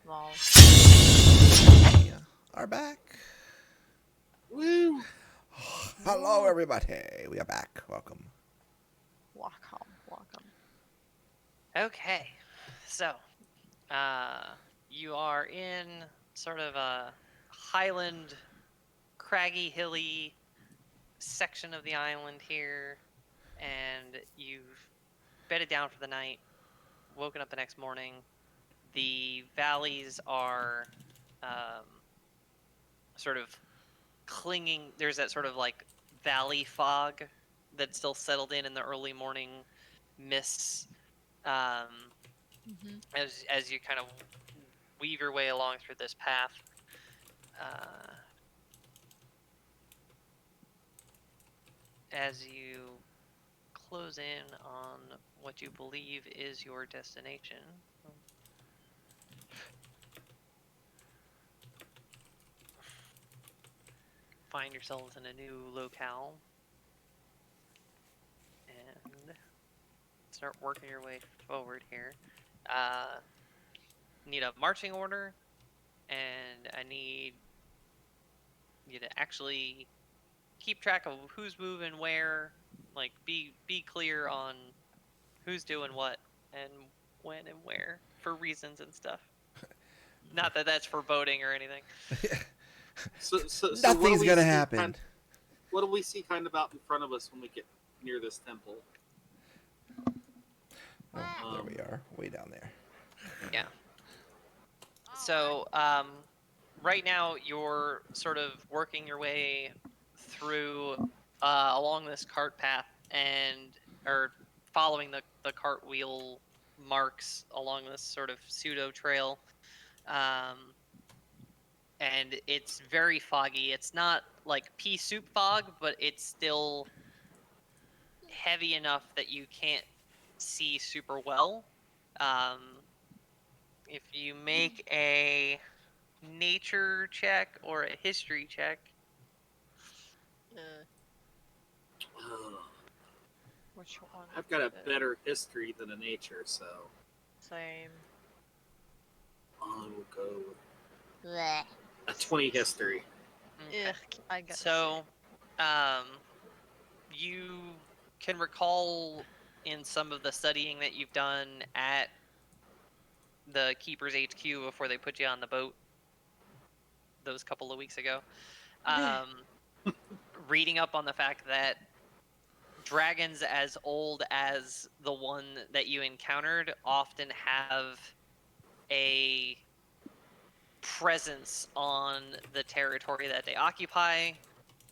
Wow. We are back. Woo! Hello, everybody. We are back. Welcome. Welcome. Okay, so you are in sort of a highland, craggy, hilly section of the island here, and you've bedded down for the night. Woken up the next morning. The valleys are um, sort of clinging. There's that sort of like valley fog that's still settled in the early morning mists. Um, Mm-hmm. as you kind of weave your way along through this path. Uh, as you close in on what you believe is your destination. Find yourselves in a new locale and start working your way forward here. Uh, need a marching order, and I need you to actually keep track of who's moving where. Like, be clear on who's doing what and when and where for reasons and stuff. Not that that's foreboding or anything. So what do Nothing's we gonna see? happen. What do we see kind of out in front of us when we get near this temple? Oh, there Um, we are. Way down there. Yeah. So, right now you're sort of working your way through along this cart path and or following the cartwheel marks along this sort of pseudo trail. Um, and it's very foggy. It's not like pea soup fog, but it's still heavy enough that you can't see super well. Um, if you make a nature check or a history check, Uh, which one? I've got a better history than a nature, so Same. I will go with Bleh. a 20 history. okay. Ugh, I got So, you can recall in some of the studying that you've done at the Keeper's HQ before they put you on the boat those couple of weeks ago. Um, reading up on the fact that dragons as old as the one that you encountered often have a presence on the territory that they occupy.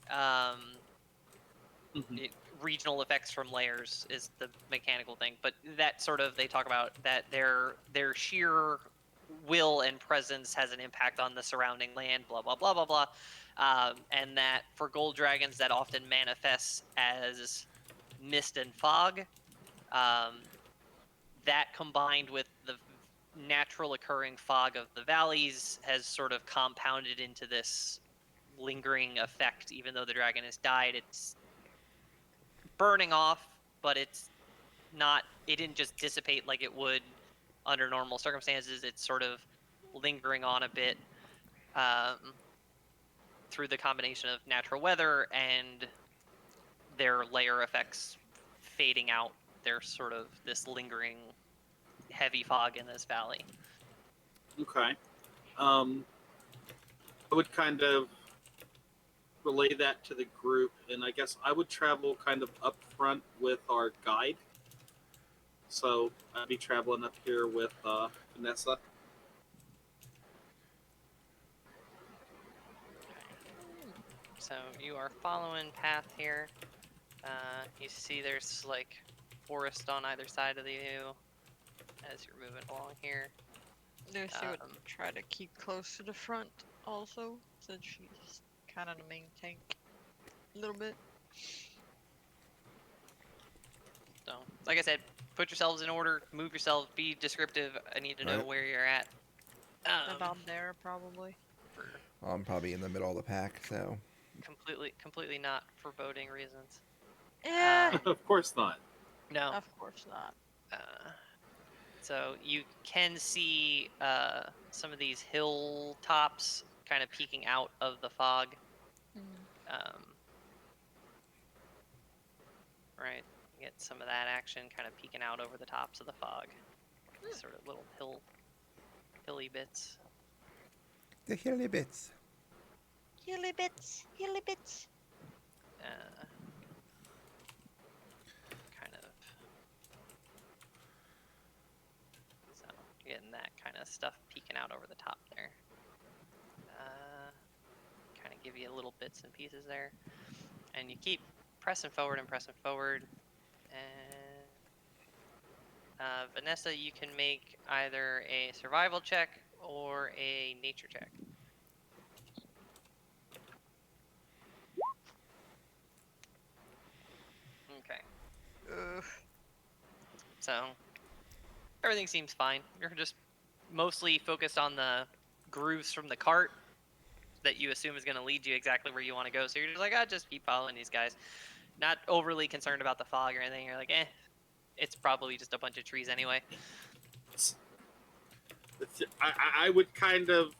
Um, Mhm. Regional effects from layers is the mechanical thing, but that sort of they talk about that their sheer will and presence has an impact on the surrounding land. Blah blah blah blah blah, and that for gold dragons that often manifests as mist and fog. Um, that combined with the natural occurring fog of the valleys has sort of compounded into this lingering effect. Even though the dragon has died, it's burning off, but it's not. It didn't just dissipate like it would under normal circumstances. It's sort of lingering on a bit um, through the combination of natural weather and their layer effects fading out. There's sort of this lingering heavy fog in this valley. Okay. I would kind of relay that to the group, and I guess I would travel kind of up front with our guide. So I'd be traveling up here with Vanessa. So you are following path here. You see there's like forest on either side of you as you're moving along here. Lucy would Um, try to keep close to the front also, since she's kind of the main tank. A little bit. so, like I said, put yourselves in order, move yourselves, be descriptive. I need to know Right. where you're at. About there, probably. For I'm probably in the middle of the pack, so. completely not foreboding reasons. Yeah, Um, Of course not. no. of course not. Uh, So you can see some of these hill tops kind of peeking out of the fog. Right, you get some of that action kind of peeking out over the tops of the fog. Sort of little hilly bits. The hilly bits. Hilly bits, hilly bits. Kind of. So getting that kind of stuff peeking out over the top there. Kind of give you little bits and pieces there, and you keep pressing forward and pressing forward. And Vanessa, you can make either a survival check or a nature check. Okay. So everything seems fine. You're just mostly focused on the grooves from the cart that you assume is going to lead you exactly where you want to go. So you're just like, just keep following these guys. Not overly concerned about the fog or anything. You're like, it's probably just a bunch of trees anyway. I would kind of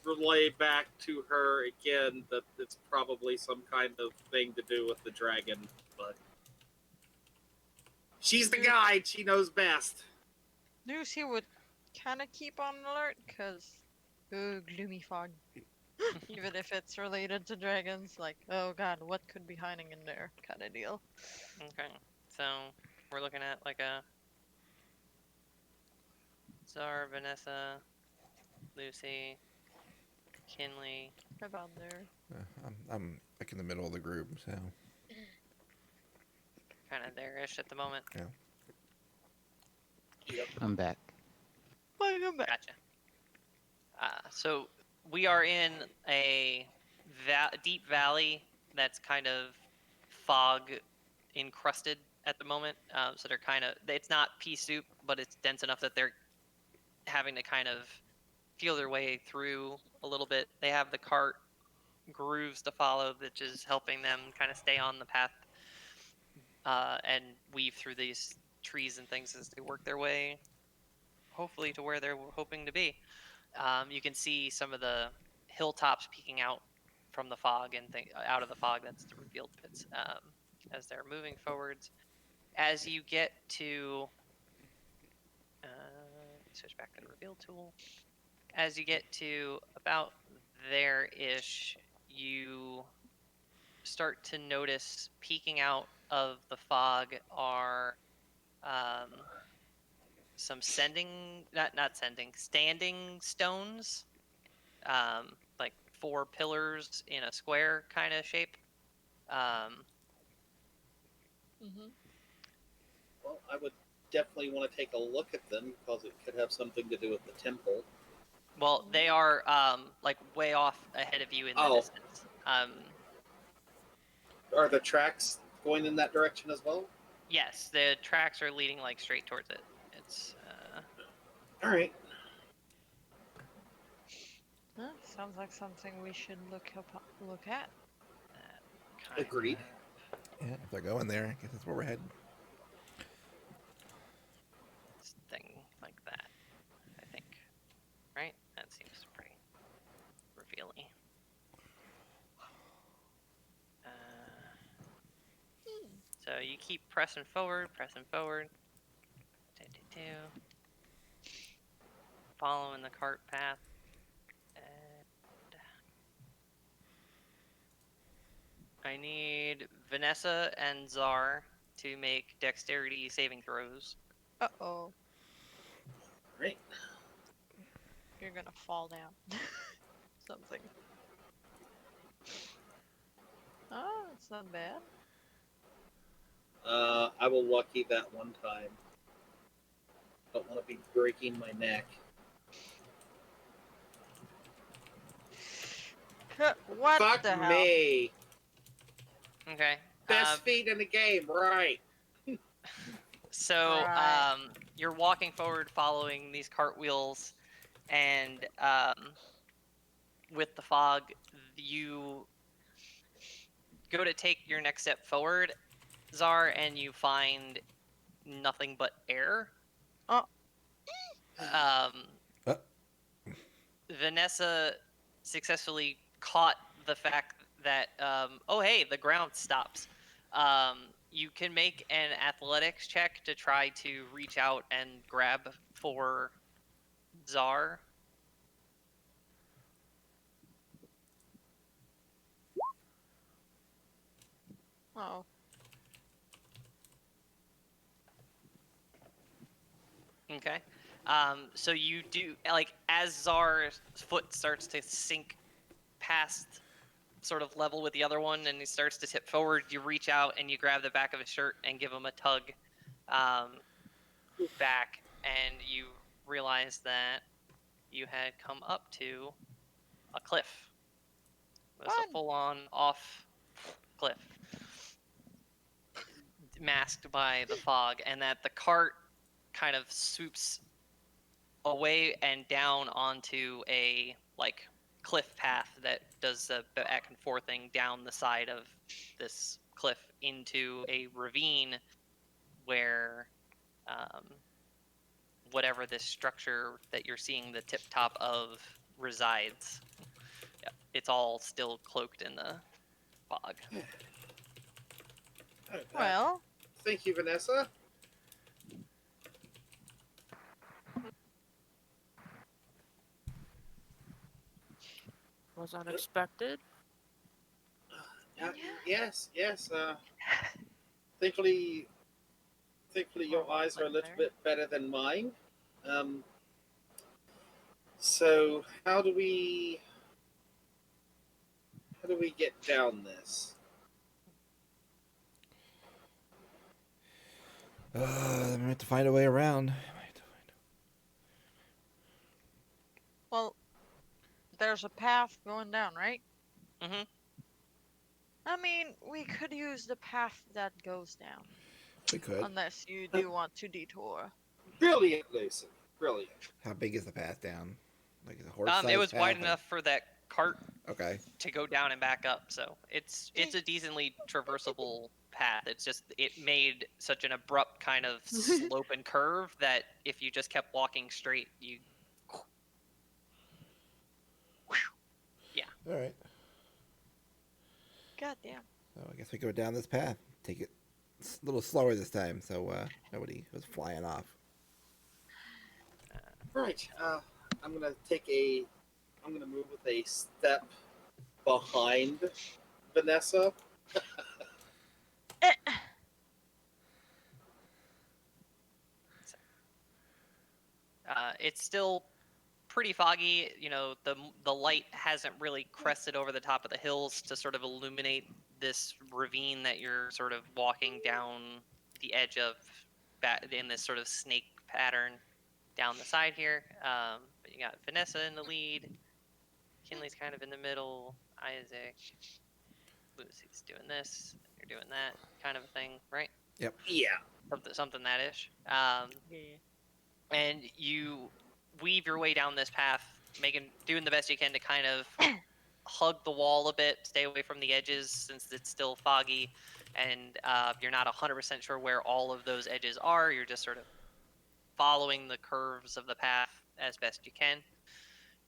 relay back to her again that it's probably some kind of thing to do with the dragon, but she's the guide. She knows best. Lucy would kind of keep on alert, because, gloomy fog. Even if it's related to dragons, like, oh god, what could be hiding in there, kind of deal. Okay, so we're looking at like a Zara, Vanessa, Lucy, Kinley. About there. I'm like in the middle of the group, so. Kind of there-ish at the moment. Yeah. Yep. I'm back. Welcome back. Gotcha. So we are in a deep valley that's kind of fog encrusted at the moment. So they're kind of, it's not pea soup, but it's dense enough that they're having to kind of feel their way through a little bit. They have the cart grooves to follow, which is helping them kind of stay on the path and weave through these trees and things as they work their way, hopefully, to where they're hoping to be. You can see some of the hilltops peeking out from the fog and out of the fog. That's the revealed pits as they're moving forwards. As you get to switch back to the reveal tool. As you get to about there-ish, you start to notice peeking out of the fog are some standing stones, like 4 pillars in a square kind of shape. Well, I would definitely want to take a look at them because it could have something to do with the temple. Well, they are like way off ahead of you in the distance. Are the tracks going in that direction as well? Yes, the tracks are leading like straight towards it. It's all right. Sounds like something we should look at. Agreed. Yeah, if they're going there, I guess that's where we're headed. Thing like that, I think. Right? That seems pretty revealing. So you keep pressing forward. Following the cart path. And I need Vanessa and Czar to make dexterity saving throws. Uh-oh. Right. You're gonna fall down. Something. Oh, it's not bad. I will lucky that one time. Don't want to be breaking my neck. What Fuck the hell? me. Okay. Best feat in the game, right? So Right. you're walking forward following these cartwheels, and with the fog, you go to take your next step forward, Czar, and you find nothing but air. Oh. Um, Uh, Vanessa successfully caught the fact that oh hey, the ground stops. You can make an athletics check to try to reach out and grab for Czar. Oh, Okay. So you do like as Czar's foot starts to sink past sort of level with the other one, and he starts to tip forward. You reach out and you grab the back of his shirt and give him a tug um, back, and you realize that you had come up to a cliff. It was a fun. full-on off cliff, masked by the fog, and that the cart kind of swoops away and down onto a like cliff path that does the back and forthing down the side of this cliff into a ravine where um, whatever this structure that you're seeing the tip top of resides. Yeah, it's all still cloaked in the fog. Well, Thank you, Vanessa. Was unexpected. Uh, yes, yes. Thankfully, your eyes are a little bit better than mine. Um, so how do we get down this? I'm gonna have to find a way around. well, there's a path going down, right? Mm-hmm. I mean, we could use the path that goes down, We could. unless you do want to detour. Brilliant, Lucy. Brilliant. How big is the path down? Like a It horse-sized was path? wide enough for that cart Okay. to go down and back up, so it's a decently traversable path. It's just it made such an abrupt kind of slope and curve that if you just kept walking straight, you All right. Goddamn. So I guess we go down this path. Take it a little slower this time, so nobody was flying off. Right. I'm gonna I'm gonna move with a step behind Vanessa. Eh, it's still pretty foggy. You know, the light hasn't really crested over the top of the hills to sort of illuminate this ravine that you're sort of walking down the edge of, in this sort of snake pattern down the side here. But you got Vanessa in the lead. Kinley's kind of in the middle. Isaac, Lucy's doing this. You're doing that kind of a thing, right? Yep. Yeah. Something that ish. yeah. And you weave your way down this path, doing the best you can to kind of hug the wall a bit, stay away from the edges since it's still foggy, and you're not 100% sure where all of those edges are. You're just sort of following the curves of the path as best you can,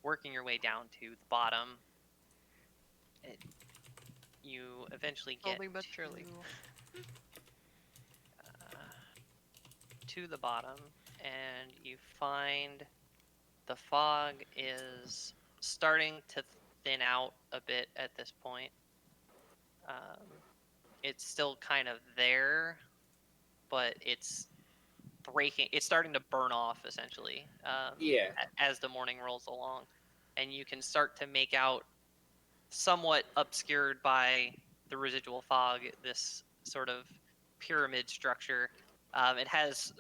working your way down to the bottom. You eventually get Slowly but surely. to the bottom, and you find the fog is starting to thin out a bit at this point. It's still kind of there, but it's breaking. It's starting to burn off essentially Yeah. as the morning rolls along, and you can start to make out, somewhat obscured by the residual fog, this sort of pyramid structure. It has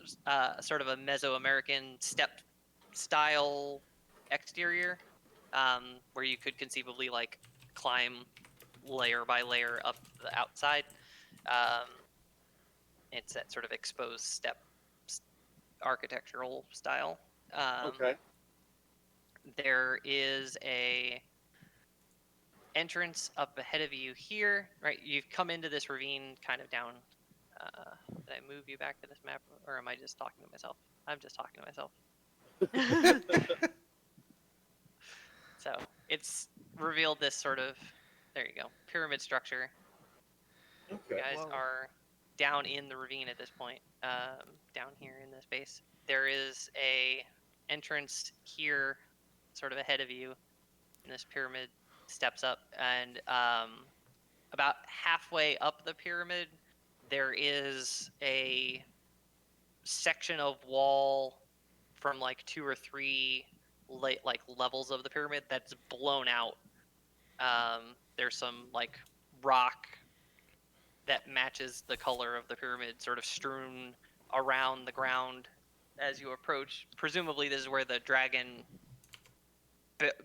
sort of a Mesoamerican step style exterior, where you could conceivably like climb layer by layer up the outside. Um, it's that sort of exposed step architectural style. Okay. There is a entrance up ahead of you here, right? You've come into this ravine kind of down. Did I move you back to this map, or am I just talking to myself? I'm just talking to myself. So it's revealed this sort of, there you go, pyramid structure. You Okay. guys Whoa. are down in the ravine at this point, down here in this base. There is a entrance here, sort of ahead of you, and this pyramid steps up, and about halfway up the pyramid, there is a section of wall from like two or three like levels of the pyramid that's blown out. There's some like rock that matches the color of the pyramid sort of strewn around the ground as you approach. Presumably, this is where the dragon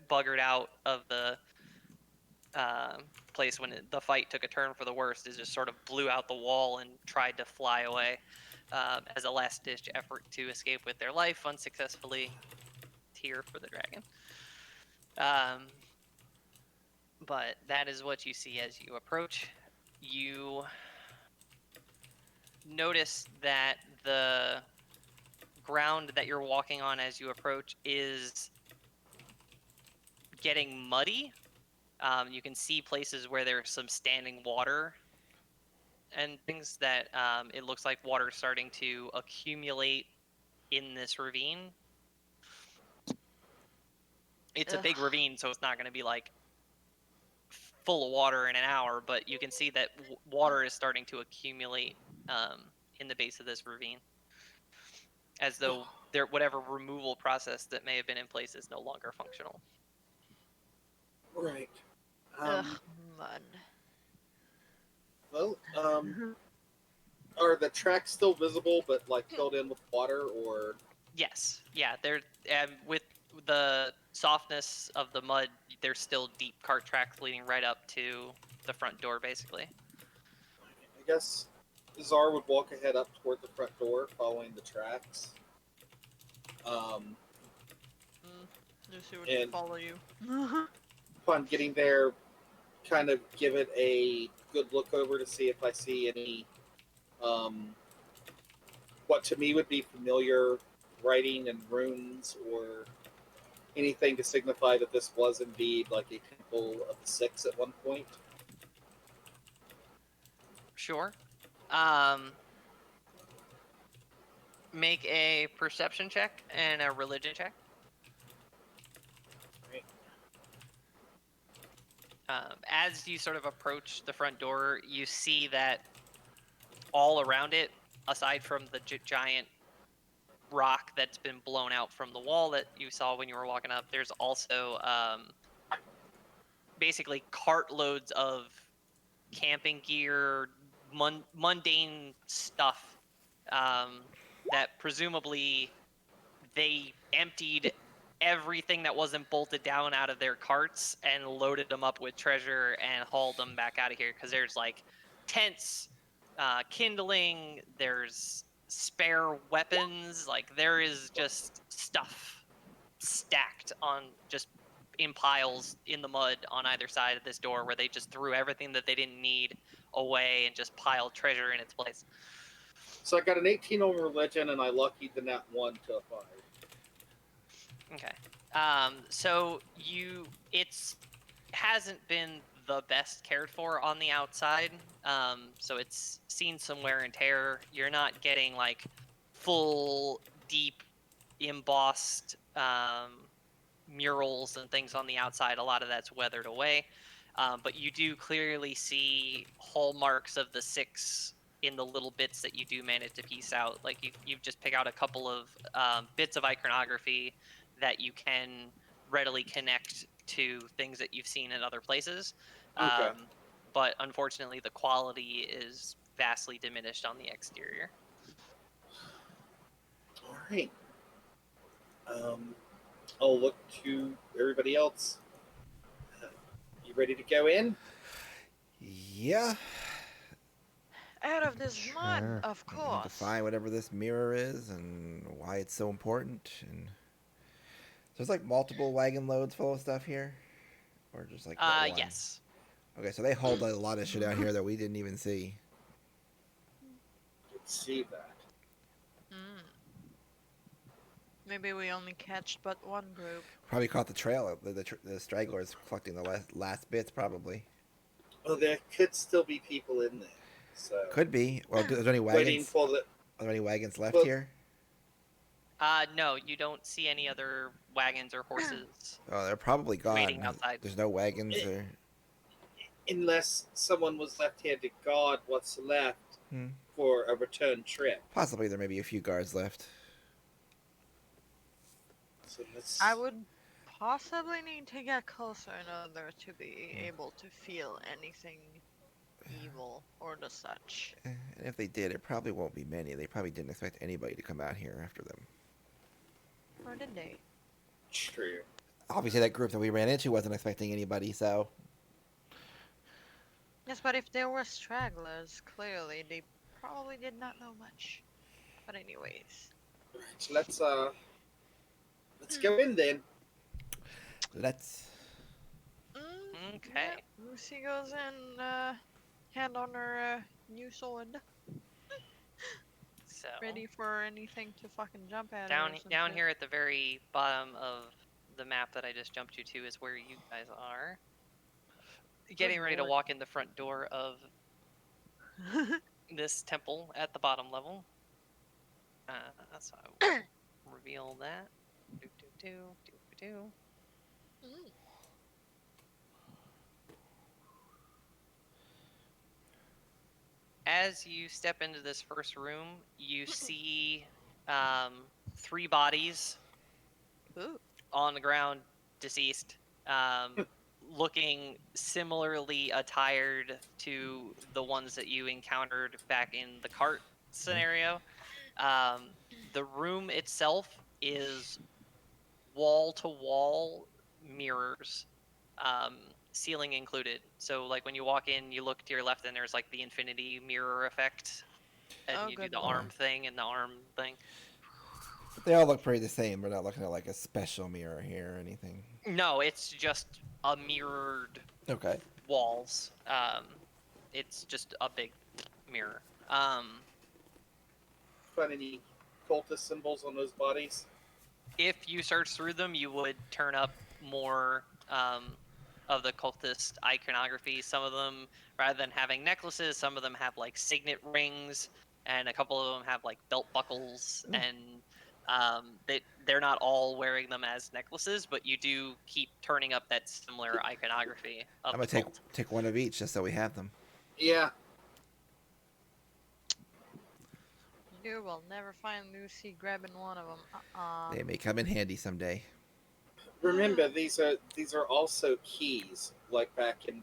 buggered out of the uh, place when the fight took a turn for the worst. Is just sort of blew out the wall and tried to fly away as a last ditch effort to escape with their life, unsuccessfully. Tear for the dragon. Um, but that is what you see as you approach. You notice that the ground that you're walking on as you approach is getting muddy. You can see places where there's some standing water and things that it looks like water is starting to accumulate in this ravine. It's a big Ugh. ravine, so it's not going to be like full of water in an hour, but you can see that water is starting to accumulate in the base of this ravine, as though there whatever removal process that may have been in place is no longer functional. Right. Ugh, mud. Well, are the tracks still visible, but like filled in with water, or? Yes, yeah, they're with the softness of the mud, there's still deep cart tracks leading right up to the front door, basically. I guess Zar would walk ahead up toward the front door, following the tracks. Lucy would And follow you. upon getting there, kind of give it a good look over to see if I see any, what to me would be familiar writing and runes, or anything to signify that this was indeed like a temple of the six at one point. Sure. Make a perception check and a religion check. Right. As you sort of approach the front door, you see that all around it, aside from the giant rock that's been blown out from the wall that you saw when you were walking up, there's also basically cartloads of camping gear, mundane stuff that presumably they emptied everything that wasn't bolted down out of their carts and loaded them up with treasure and hauled them back out of here, because there's like tents, kindling, there's spare weapons, like there is just stuff stacked on just in piles in the mud on either side of this door, where they just threw everything that they didn't need away and just piled treasure in its place. So I got an 18 on religion, and I luckied the nat 1 to a 5. Okay. So it's hasn't been the best cared for on the outside. So it's seen some wear and tear. You're not getting like full, deep, embossed murals and things on the outside. A lot of that's weathered away. But you do clearly see hallmarks of the six in the little bits that you do manage to piece out. Like you just pick out a couple of bits of iconography that you can readily connect to things that you've seen in other places. Okay. But unfortunately, the quality is vastly diminished on the exterior. All right. I'll look to everybody else. You ready to go in? Yeah. Out of this mud, Sure. of I need to course. find whatever this mirror is and why it's so important. And there's like multiple wagon loads full of stuff here, or just like that one. Yes. Okay, so they hauled a lot of shit out here that we didn't even see. Let's see that. Mm. Maybe we only catched but one group. Probably caught the trail. The stragglers collecting the last bits, probably. Well, there could still be people in there. So Could be. Well, are there any waiting wagons? for the Are there any wagons left well, here? No, you don't see any other wagons or horses Oh, they're probably waiting gone. outside. There's no wagons or. unless someone was left here to guard what's left Hmm. for a return trip. Possibly there may be a few guards left. So let's. I would possibly need to get closer in order to be able to feel anything evil or the such. And if they did, it probably won't be many. They probably didn't expect anybody to come out here after them. Or did they? True. Obviously, that group that we ran into wasn't expecting anybody, so. Yes, but if there were stragglers, clearly they probably did not know much. But anyways. Right, let's go in then. Let's. Okay. Yeah, Lucy goes in, hand on her new sword, So ready for anything to fucking jump at her. down or some down shit. here at the very bottom of the map that I just jumped you to is where you guys are. Getting ready to lord. walk in the front door of this temple at the bottom level. So I will reveal that. Do do do do do. Mm. As you step into this first room, you see 3 bodies Ooh. on the ground, deceased, looking similarly attired to the ones that you encountered back in the cart scenario. The room itself is wall to wall mirrors, ceiling included. So, like when you walk in, you look to your left, and there's like the infinity mirror effect, and Oh, you do good the lord. arm thing and the arm thing. They all look pretty the same. We're not looking at like a special mirror here or anything. No, it's just a mirrored Okay. walls. It's just a big mirror. Find any cultist symbols on those bodies? If you search through them, you would turn up more of the cultist iconography. Some of them, rather than having necklaces, some of them have like signet rings, and a couple of them have like belt buckles, and they're not all wearing them as necklaces, but you do keep turning up that similar iconography of I'm the gonna cult. take one of each just so we have them. Yeah. You will never find Lucy grabbing one of them. They may come in handy someday. Remember, these are also keys, like back in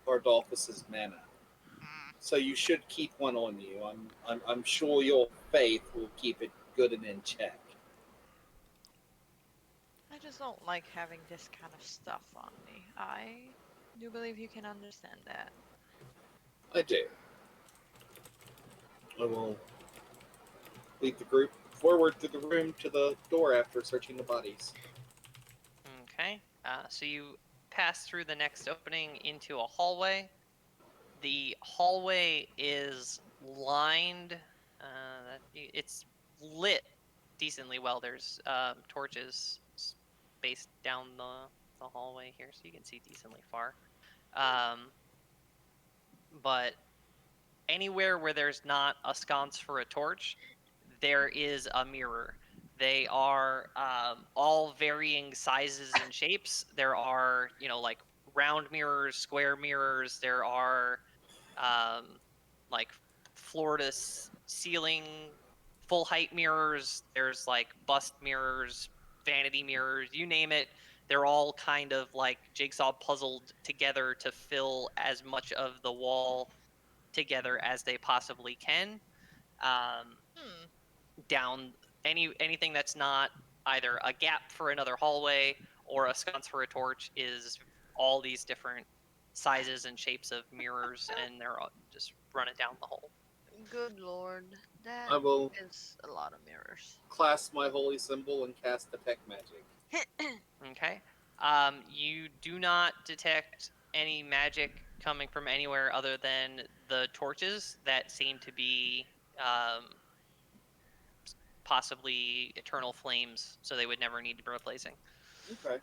Bardolphus's manor. So you should keep one on you. I'm sure your faith will keep it good and in check. I just don't like having this kind of stuff on me. I do believe you can understand that. I do. I will lead the group forward through the room to the door after searching the bodies. Okay. So you pass through the next opening into a hallway. The hallway is lined. It's lit decently well. There's torches spaced down the hallway here, so you can see decently far. But anywhere where there's not a sconce for a torch, there is a mirror. They are all varying sizes and shapes. There are, like round mirrors, square mirrors. There are like floor to ceiling, full height mirrors. There's like bust mirrors, vanity mirrors, you name it. They're all kind of like jigsaw puzzled together to fill as much of the wall together as they possibly can. Um, Hmm. Down anything that's not either a gap for another hallway or a sconce for a torch is all these different sizes and shapes of mirrors, and they're all just running down the hole. Good lord. That I will is a lot of mirrors. clasp my holy symbol and cast detect magic. Okay. You do not detect any magic coming from anywhere other than the torches that seem to be possibly eternal flames, so they would never need to be replacing. Okay.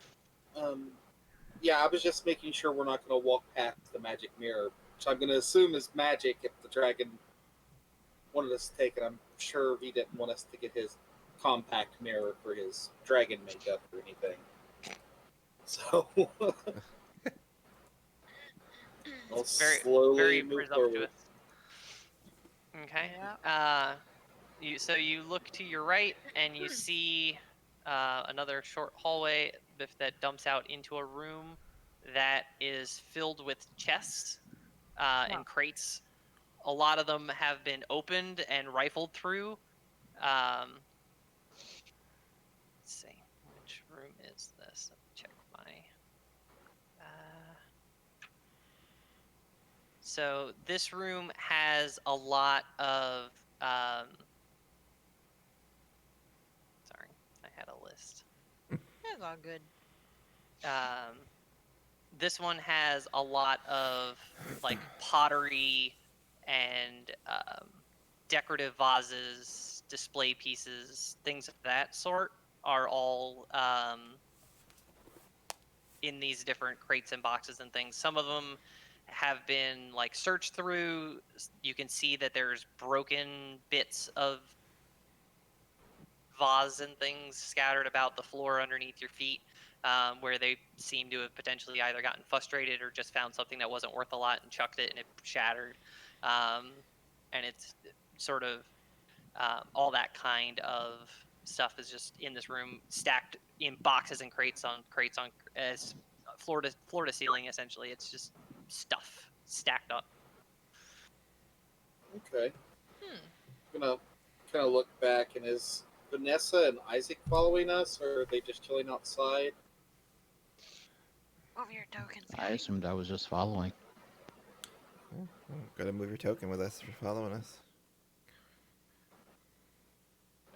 Yeah, I was just making sure we're not going to walk past the magic mirror, which I'm going to assume is magic if the dragon wanted us to take it. I'm sure he didn't want us to get his compact mirror for his dragon makeup or anything. So I'll Very, slowly very move forward. presumptuous. Okay. Yeah. You look to your right and you see another short hallway that dumps out into a room that is filled with chests and crates. A lot of them have been opened and rifled through. Let's see, which room is this? Let me check my. So this room has a lot of. Sorry, I had a list. It's all good. Um, this one has a lot of like pottery and decorative vases, display pieces, things of that sort are all in these different crates and boxes and things. Some of them have been like searched through. You can see that there's broken bits of vase and things scattered about the floor underneath your feet, where they seem to have potentially either gotten frustrated or just found something that wasn't worth a lot and chucked it and it shattered. And it's sort of all that kind of stuff is just in this room, stacked in boxes and crates on as floor to ceiling. Essentially, it's just stuff stacked up. Okay. Hmm. I'm gonna kind of look back, and is Vanessa and Isaac following us, or are they just chilling outside? Move your tokens, I guys. assumed I was just following. Gotta move your token with us for following us.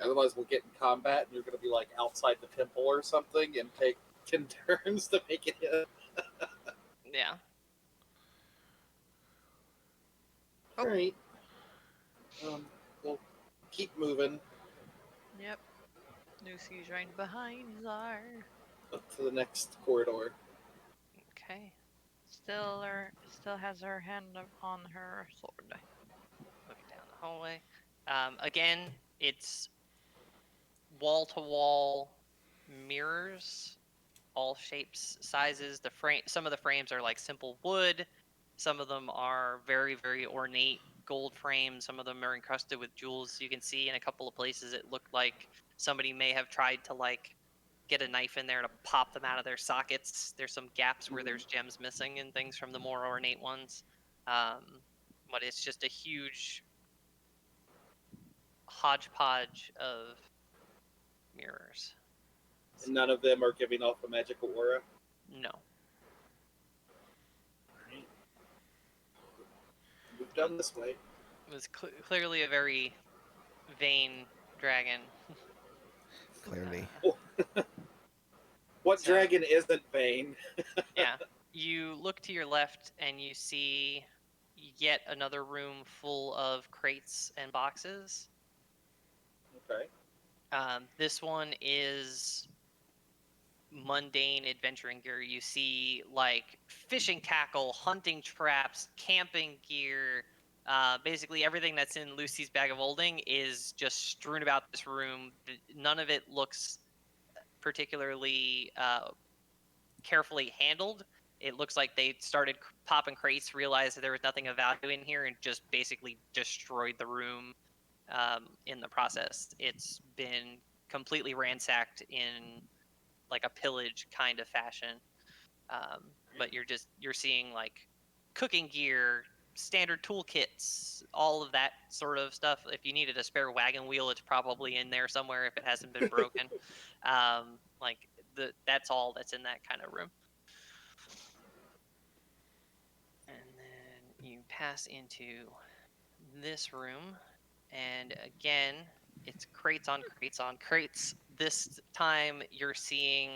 Otherwise, we'll get in combat, and you're gonna be like outside the temple or something, and take 10 turns to make it in. Yeah. Oh. All right. We'll keep moving Yep. Lucy's right behind Czar. up to the next corridor. Okay. Still has her hand on her sword. Looking down the hallway. Again, it's wall to wall mirrors, all shapes, sizes. Some of the frames are like simple wood. Some of them are very, very ornate gold frames. Some of them are encrusted with jewels. You can see in a couple of places it looked like somebody may have tried to like get a knife in there to pop them out of their sockets. There's some gaps where there's gems missing and things from the more ornate ones. But it's just a huge hodgepodge of mirrors. And none of them are giving off a magical aura. No. Right. Move down this way. It was clearly a very vain dragon. Clearly. What So- dragon isn't vain? Yeah. You look to your left and you see yet another room full of crates and boxes. Okay. This one is mundane adventuring gear. You see like fishing tackle, hunting traps, camping gear. Basically, everything that's in Lucy's bag of holding is just strewn about this room. None of it looks particularly carefully handled. It looks like they started popping crates, realized that there was nothing of value in here, and just basically destroyed the room in the process. It's been completely ransacked in like a pillage kind of fashion. But you're seeing like cooking gear, standard toolkits, all of that sort of stuff. If you needed a spare wagon wheel, it's probably in there somewhere if it hasn't been broken. Like that's all that's in that kind of room. And then you pass into this room, and again, it's crates on crates on crates. This time, you're seeing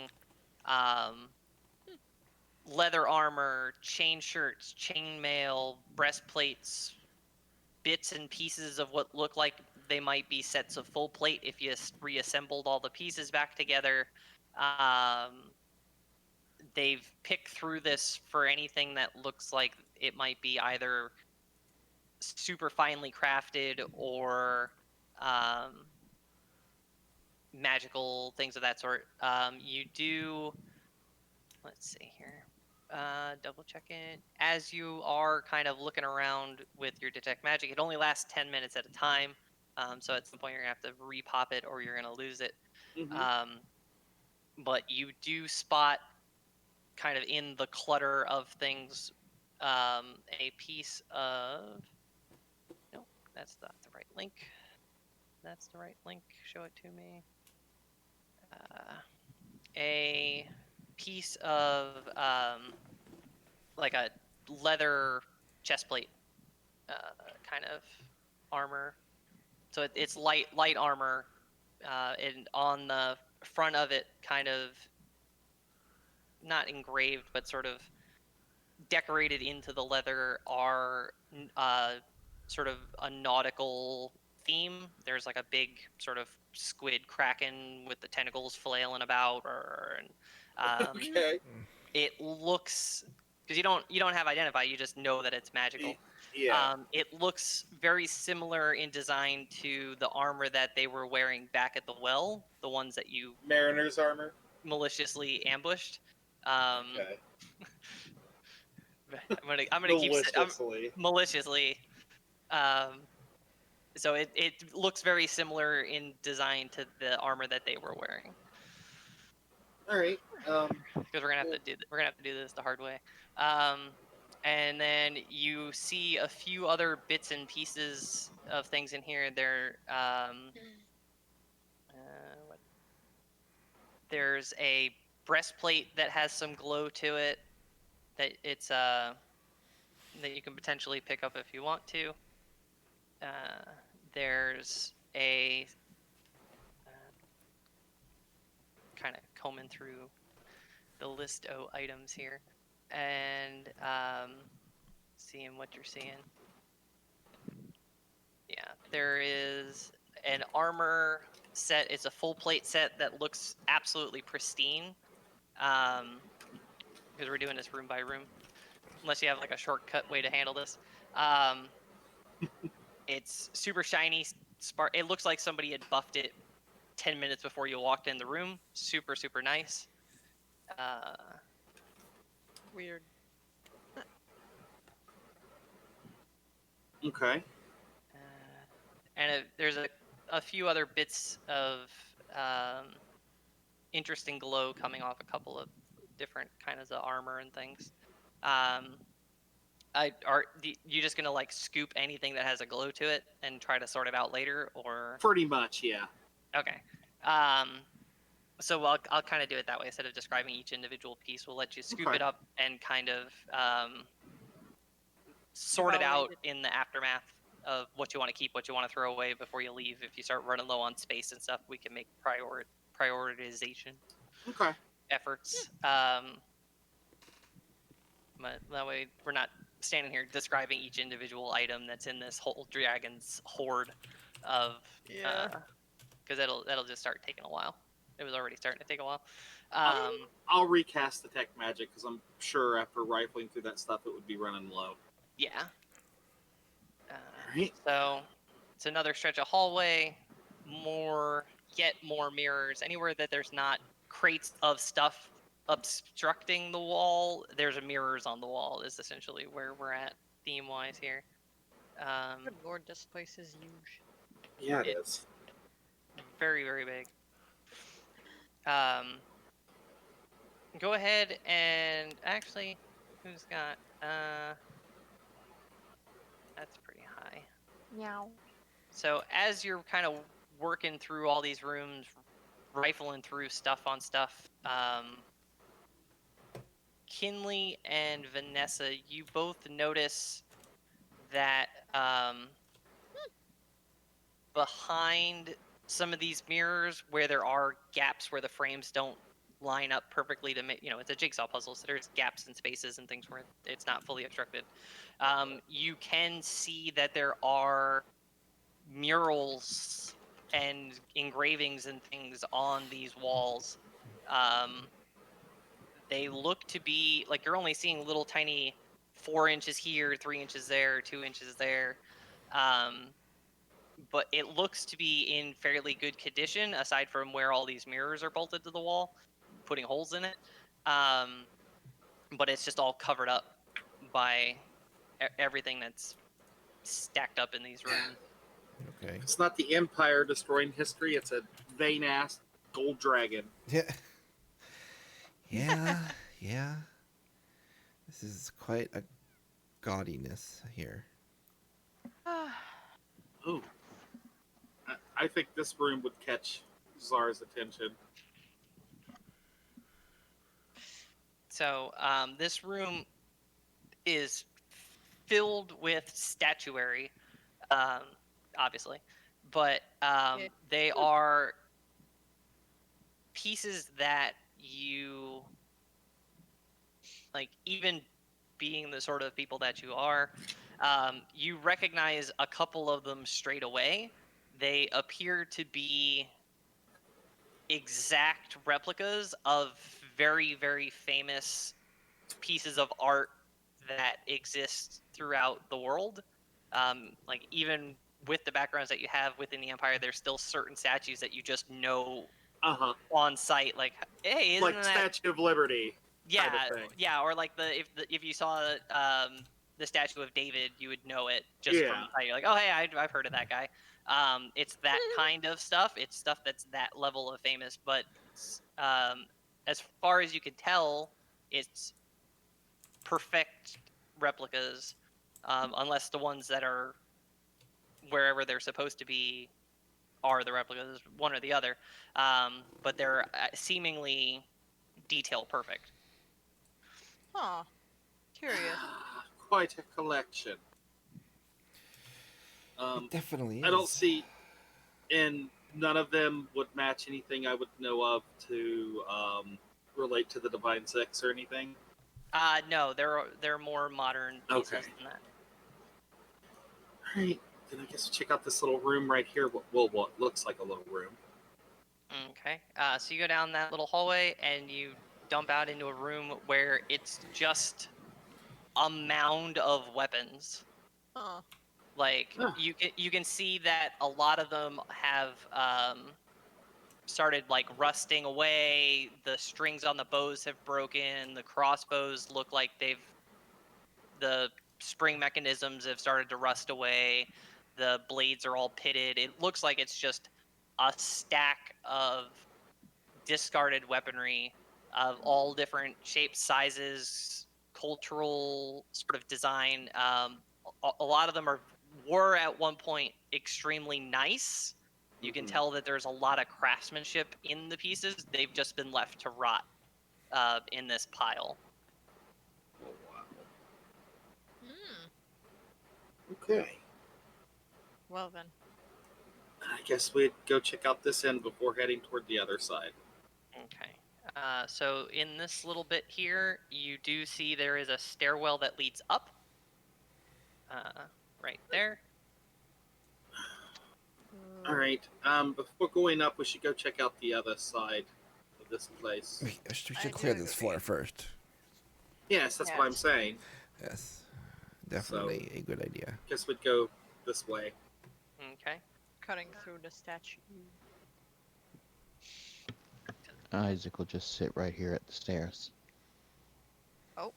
leather armor, chain shirts, chain mail, breastplates, bits and pieces of what look like they might be sets of full plate if you reassembled all the pieces back together. They've picked through this for anything that looks like it might be either super finely crafted or magical things of that sort. You do, let's see here, double check it. As you are kind of looking around with your detect magic, it only lasts 10 minutes at a time. So at some point you're gonna have to repop it or you're gonna lose it. Mm-hmm. But you do spot kind of in the clutter of things a piece of, no, that's not the right link. That's the right link. Show it to me. A piece of like a leather chest plate kind of armor. So it's light armor, and on the front of it, kind of not engraved, but sort of decorated into the leather are sort of a nautical theme. There's like a big sort of squid kraken with the tentacles flailing about, or Okay. it looks, because you don't have identify, you just know that it's magical. Yeah. It looks very similar in design to the armor that they were wearing back at the well, the ones that you Mariner's armor. maliciously ambushed. Um, Okay. I'm gonna keep Maliciously. maliciously. Um, so it looks very similar in design to the armor that they were wearing. All right. Because we're gonna have to do this the hard way. And then you see a few other bits and pieces of things in here. There's a breastplate that has some glow to it that it's that you can potentially pick up if you want to. There's a kind of combing through the list of items here, and seeing what you're seeing. Yeah, there is an armor set. It's a full plate set that looks absolutely pristine. Because we're doing this room by room, unless you have like a shortcut way to handle this. Um, it's super shiny. It looks like somebody had buffed it 10 minutes before you walked in the room. Super, super nice. Weird. Okay. And there's a few other bits of interesting glow coming off a couple of different kinds of armor and things. You just gonna like scoop anything that has a glow to it and try to sort it out later, or Pretty much, yeah. okay? So I'll kind of do it that way instead of describing each individual piece. We'll let you scoop Okay. it up and kind of sort it out in the aftermath of what you want to keep, what you want to throw away before you leave. If you start running low on space and stuff, we can make prioritization Okay. efforts. But that way we're not standing here describing each individual item that's in this whole dragon's horde of Yeah. because that'll just start taking a while. It was already starting to take a while. I'll recast the tech magic because I'm sure after rifling through that stuff, it would be running low. Yeah. Right. So it's another stretch of hallway, yet more mirrors. Anywhere that there's not crates of stuff obstructing the wall, there's mirrors on the wall. Is essentially where we're at theme wise here. Good lord, this place is huge. Yeah, it is. Very, very big. Go ahead and actually, who's got? That's pretty high. Meow. So as you're kind of working through all these rooms, rifling through stuff on stuff, Kinley and Vanessa, you both notice that behind some of these mirrors, where there are gaps where the frames don't line up perfectly to make, it's a jigsaw puzzle, so there's gaps and spaces and things where it's not fully obstructed. You can see that there are murals and engravings and things on these walls. Um, they look to be like you're only seeing little tiny 4 inches here, 3 inches there, 2 inches there. Um, but it looks to be in fairly good condition, aside from where all these mirrors are bolted to the wall, putting holes in it. Um, but it's just all covered up by everything that's stacked up in these rooms. Okay. It's not the Empire destroying history. It's a vain ass gold dragon. Yeah. Yeah. Yeah. This is quite a gaudiness here. Ooh, I think this room would catch Zara's attention. So this room is filled with statuary, um, obviously, but Yeah. they are pieces that you like. Even being the sort of people that you are, you recognize a couple of them straight away. They appear to be exact replicas of very, very famous pieces of art that exist throughout the world. Like even with the backgrounds that you have within the Empire, there's still certain statues that you just know Uh huh. on sight. Like, hey, isn't Like that? Statue of Liberty kind of Yeah, thing. yeah. Or like if you saw the statue of David, you would know it just Yeah. from how you're like, oh hey, I've heard of that guy. It's that kind of stuff. It's stuff that's that level of famous. But as far as you can tell, it's perfect replicas, unless the ones that are wherever they're supposed to be are the replicas, one or the other. But they're seemingly detail perfect. Huh. Curious. Quite a collection. It Um, definitely I don't is. see, and none of them would match anything I would know of to relate to the Divine Six or anything. No, they're more modern Okay. pieces than that. All right. Then I guess check out this little room right here. Well, what looks like a little room. Okay. So you go down that little hallway and you dump out into a room where it's just a mound of weapons. Huh. Like Ah. you can see that a lot of them have started like rusting away. The strings on the bows have broken. The crossbows look like the spring mechanisms have started to rust away. The blades are all pitted. It looks like it's just a stack of discarded weaponry of all different shapes, sizes, cultural sort of design. A lot of them were at one point extremely nice. You can Mhm. tell that there's a lot of craftsmanship in the pieces. They've just been left to rot in this pile. Oh, wow. Hmm. Okay. Well then. I guess we'd go check out this end before heading toward the other side. Okay. So in this little bit here, you do see there is a stairwell that leads up. Right there. All right. Before going up, we should go check out the other side of this place. We should I clear do this floor agree. first. Yes, that's what I'm Yes. saying. Yes. Definitely a good idea. Guess we'd go this way. Okay. Cutting through the statue. Isaac will just sit right here at the stairs. Oh.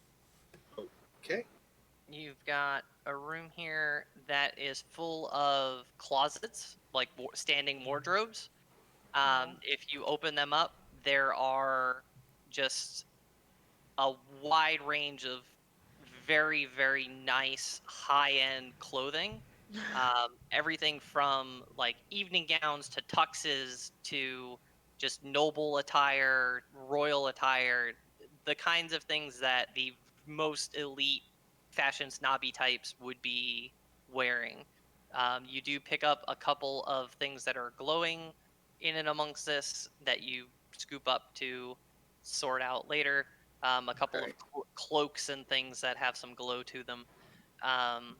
Okay. You've got a room here that is full of closets, like standing wardrobes. If you open them up, there are just a wide range of very, very nice high-end clothing. Everything from like evening gowns to tuxes to just noble attire, royal attire, the kinds of things that the most elite fashion snobby types would be wearing. You do pick up a couple of things that are glowing in and amongst this that you scoop up to sort out later. A couple Okay. of cloaks and things that have some glow to them. Um,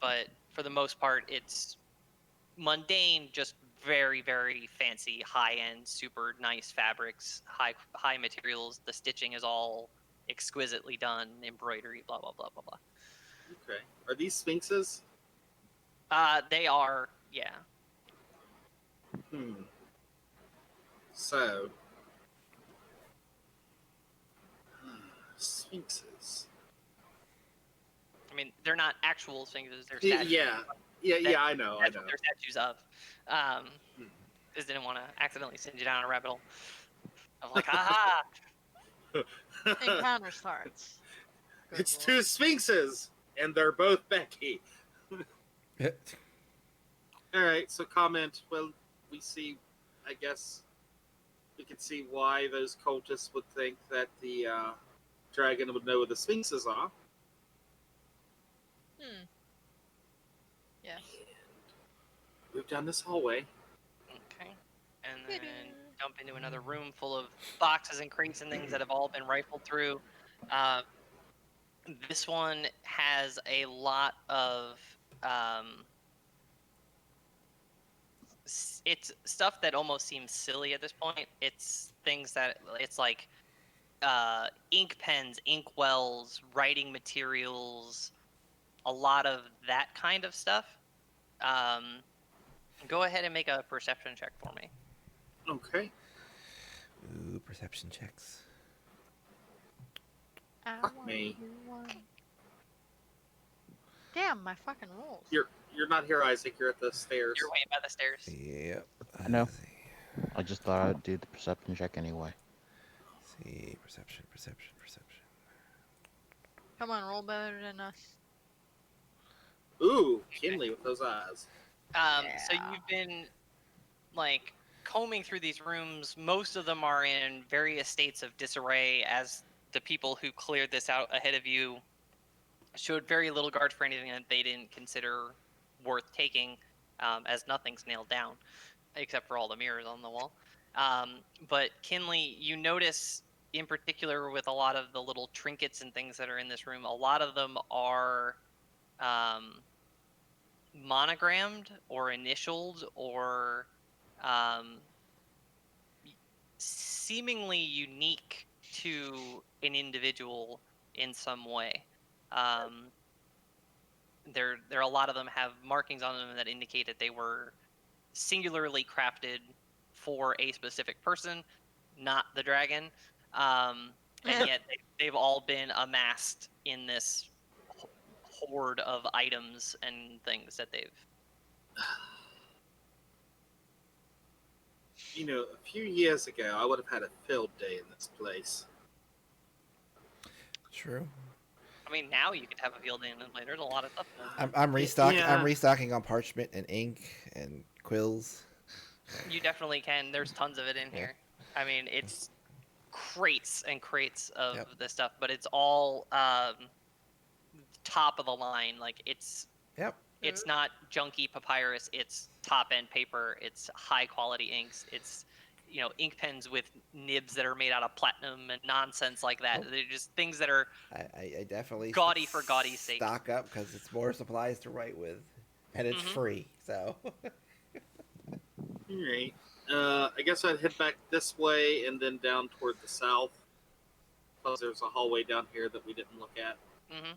but for the most part, it's mundane, just very, very fancy, high end, super nice fabrics, high materials. The stitching is all exquisitely done, embroidery, blah blah blah blah blah. Okay. Are these sphinxes? They are, yeah. Hmm. So, sphinxes. I mean, they're not actual sphinxes; they're statues. Yeah. Yeah. That, Yeah. I know. I that's know. what they're statues of. Um, Hmm. just didn't want to accidentally send you down a rabbit hole. I'm like, haha. Encounter starts. Good It's lord. two sphinxes, and they're both Becky. All right. So comment. Well, we see. I guess we can see why those cultists would think that the dragon would know where the sphinxes are. Hmm. Yes. Move down this hallway. Okay. And then jump into another room full of boxes and crates and things that have all been rifled through. Uh, this one has a lot of um, it's stuff that almost seems silly at this point. It's things that it's like ink pens, ink wells, writing materials, a lot of that kind of stuff. Um, go ahead and make a perception check for me. Okay. Ooh, perception checks. I Fuck want me. you one. Damn, my fucking rolls. You're not here, Isaac. You're at the stairs. You're way by the stairs. Yep. I know. Let's I just thought I'd do the perception check anyway. see. Perception, perception, perception. Come on, roll better than us. Ooh, Kinley with those eyes. So you've been like combing through these rooms. Most of them are in various states of disarray, as the people who cleared this out ahead of you showed very little regard for anything that they didn't consider worth taking, as nothing's nailed down except for all the mirrors on the wall. But Kinley, you notice in particular with a lot of the little trinkets and things that are in this room, a lot of them are um, monogrammed or initialed or um, seemingly unique to an individual in some way. Um, there a lot of them have markings on them that indicate that they were singularly crafted for a specific person, not the dragon. And yet they've all been amassed in this horde of items and things that they've. You know, a few years ago, I would have had a field day in this place. True. I mean, now you could have a field day in it. There's a lot of stuff. I'm restocking. Yeah. I'm restocking on parchment and ink and quills. You definitely can. There's tons of it in here. I mean, it's crates and crates of this stuff, but it's all top of the line. Like it's not junky papyrus. It's top end paper. It's high quality inks. It's ink pens with nibs that are made out of platinum and nonsense like that. They're just things that are I definitely gaudy for gaudy's sake. Stock up because it's more supplies to write with, and it's free. So. All right. I guess I'd head back this way and then down toward the south. Plus, there's a hallway down here that we didn't look at. Mm-hmm.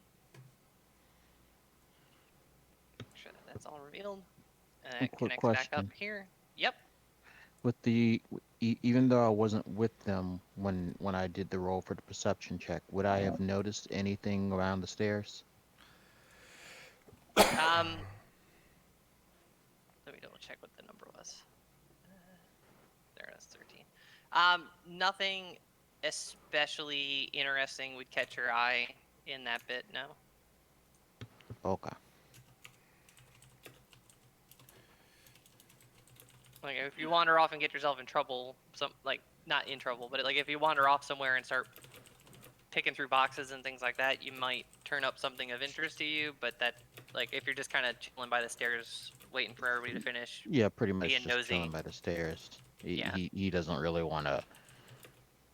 Make sure that's all revealed. It quick connects back up question. here. Yep. With even though I wasn't with them when I did the roll for the perception check, would I have noticed anything around the stairs? Let me double check what the number was. There, that's 13. Nothing especially interesting would catch your eye in that bit. No. Okay. Like if you wander off and get yourself in trouble, not in trouble, but like if you wander off somewhere and start picking through boxes and things like that, you might turn up something of interest to you. But that, like, if you're just kind of chilling by the stairs, waiting for everybody to finish. Yeah, pretty much being just nosy. chilling by the stairs. Yeah. He doesn't really want to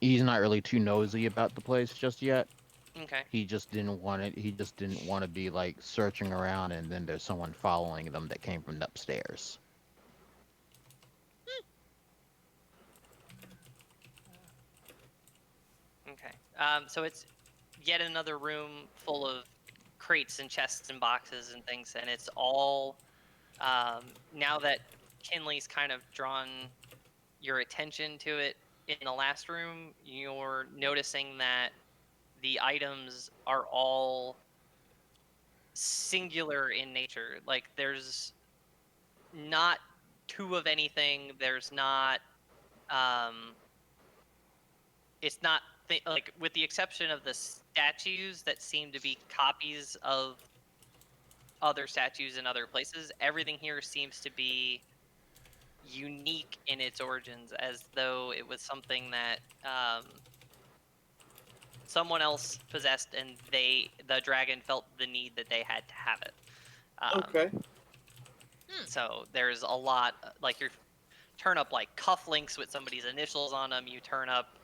He's not really too nosy about the place just yet. Okay. He just didn't want it. He just didn't want to be like searching around and then there's someone following them that came from upstairs. Okay. So it's yet another room full of crates and chests and boxes and things, and it's all now that Kinley's kind of drawn your attention to it in the last room, you're noticing that the items are all singular in nature. Like there's not two of anything. There's not um it's not like with the exception of the statues that seem to be copies of other statues in other places, everything here seems to be unique in its origins, as though it was something that someone else possessed, and the dragon felt the need that they had to have it. Okay. So there's a lot like you turn up like cufflinks with somebody's initials on them. You turn up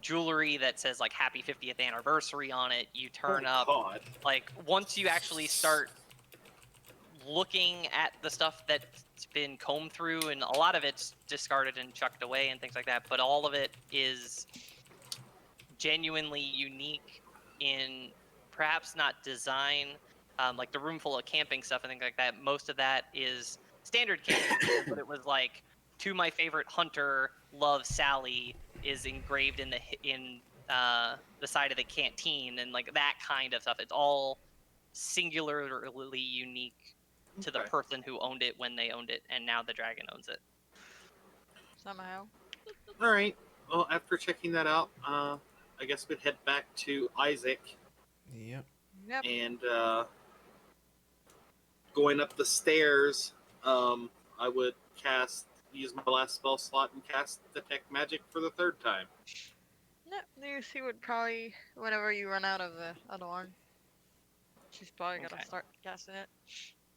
jewelry that says like happy 50th anniversary on it. You turn Oh up God. like once you actually start looking at the stuff that's been combed through, and a lot of it's discarded and chucked away and things like that, but all of it is genuinely unique in perhaps not design, like the room full of camping stuff and things like that. Most of that is standard camping gear, but it was like to my favorite hunter, love Sally, is engraved in the side of the canteen and like that kind of stuff. It's all singularly unique to the Okay. person who owned it when they owned it, and now the dragon owns it. Somehow. All right. Well, after checking that out, I guess we'd head back to Isaac Yep. Yep. and going up the stairs. I would use my last spell slot and cast detect magic for the third time. Yep. Lucy would probably, whenever you run out of the other one, she's probably gonna Okay. start casting it.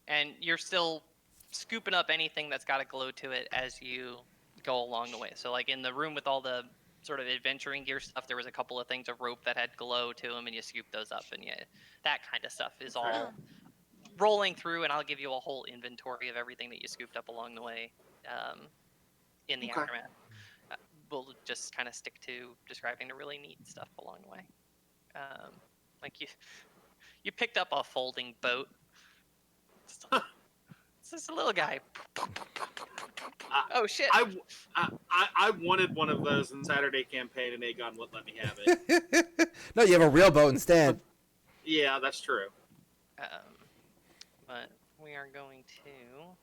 And you're still scooping up anything that's got a glow to it as you go along the way. So, like in the room with all the sort of adventuring gear stuff, there was a couple of things of rope that had glow to them, and you scoop those up, and that kind of stuff is all rolling through. And I'll give you a whole inventory of everything that you scooped up along the way in the Okay. aftermath. We'll just kind of stick to describing the really neat stuff along the way. Like you picked up a folding boat. It's just a little guy. Oh shit! I wanted one of those in Saturday campaign, and Aegon wouldn't let me have it. No, you have a real boat instead. Yeah, that's true. But we are going to.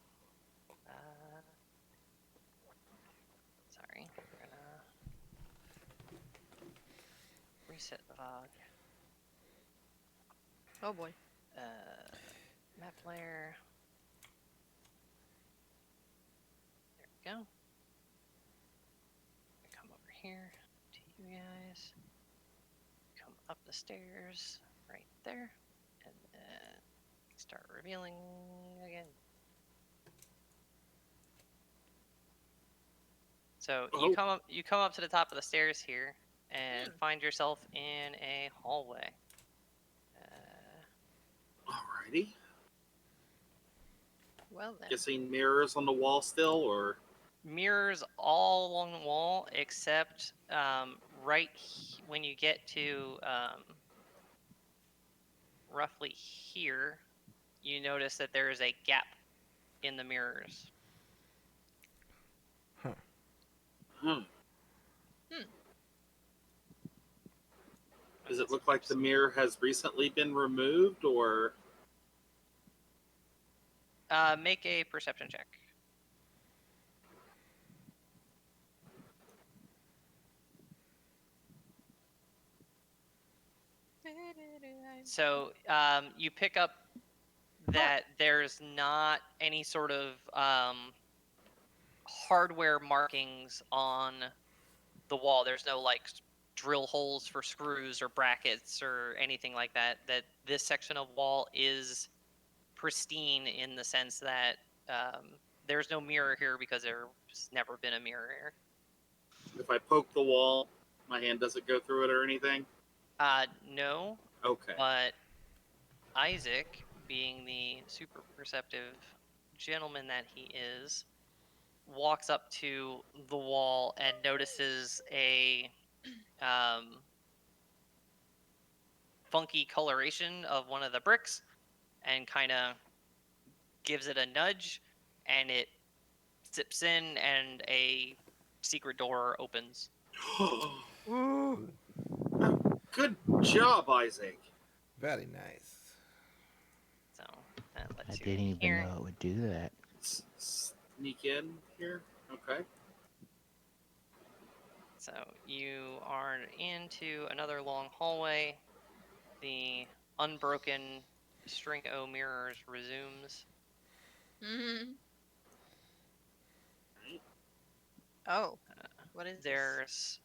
Sorry, we're gonna reset the VOG. Oh boy. Map layer. There we go. Come over here to you guys. Come up the stairs right there, and then start revealing again. So you come up to the top of the stairs here and find yourself in a hallway. Alrighty. Well then. Guessing mirrors on the wall still, or Mirrors all along the wall, except when you get to roughly here, you notice that there is a gap in the mirrors. Does it look like the mirror has recently been removed, or? Make a perception check. So you pick up that there's not any sort of hardware markings on the wall. There's no like drill holes for screws or brackets or anything like that. That this section of wall is pristine in the sense that there's no mirror here because there's never been a mirror here. If I poke the wall, My hand doesn't go through it or anything. No, Okay. but Isaac, being the super perceptive gentleman that he is, walks up to the wall and notices a um, funky coloration of one of the bricks and kind of gives it a nudge, and it zips in, and a secret door opens. Ooh. Good job, Isaac. Very nice. So that I lets you didn't in even here. know it would do that. Sneak in here. Okay. So you are into another long hallway. The unbroken string O mirrors resumes. Mhm. Oh, what is this? There's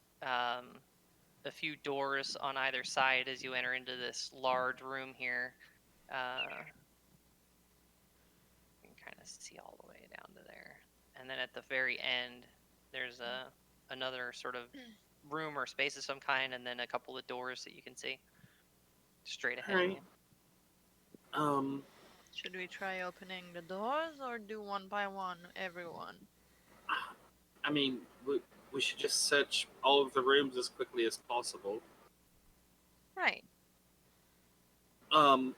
a few doors on either side as you enter into this large room here. You can kind of see all the way down to there. And then at the very end, there's another sort of room or space of some kind, and then a couple of doors that you can see straight All ahead of right. you. Um, Should we try opening the doors or do one by one, everyone? I mean, we should just search all of the rooms as quickly as possible. Right.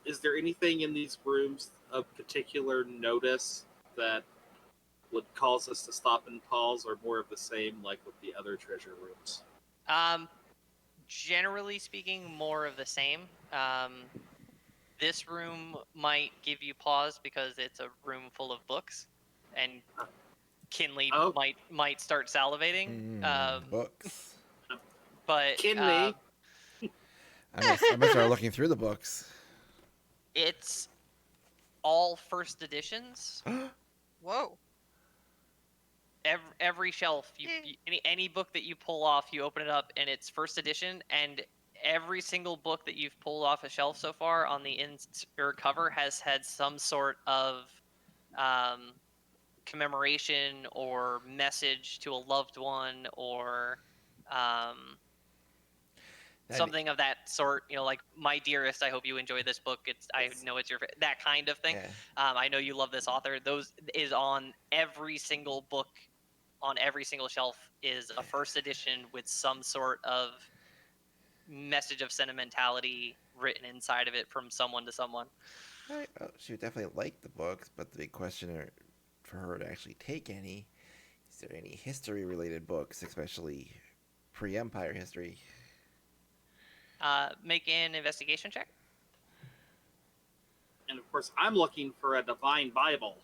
Is there anything in these rooms of particular notice that would cause us to stop and pause, or more of the same, like with the other treasure rooms? Um, Generally speaking, more of the same. This room might give you pause because it's a room full of books, and Kinley Oh, might start salivating. Books. But Kinley. I must start looking through the books. it's all first editions. Whoa. Every shelf, any book that you pull off, you open it up, and it's first edition. And every single book that you've pulled off a shelf so far on the or cover has had some sort of um, commemoration or message to a loved one, or um, That, something of that sort. Like, my dearest, I hope you enjoy this book. I know it's your that kind of thing. yeah. I know you love this author. Those is on every single book, on every single shelf, is a first edition with some sort of message of sentimentality written inside of it from someone to someone. She would definitely like the books, but the big question for her to actually take any is there any history related books, especially pre Empire history? Make an investigation check. And of course, I'm looking for a divine Bible.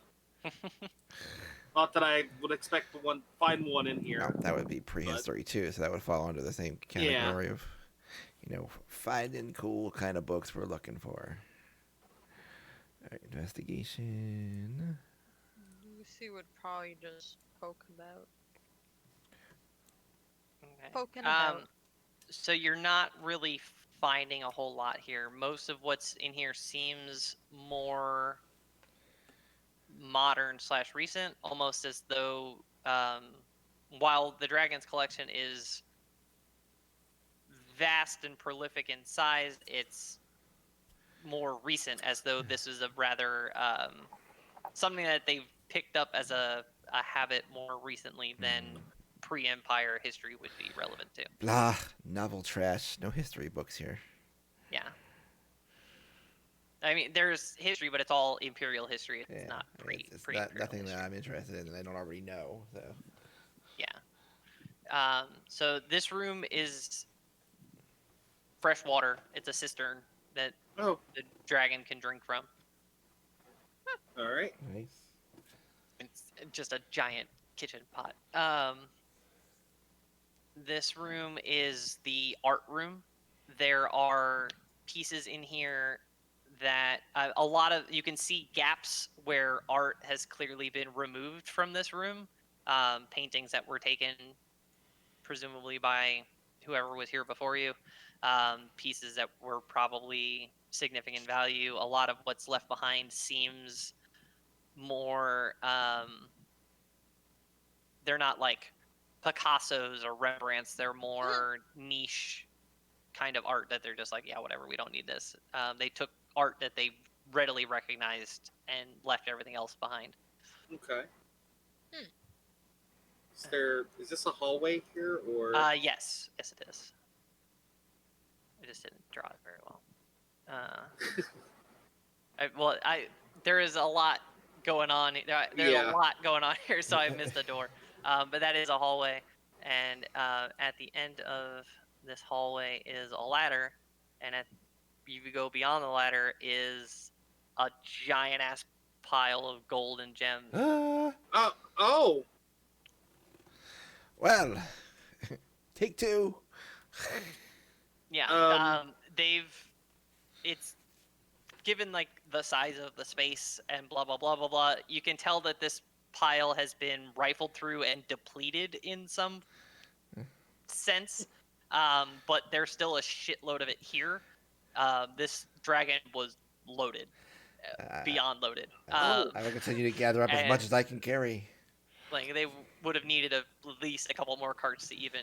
Not that I would expect to find one in No, here. that would be But prehistory too, so that would fall under the same yeah, category of, finding cool kind of books we're looking for. Alright, investigation. Lucy would probably just poke about. Okay. Poking about. So you're not really finding a whole lot here. Most of what's in here seems more modern slash recent, almost as though while the Dragon's collection is vast and prolific in size, it's more recent, as though this is a rather something that they've picked up as a habit more recently than pre-Empire history would be relevant to. Blah, novel trash. No history books here. Yeah. I mean, there's history, but it's all Imperial history. It's Yeah, not it's pre-Imperial nothing history. that I'm interested in that I don't already know. So Yeah. So this room is fresh water. It's a cistern that oh, the dragon can drink from. all right. nice. It's just a giant kitchen pot. This room is the art room. There are pieces in here that a lot of you can see gaps where art has clearly been removed from this room. Paintings that were taken presumably by whoever was here before you. Pieces that were probably significant value. A lot of what's left behind seems more. They're not like Picassos or Rembrandts. They're more niche kind of art that they're just like, yeah, whatever, we don't need this. They took art that they readily recognized and left everything else behind. Okay. Hmm. Is this a hallway here or? Yes, it is. I just didn't draw it very well. There is a lot going on. There's Yeah. a lot going on here, so I missed the door. But that is a hallway, and at the end of this hallway is a ladder, and you go beyond the ladder is a giant ass pile of gold and gems. Oh. Well, take two. Yeah, it's given like the size of the space and blah blah blah blah blah. You can tell that this pile has been rifled through and depleted in some sense, but there's still a shitload of it here. This dragon was loaded, beyond loaded. I will continue to gather up as much and- as I can carry. Like they would have needed at least a couple more carts to even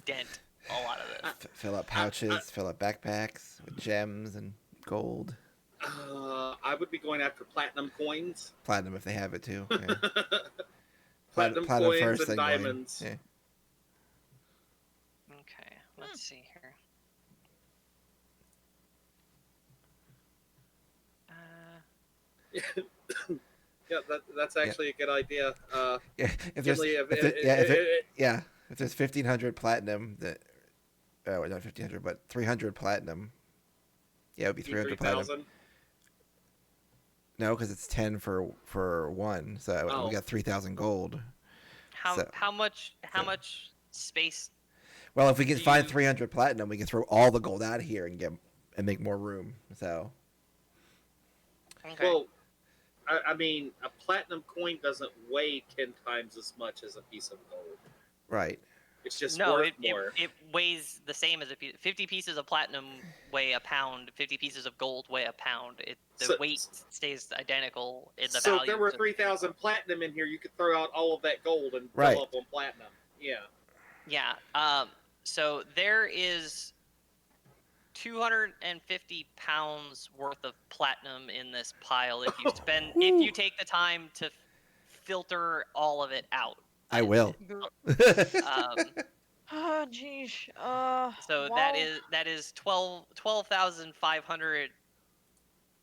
dent a lot of this. Fill up pouches, fill up backpacks with gems and gold. I would be going after platinum coins. Platinum if they have it too. Yeah. Platinum Platinum coins first, and then diamonds. coin. Okay, let's see here. Yeah, that's actually a good idea. Yeah. If there's, Kinley, if there's 1,500 platinum, that not 1,500, but 300 platinum. Yeah, it would be 300 platinum. 3,000. No, because it's 10 for one, so Oh. we got 3,000 gold. How much space? Well, if we can Do find you- 300 platinum, we can throw all the gold out of here and make more room. So Okay. Well, I mean, a platinum coin doesn't weigh 10 times as much as a piece of gold. right. It's just no, worth it more. weighs the same as 50 pieces of platinum weigh a pound. 50 pieces of gold weigh a pound. The So- weight stays identical in the So value. if there were 3,000 platinum in here, you could throw out all of that gold and Right. fill up on platinum. Yeah. Yeah. So there is 250 pounds worth of platinum in this pile. If you if you take the time to filter all of it out. I will. Oh, geez. So well, that is 12,500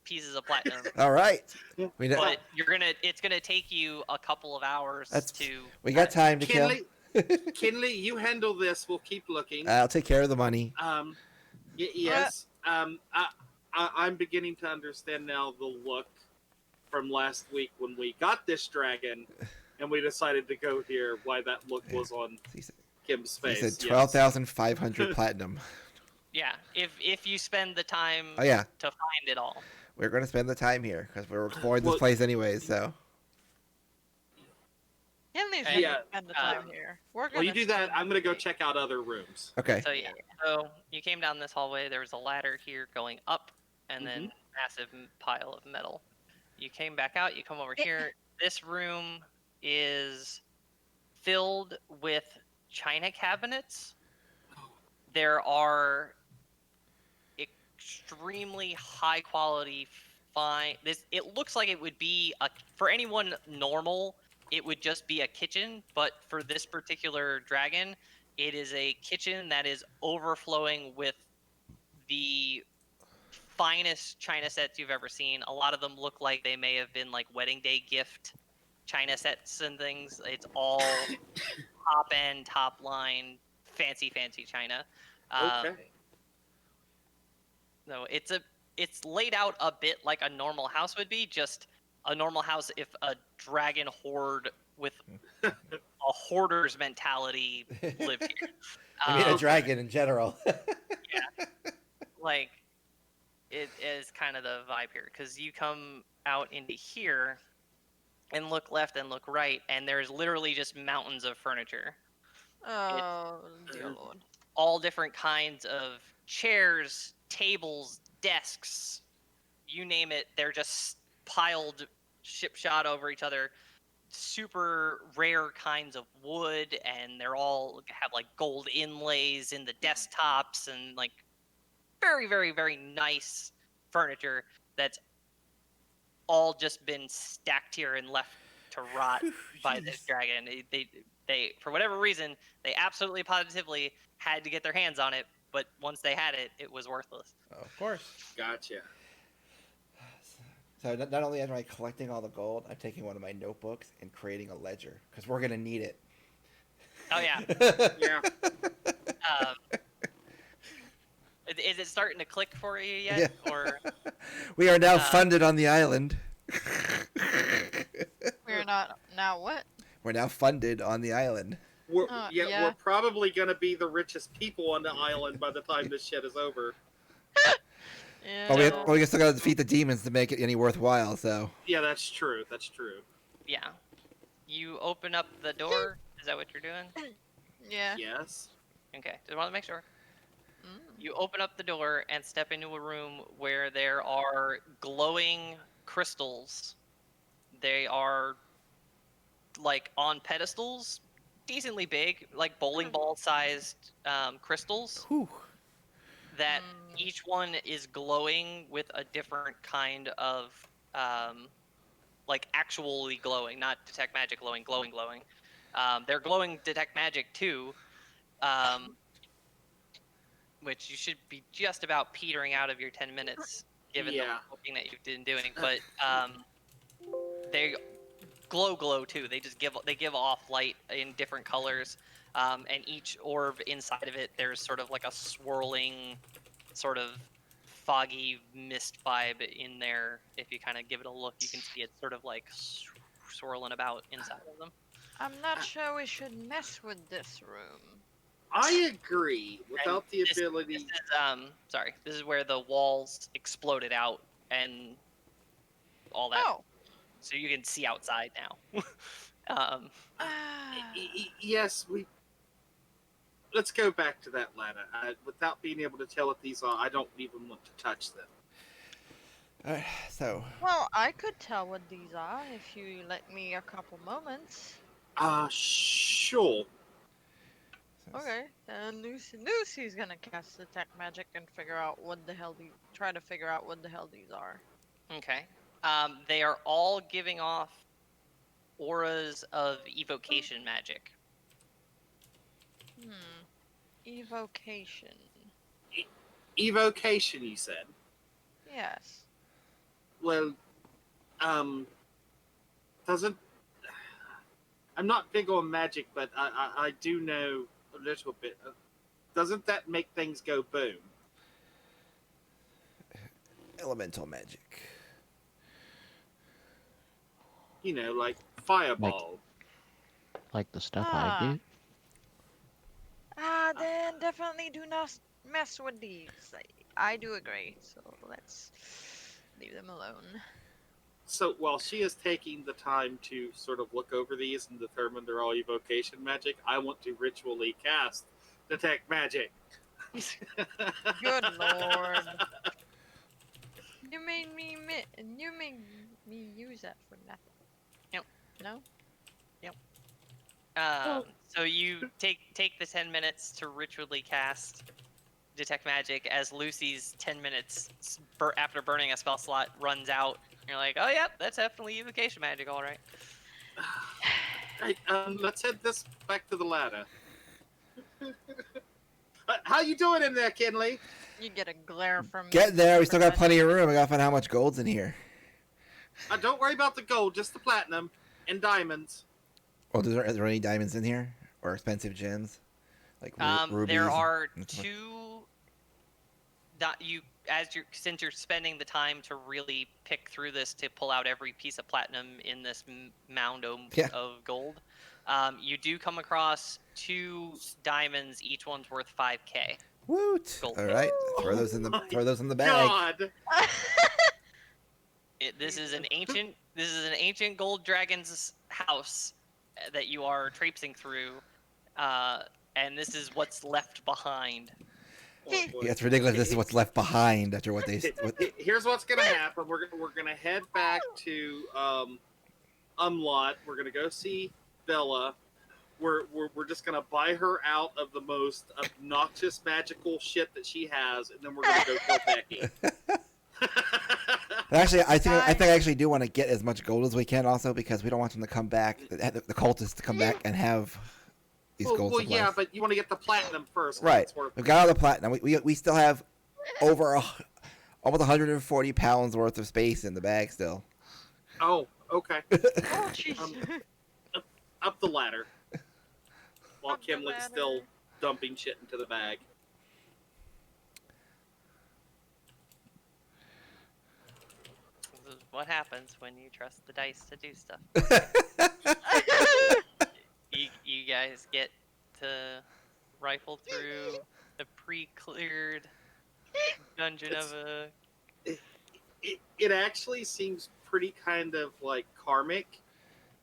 pieces of platinum. All right. We know, But it's gonna take you a couple of hours to. we got time to kill. Kinley, you handle this. We'll keep looking. I'll take care of the money. Yes. I'm beginning to understand now the look from last week when we got this dragon and we decided to go here. Why that look was on Kim's He face. said yes. 12,500 platinum. Yeah, if you spend the time Oh yeah, to find it all. we're gonna spend the time here because we're exploring this Well- place anyways. So Henley's And- gonna spend the time here. We're Well, you gonna do that. spend I'm going to go the day. check out other rooms. okay. So yeah, so you came down this hallway. There was a ladder here going up, and then massive pile of metal. You came back out. You come over here. This room is filled with china cabinets. There are extremely high quality fine. It looks like it would be for anyone normal. It would just be a kitchen, but for this particular dragon, it is a kitchen that is overflowing with the finest china sets you've ever seen. A lot of them look like they may have been like wedding day gift china sets and things. It's all top end, top line, fancy china. Okay. No, it's laid out a bit like a normal house would be, just a normal house if a dragon horde with a hoarder's mentality lived here. I mean, a dragon in general. Like, it is kind of the vibe here, because you come out into here and look left and look right, and there's literally just mountains of furniture. Oh, dear lord. All different kinds of chairs, tables, desks, you name it. They're just piled shipshod over each other. super rare kinds of wood, and they're all have like gold inlays in the desktops and like very, very, very nice furniture that's all just been stacked here and left to rot by this Jeez. dragon. They for whatever reason they absolutely positively had to get their hands on it, but once they had it, it was worthless. Of course. Gotcha. So not only am I collecting all the gold, I'm taking one of my notebooks and creating a ledger because we're gonna need it. Oh yeah. Yeah. Is it starting to click for you yet? Yeah. Or We are now funded on the island. We're not now. What? We're now funded on the island. We're, Yeah. we're probably going to be the richest people on the island by the time this shit is over. Yeah. But we still got to defeat the demons to make it any worthwhile. So. Yeah, that's true. That's true. yeah. You open up the door. Is that what you're doing? Yeah. Yes. Okay. Just want to make sure. Mm. You open up the door and step into a room where there are glowing crystals. They are like on pedestals, decently big, like bowling ball sized crystals Whew. that each one is glowing with a different kind of like actually glowing, not detect magic glowing, glowing. They're glowing detect magic too. Which you should be just about petering out of your 10 minutes, given the Yeah. looking that you've been doing. But they glow too. They just give off light in different colors, and each orb inside of it, there's sort of like a swirling, sort of foggy mist vibe in there. If you kind of give it a look, you can see it sort of like swirling about inside of them. I'm not sure we should mess with this room. I agree. Without the This ability. is sorry. This is where the walls exploded out and all that, Oh. so you can see outside now. um, Yes, we. Let's go back to that ladder. Without being able to tell what these are, I don't even want to touch them. Alright, so. Well, I could tell what these are if you let me a couple moments. Sure. Okay, then Lucy's gonna cast detect magic and figure out what the hell try to figure out what the hell these are. okay. They are all giving off auras of evocation magic. Evocation. Evocation, you said. Yes. Well, doesn't. I'm not big on magic, but I do know a little bit. Doesn't that make things go boom? Elemental magic. You know, like fireball. Like the stuff Ah. I do. Then definitely do not mess with these. I do agree, so let's leave them alone. So while she is taking the time to sort of look over these and determine they're all evocation magic, I want to ritually cast detect magic. Good lord. You made me use that for nothing. Yep. No? So you take the 10 minutes to ritually cast detect magic as Lucy's 10 minutes after burning a spell slot runs out. You're like, oh yeah, that's definitely evocation magic, all right. Right, let's head this back to the ladder. How you doing in there, Kinley? You get a glare from me. Get there. We still got plenty of room. I gotta find out how much gold's in here. Don't worry about the gold, just the platinum and diamonds. Oh, is there any diamonds in here or expensive gems, like rubies? There are and stuff? two. Since you're spending the time to really pick through this to pull out every piece of platinum in this mound of gold, you do come across 2 diamonds. Each one's worth 5k. Woot! Gold. All right, throw those in the bag. God. This is an ancient gold dragon's house that you are traipsing through, and this is what's left behind. Oh, boy. Yeah, it's ridiculous. This is what's left behind after what they. Here's what's gonna happen. We're gonna head back to Umlaut. We're gonna go see Bella. We're just gonna buy her out of the most obnoxious magical shit that she has, and then we're gonna go kill Becky. But actually, I think Guys. I actually do want to get as much gold as we can, also because we don't want them to come back, the cultists to come back and have these gold well, supplies. yeah, but you want to get the platinum first. Right, It's worth we've it. got all the platinum. We still have over almost 140 pounds worth of space in the bag still. Oh, okay. Oh, jeez. Um, up the ladder while Up the Kimley's still ladder. dumping shit into the bag. This is what happens when you trust the dice to do stuff. You guys get to rifle through a pre-cleared dungeon It's- of a. it actually seems pretty kind of like karmic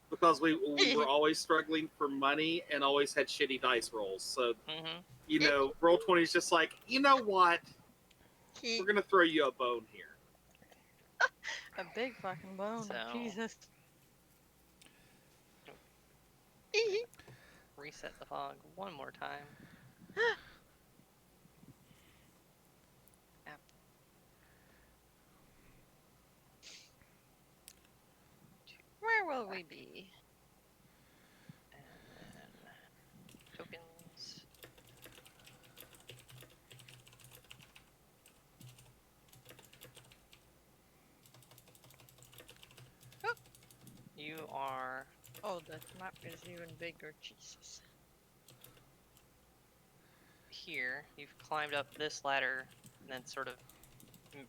because we were always struggling for money and always had shitty dice rolls. So, Mm-hmm. roll 20 is just like, you know what? We're gonna throw you a bone here. A big fucking bone. So- Jesus. Reset the fog one more time. Where will we be? And then tokens. You are Oh, the map is even bigger. Jesus. here. You've climbed up this ladder and then sort of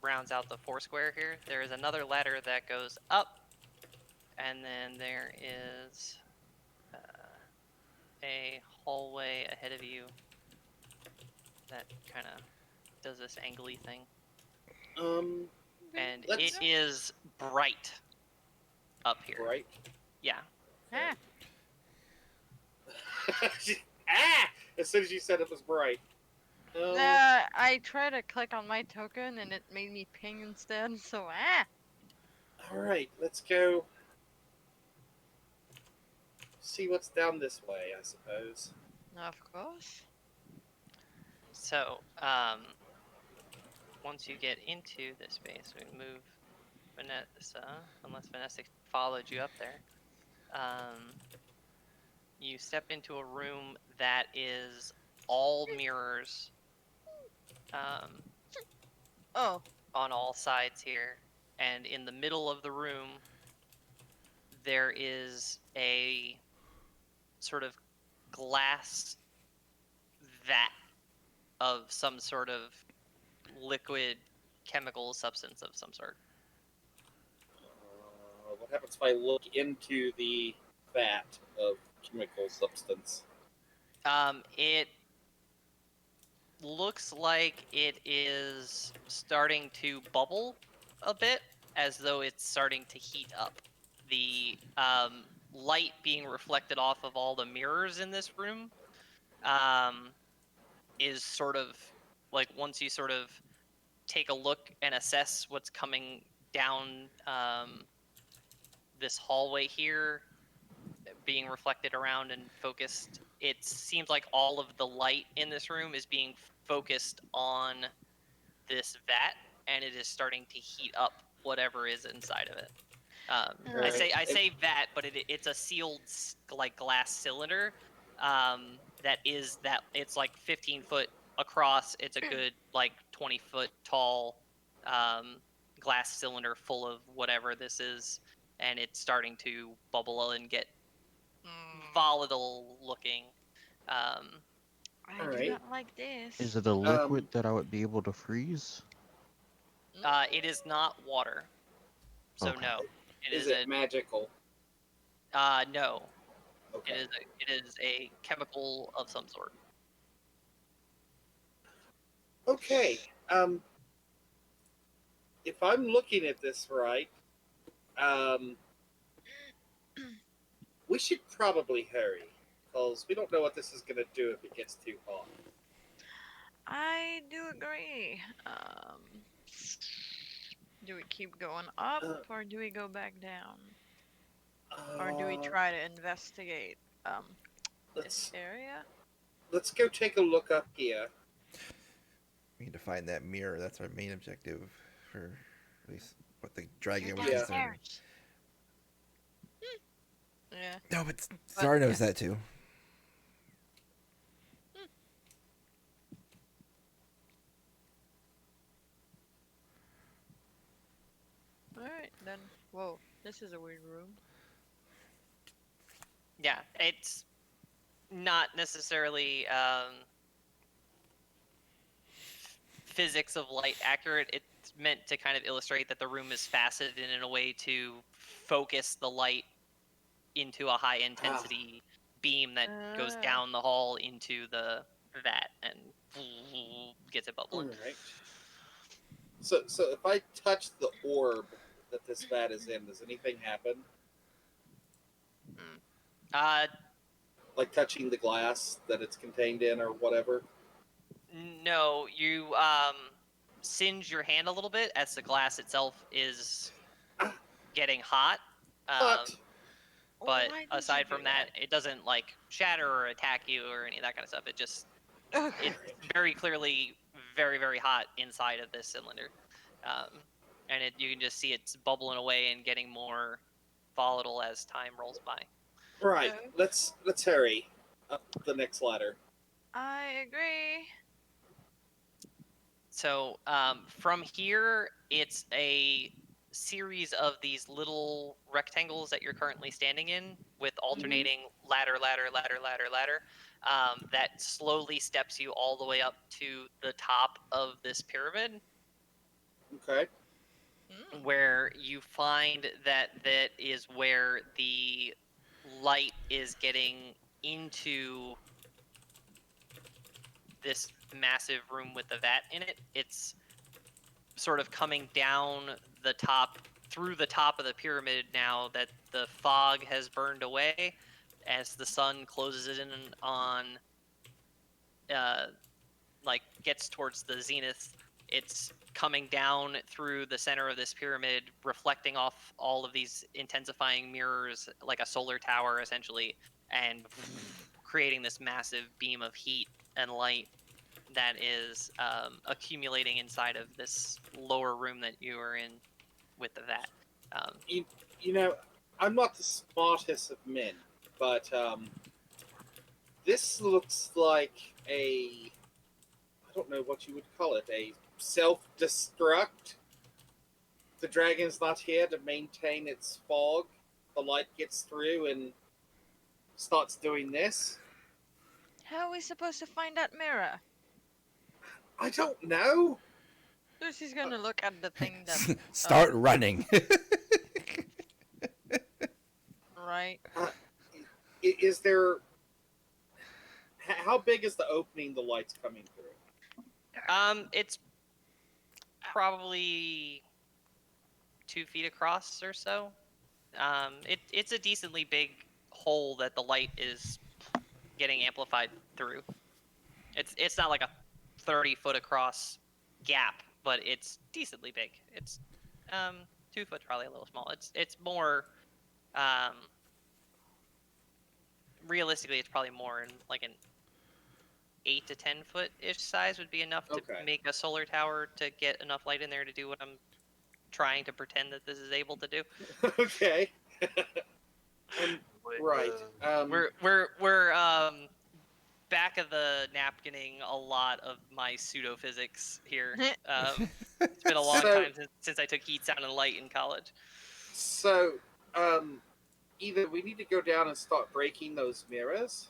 rounds out the four square here. There is another ladder that goes up, and then there is a hallway ahead of you that kind of does this angly thing. And Let's- it is bright up here. Right? Yeah. Ah, Ah! As soon as you said it was bright. I tried to click on my token and it made me ping instead, so All right, let's go see what's down this way, I suppose. of course. So, once you get into this space, we move Vanessa, unless Vanessa followed you up there. You step into a room that is all mirrors Oh, on all sides here. And in the middle of the room, there is a sort of glass vat of some sort of liquid chemical substance of some sort. What happens if I look into the vat of chemical substance? It looks like it is starting to bubble a bit, as though it's starting to heat up. The light being reflected off of all the mirrors in this room is sort of like, once you sort of take a look and assess what's coming down this hallway here, being reflected around and focused, it seems like all of the light in this room is being focused on this vat, and it is starting to heat up whatever is inside of it. I say vat, but it's a sealed like glass cylinder that it's like 15 foot across. It's a good like 20-foot tall glass cylinder full of whatever this is, and it's starting to bubble and get volatile looking. I do Alright. not like this. Is it a liquid that I would be able to freeze? It is not water, so Okay. no. Is it magical? No. Okay. It is a chemical of some sort. Okay. If I'm looking at this right, we should probably hurry because we don't know what this is going to do if it gets too hot. I do agree. Do we keep going up or do we go back down? Or do we try to investigate this Let's area? let's go take a look up here. We need to find that mirror. That's our main objective for at least what the You're dragon was Yeah. concerned. downstairs. Yeah. No, but But Zara yeah. knows that too. Alright, then. Whoa, this is a weird room. Yeah, it's not necessarily physics of light accurate. It's meant to kind of illustrate that the room is faceted in a way to focus the light into a high intensity beam that goes Ah. down the hall into the vat and gets it All bubbling. right. So if I touch the orb that this vat is in, does anything happen? Uh, Like touching the glass that it's contained in, or whatever? no, you singe your hand a little bit as the glass itself is Ah. getting hot. Hot. But Why did aside you do from that, it doesn't like shatter or attack you or any of that kind of stuff. It just Okay. it's very clearly very very hot inside of this cylinder, and you can just see it's bubbling away and getting more volatile as time rolls by. Right. Okay. Let's hurry up the next ladder. I agree. So from here, it's a series of these little rectangles that you're currently standing in with alternating ladder, ladder, ladder, ladder, ladder. That slowly steps you all the way up to the top of this pyramid, Okay. where you find that that is where the light is getting into this massive room with the vat in it. It's sort of coming down the top through the top of the pyramid now that the fog has burned away as the sun closes in on like gets towards the zenith. It's coming down through the center of this pyramid, reflecting off all of these intensifying mirrors like a solar tower essentially, and creating this massive beam of heat and light that is accumulating inside of this lower room that you are in with the vat. You know, I'm not the smartest of men, but this looks like I don't know what you would call it, a self-destruct. The dragon's not here to maintain its fog. The light gets through and starts doing this. How are we supposed to find that mirror? I don't know. Lucy's gonna look at the thing that. Start running. Right. Is there? How big is the opening the light's coming through? It's probably 2 feet across or so. It's a decently big hole that the light is getting amplified through. It's not like a 30-foot across gap, but it's decently big. It's 2 foot probably a little small. It's more realistically it's probably more in like an 8 to 10 foot ish size would be enough to Okay. make a solar tower to get enough light in there to do what I'm trying to pretend that this is able to do. Okay. And, right. We're back of the napkining a lot of my pseudo physics here. It's been a long So- time since I took heat, sound, and light in college. So, either we need to go down and start breaking those mirrors,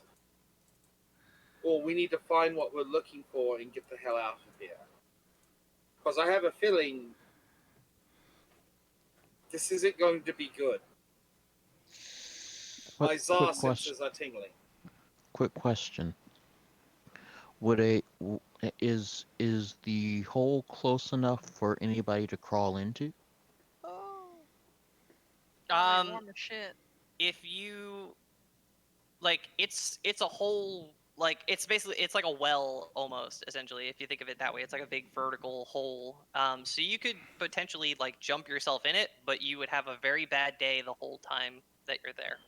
or we need to find what we're looking for and get the hell out of here. Because I have a feeling this isn't going to be good. My Zar senses are tingling. Quick question. Is the hole close enough for anybody to crawl into? Oh. Um, Warm as shit. If you like, it's a whole like it's basically it's like a well almost essentially if you think of it that way. It's like a big vertical hole. So you could potentially like jump yourself in it, but you would have a very bad day the whole time that you're there.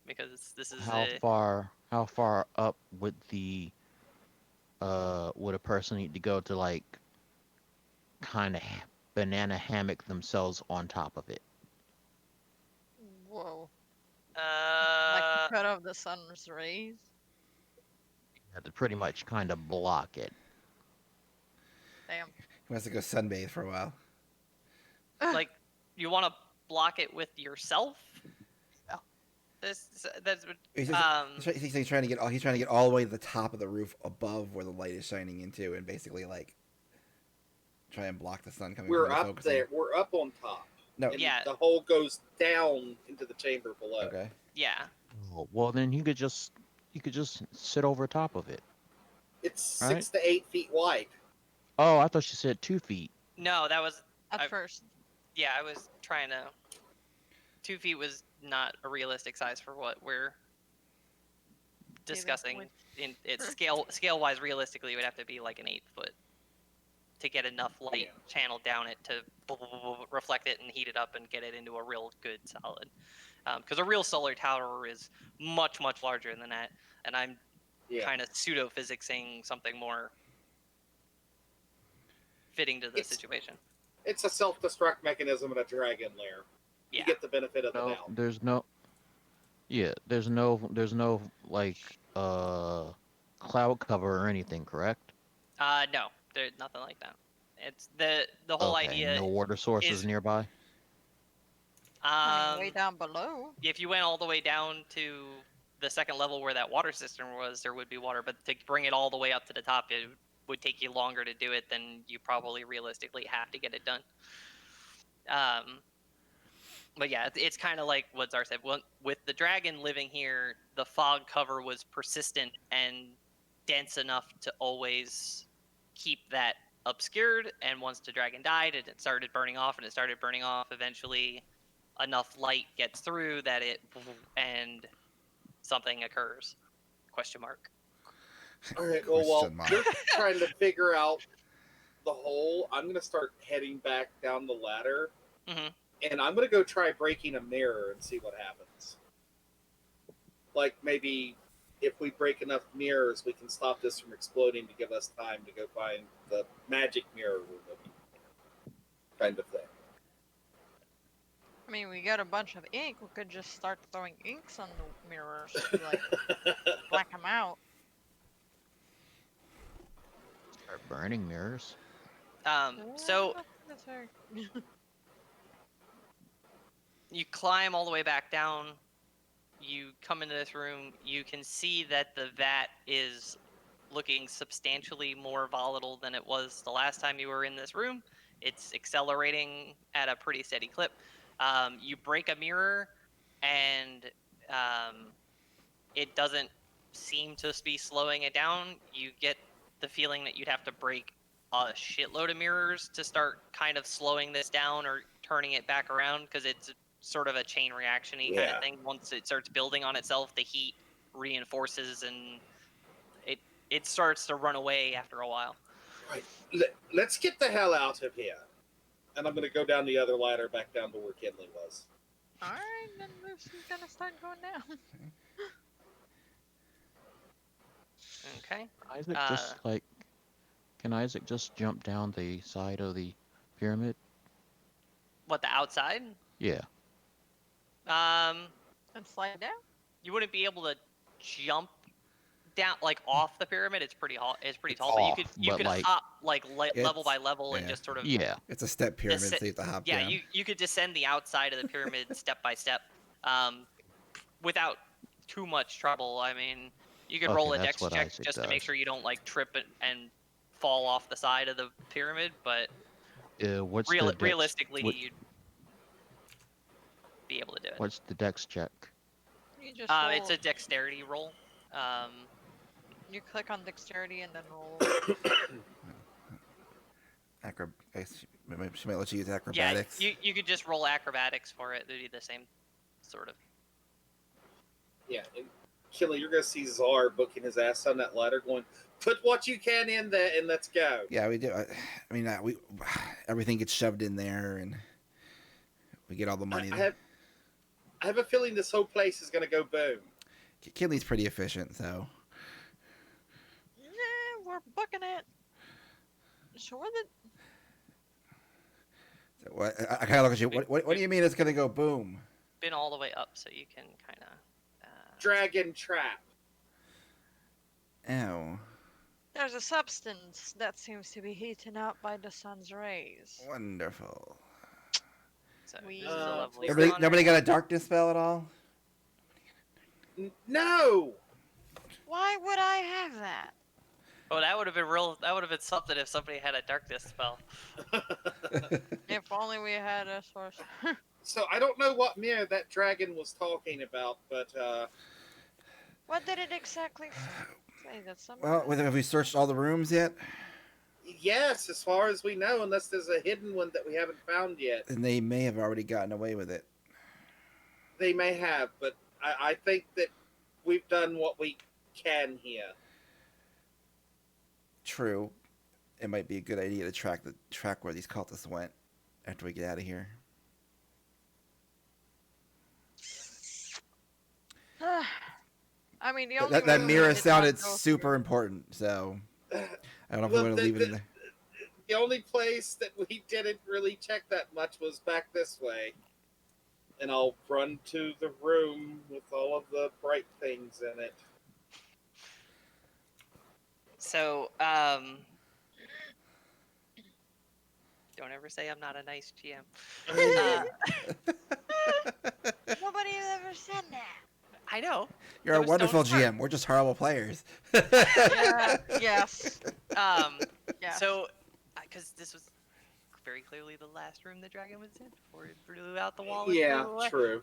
Because this is How far up would a person need to go to like kind of banana hammock themselves on top of it? Whoa. Like to uh cut off the sun's rays. You have to pretty much kind of block it. Damn. He wants to go sunbathe for a while. like you want to block it with yourself? Yeah. That's He's trying to get all the way to the top of the roof above where the light is shining into, and basically like try and block the sun coming We're from the up focusing. there. We're up on top. No. And Yeah. the hole goes down into the chamber below. Okay. yeah. Oh, well, then you could just sit over top of it. It's Right. 6 to 8 feet wide. Oh, I thought you said 2 feet. No, that was At I- first. yeah. I was trying to. 2 feet was not a realistic size for what we're discussing. with- In its scale wise, realistically, it would have to be like an 8 foot to get enough light channeled down it to reflect it and heat it up and get it into a real good solid. Because a real solar tower is much larger than that, and I'm Yeah. kind of pseudo physicsing something more fitting to the situation. It's a self-destruct mechanism in a dragon lair. Yeah. You get the benefit of the No, doubt. there's no like cloud cover or anything, correct? No, there's nothing like that. It's the whole Okay, idea. no water sources is- nearby. I mean, way down below. If you went all the way down to the second level where that water cistern was, there would be water. But to bring it all the way up to the top, it would take you longer to do it than you probably realistically have to get it done. But yeah, it's kind of like what Zar said. With the dragon living here, the fog cover was persistent and dense enough to always keep that obscured. And once the dragon died, it started burning off, and it started burning off. Eventually, enough light gets through that and something occurs. Question mark. All right. Well, while Question mark. you're trying to figure out the hole, I'm going to start heading back down the ladder, Mhm. and I'm going to go try breaking a mirror and see what happens. Like maybe if we break enough mirrors, we can stop this from exploding to give us time to go find the magic mirror we're looking for, kind of thing. I mean, we got a bunch of ink. We could just start throwing inks on the mirrors to like black them out. Start burning mirrors. So That's very... you climb all the way back down. You come into this room. You can see that the vat is looking substantially more volatile than it was the last time you were in this room. It's accelerating at a pretty steady clip. You break a mirror, and it doesn't seem to be slowing it down. You get the feeling that you'd have to break a shitload of mirrors to start kind of slowing this down or turning it back around, because it's sort of a chain reaction-y kind Yeah. of thing. Once it starts building on itself, the heat reinforces and it starts to run away after a while. Right. Let's get the hell out of here. And I'm going to go down the other ladder back down to where Kinley was. Alright, then Lucy's gonna start going down. Okay. Isaac just like, can Isaac just jump down the side of the pyramid? What, the outside? Yeah. And slide down? You wouldn't be able to jump down like off the pyramid. It's pretty tall. It's pretty tall, off, but you but, could like, hop like level it's- by level and yeah. just sort of Yeah. It's a step pyramid, Descend- so you have to hop yeah. down. You could descend the outside of the pyramid step by step, without too much trouble. I mean, you could Okay, roll a that's dex what check Isaac just to make does. sure you don't like trip and fall off the side of the pyramid, but What's the dex? realistically, what- you'd be able to do it. What's the dex check? You just It's a dexterity roll. You click on dexterity and then roll. She might let you use Yeah, acrobatics. you could just roll acrobatics for it. They'd be the same sort of. Yeah. Killy, you're gonna see Czar booking his ass on that ladder, going, "Put what you can in there and let's go." Yeah, we do. I mean, we everything gets shoved in there, and we get all the money. I have a feeling this whole place is gonna go boom. Kinley's pretty efficient, so. Yeah, we're booking it. Sure that So what, I kind of look at you. What do you mean it's gonna go boom? Been all the way up, so you can kind of. Dragon trap. Oh, there's a substance that seems to be heating up by the sun's rays. wonderful. So We- this is a lovely. Nobody got a darkness spell at all? No. Why would I have that? Oh, that would have been real. That would have been something if somebody had a darkness spell. If only we had a source. So I don't know what mirror that dragon was talking about, but What did it exactly say? That something. Well, have we searched all the rooms yet? yes, as far as we know, unless there's a hidden one that we haven't found yet, And they may have already gotten away with it. they may have. But I think that we've done what we can here. True. It might be a good idea to track where these cultists went after we get out of here. I mean, the only That room mirror we did sounded not go super important, so I don't know if we Well, want to leave it in there. The only place that we didn't really check that much was back this way. And I'll run to the room with all of the bright things in it. So, don't ever say I'm not a nice GM. Nobody ever said that. I know. You're a was so wonderful smart. GM. We're just horrible players. Yeah. Yes. Yeah. So, because this was very clearly the last room the dragon was in before it blew out the wall. And Yeah, flew away. true.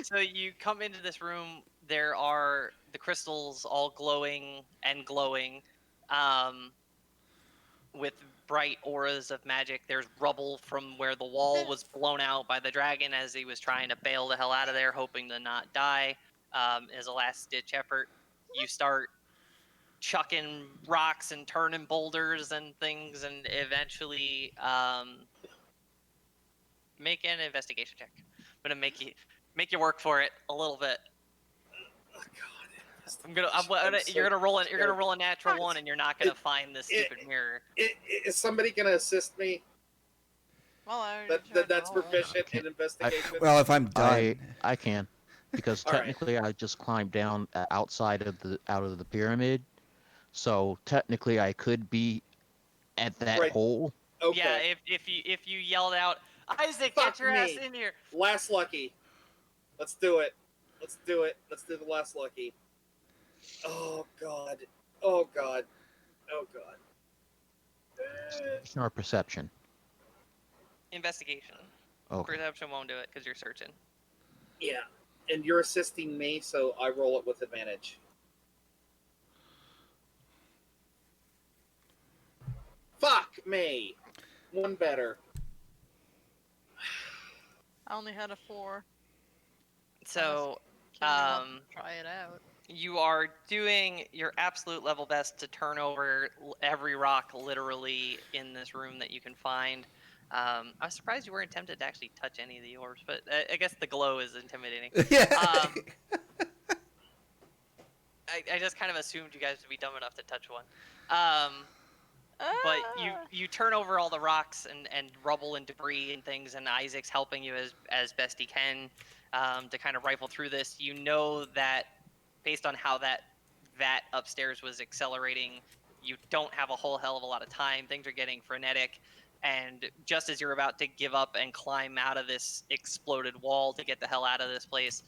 So you come into this room. There are the crystals all glowing and glowing, with bright auras of magic. There's rubble from where the wall was blown out by the dragon as he was trying to bail the hell out of there, hoping to not die. As a last-ditch effort, you start chucking rocks and turning boulders and things, and eventually make an investigation check. I'm gonna make you work for it a little bit. Oh, God. You're gonna roll a natural one, and you're not gonna find this stupid mirror. Is somebody going to assist me? Well, I already tried to That's roll it. proficient in investigation? Well, if I'm done, I can, because All right. technically I just climbed down outside of the pyramid, so technically I could be at that Right. hole. Okay. Yeah, if you yelled out, Isaac, Fuck get your ass me. in here. Last lucky. Let's do it. Let's do the last lucky. Oh, God. Oh, God. Oh, God. Or perception. Investigation. Okay. Perception won't do it because you're searching. Yeah. And you're assisting me, so I roll it with advantage. Fuck me. One better. I only had a 4. So, Can you want to try it out? you are doing your absolute level best to turn over every rock literally in this room that you can find. I was surprised you weren't tempted to actually touch any of the orbs, but I guess the glow is intimidating. yeah. I just kind of assumed you guys would be dumb enough to touch one. But you turn over all the rocks and rubble and debris and things, and Isaac's helping you as best he can to kind of rifle through this. You know that based on how that upstairs was accelerating, you don't have a whole hell of a lot of time. Things are getting frenetic, and just as you're about to give up and climb out of this exploded wall to get the hell out of this place,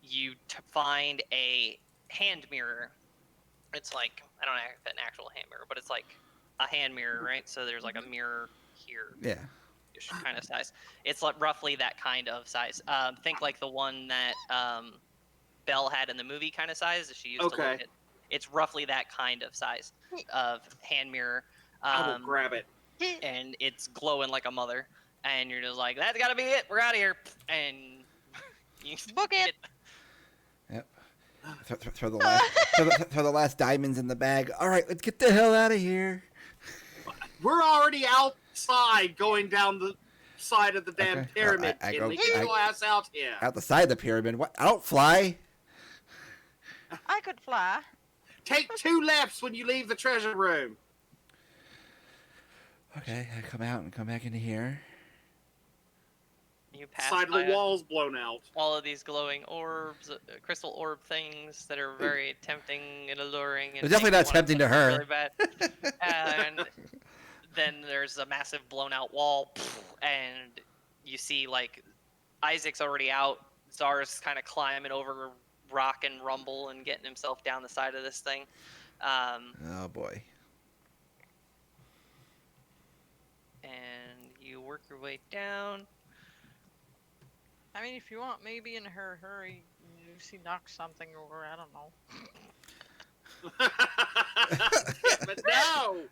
you find a hand mirror. It's like, I don't know if it's an actual hand mirror, but it's like a hand mirror, right? So there's like a mirror here, Yeah. kind of size. It's like roughly that kind of size. Think like the one that Belle had in the movie kind of size that she used to look Okay. at. It's roughly that kind of size of hand mirror. I will grab it. And it's glowing like a mother. And you're just like, that's gotta be it. We're out of here. And you Book it. Throw the last throw the last diamonds in the bag. All right, let's get the hell out of here. We're already outside going down the side of the damn Okay. pyramid, I Kinley. go- Get your ass out here. Out the side of the pyramid. What? I don't fly. I could fly. Take 2 lefts when you leave the treasure room. Okay, I come out and come back into here. You pass Side of by the wall's blown out. all of these glowing orbs, crystal orb things that are very tempting and alluring. And They're definitely make not you wanna tempting to touch them her. Really bad. And then there's a massive blown out wall, and you see like Isaac's already out. Czar's kind of climbing over rock and rumble and getting himself down the side of this thing. Oh boy. And you work your way down. I mean, if you want, maybe in her hurry, Lucy knocks something over. I don't know. But no!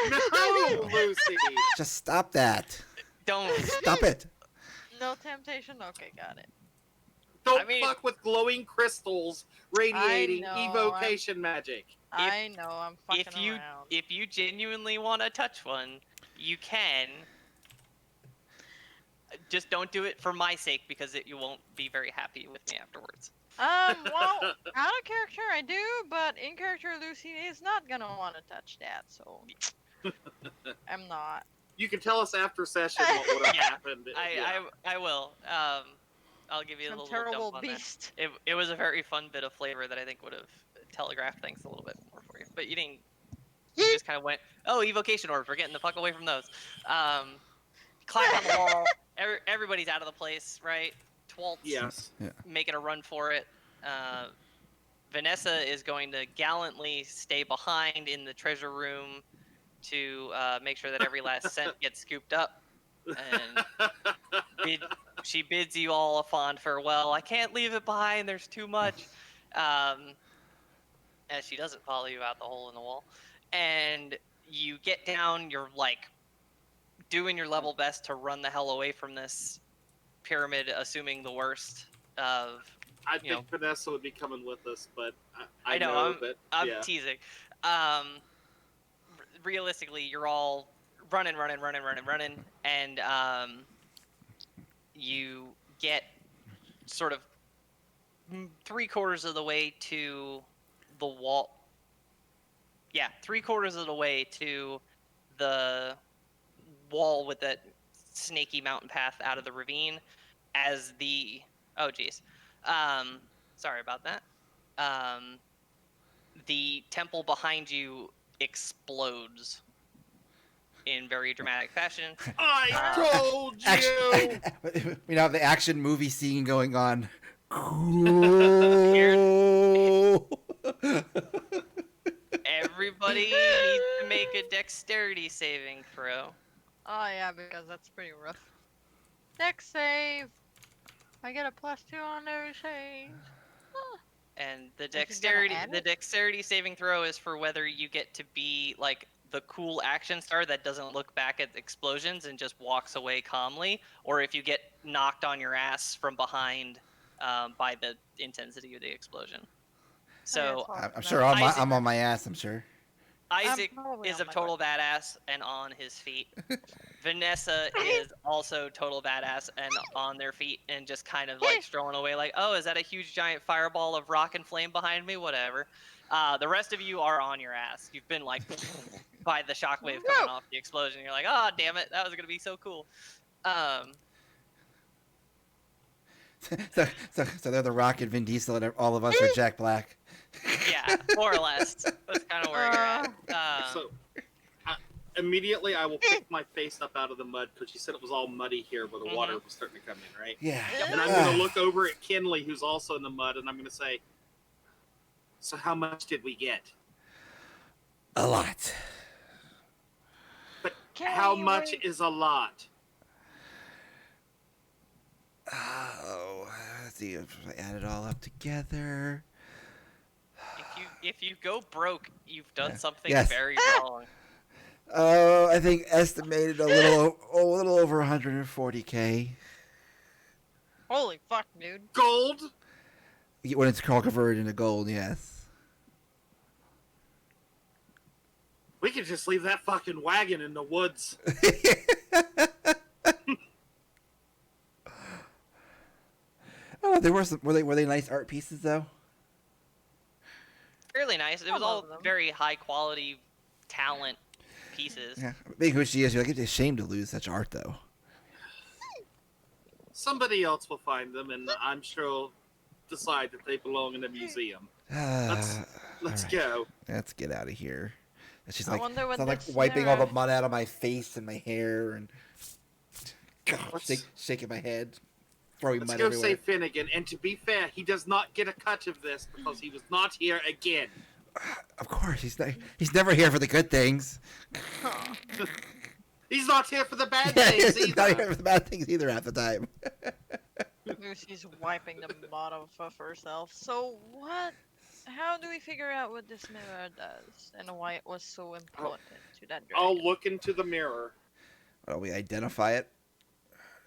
No, Lucy! Just stop that. Don't. Stop it. No temptation? Okay, got it. Don't I mean- fuck with glowing crystals radiating know, evocation magic. I know, I'm fucking If you around. if you genuinely want to touch one, you can. Just don't do it for my sake because you won't be very happy with me afterwards. Well, out of character I do, but in character Lucy is not gonna want to touch that, so I'm not. You can tell us after session what would have Yeah, happened. I will. I'll give you a Some little terrible jump on that. beast. It was a very fun bit of flavor that I think would have telegraphed things a little bit more for you. But you didn't. You just kind of went, oh, evocation orbs. We're getting the fuck away from those. Climb on the wall. Everybody's out of the place, right? Twalt's Yes. making a run for it. Vanessa is going to gallantly stay behind in the treasure room to make sure that every last cent gets scooped up. And she bids you all a fond farewell. I can't leave it behind. There's too much. As she doesn't follow you out the hole in the wall. And you get down. You're like doing your level best to run the hell away from this pyramid, assuming the worst of. I think Vanessa would be coming with us, but I know, know that. I'm yeah. teasing. Realistically, you're all running, and you get sort of 3/4 of the way to the wall. Yeah, 3/4 of the way to the wall with that snaky mountain path out of the ravine as the... Oh, geez. Sorry about that. The temple behind you explodes in very dramatic fashion. I told you! We now have the action movie scene going on. Everybody needs to make a dexterity saving throw. Oh yeah, because that's pretty rough. Dex save. I get a +2 on every save. And the Is he gonna add it? dexterity saving throw is for whether you get to be like the cool action star that doesn't look back at explosions and just walks away calmly, or if you get knocked on your ass from behind by the intensity of the explosion. So I'm sure I'm on my ass. I'm sure. Isaac probably is on a my total badass and on his feet. Vanessa is also total badass and on their feet and just kind of like strolling away like, oh, is that a huge giant fireball of rock and flame behind me? Whatever. The rest of you are on your ass. You've been like by the shockwave coming off the explosion. You're like, oh, damn it. That was going to be so cool. So they're the Rock and Vin Diesel, and all of us are Jack Black. Yeah, more or less. That's kind of where you're at. So, immediately I will pick my face up out of the mud because you said it was all muddy here where the water was starting to come in, right? Yeah. And I'm going to look over at Kinley, who's also in the mud, and I'm going to say, so how much did we get? A lot. But how much is a lot? Oh, let's see if I add it all up together. If you go broke, you've done something Yes. very wrong. Oh, I think estimated a little over 140K. Holy fuck, dude. Gold? When it's all converted into gold, yes. We could just leave that fucking wagon in the woods. Oh, there were they nice art pieces though? Fairly nice. It was Some all of them. very high quality talent pieces. Yeah, being who she is, you're like, it's a shame to lose such art though. Somebody else will find them, and I'm sure decide that they belong in a museum. Let's All right. go. Let's get out of here. And she's I like, wonder what so I'm like this wiping all the mirror- mud out of my face and my hair and Let's- shaking my head, throwing Let's mud go everywhere. save Finnegan. And to be fair, he does not get a cut of this because he was not here again. Of course, he's never here for the good things. Huh. He's not here for the bad Yeah, things he's not either. here for the bad things either half the time. Lucy's wiping the mud off of herself. So what? How do we figure out what this mirror does and why it was so important to that dragon? I'll look into the mirror. Well, we identify it.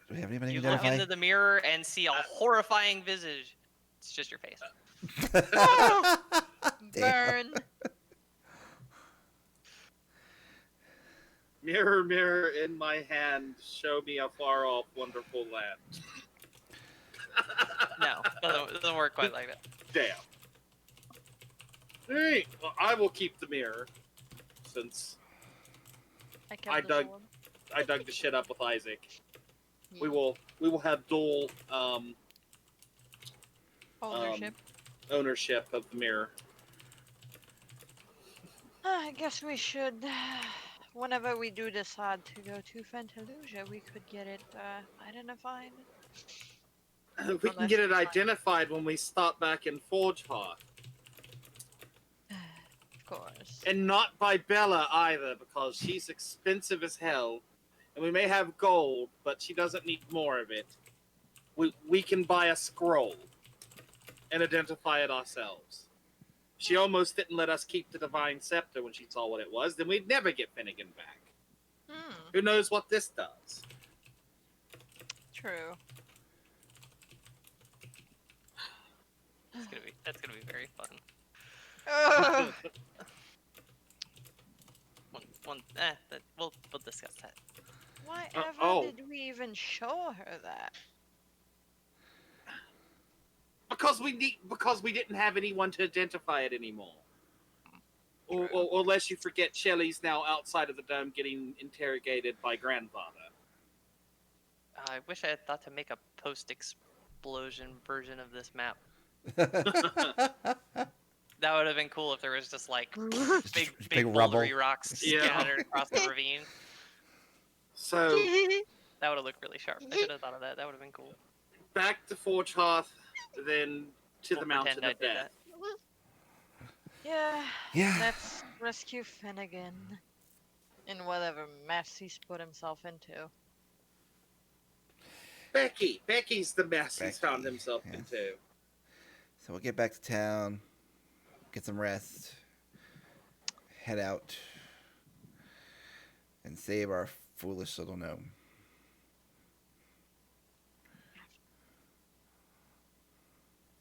Do we have anybody You to look identify? into the mirror and see a horrifying visage. It's just your face. Burn. Mirror, mirror in my hand, show me a far off wonderful land. No, doesn't work quite like that. Damn. Alright, well, I will keep the mirror. Since I kept I the dug- sword. I dug the shit up with Isaac. Yeah. We will have dual Ownership. ownership of the mirror. I guess we should. Whenever we do decide to go to Fantalusia, we could get it identified. We can Unless get it we find- identified when we stop back in Forge Heart. Of course. And not by Bella either, because she's expensive as hell. And we may have gold, but she doesn't need more of it. We can buy a scroll and identify it ourselves. She almost didn't let us keep the Divine Scepter when she saw what it was, then we'd never get Finnegan back. Hmm. Who knows what this does? True. That's gonna be very fun. Ugh. We'll discuss that. Why ever oh. did we even show her that? Because we didn't have anyone to identify it anymore. Or unless you forget Shelley's now outside of the dome getting interrogated by grandfather. I wish I had thought to make a post-explosion version of this map. That would have been cool if there was just like big big rubble. bouldery rocks Yeah. scattered across the ravine. So That would have looked really sharp. I should have thought of that. That would have been cool. back to Forge Hearth, then to We'll the Mountain pretend I of did Death. Yeah. Yeah. Let's rescue Finnegan. In whatever mess he's put himself into. Becky's the mess he's found Becky, himself yes. into. So we'll get back to town, get some rest, head out, and save our foolish little gnome.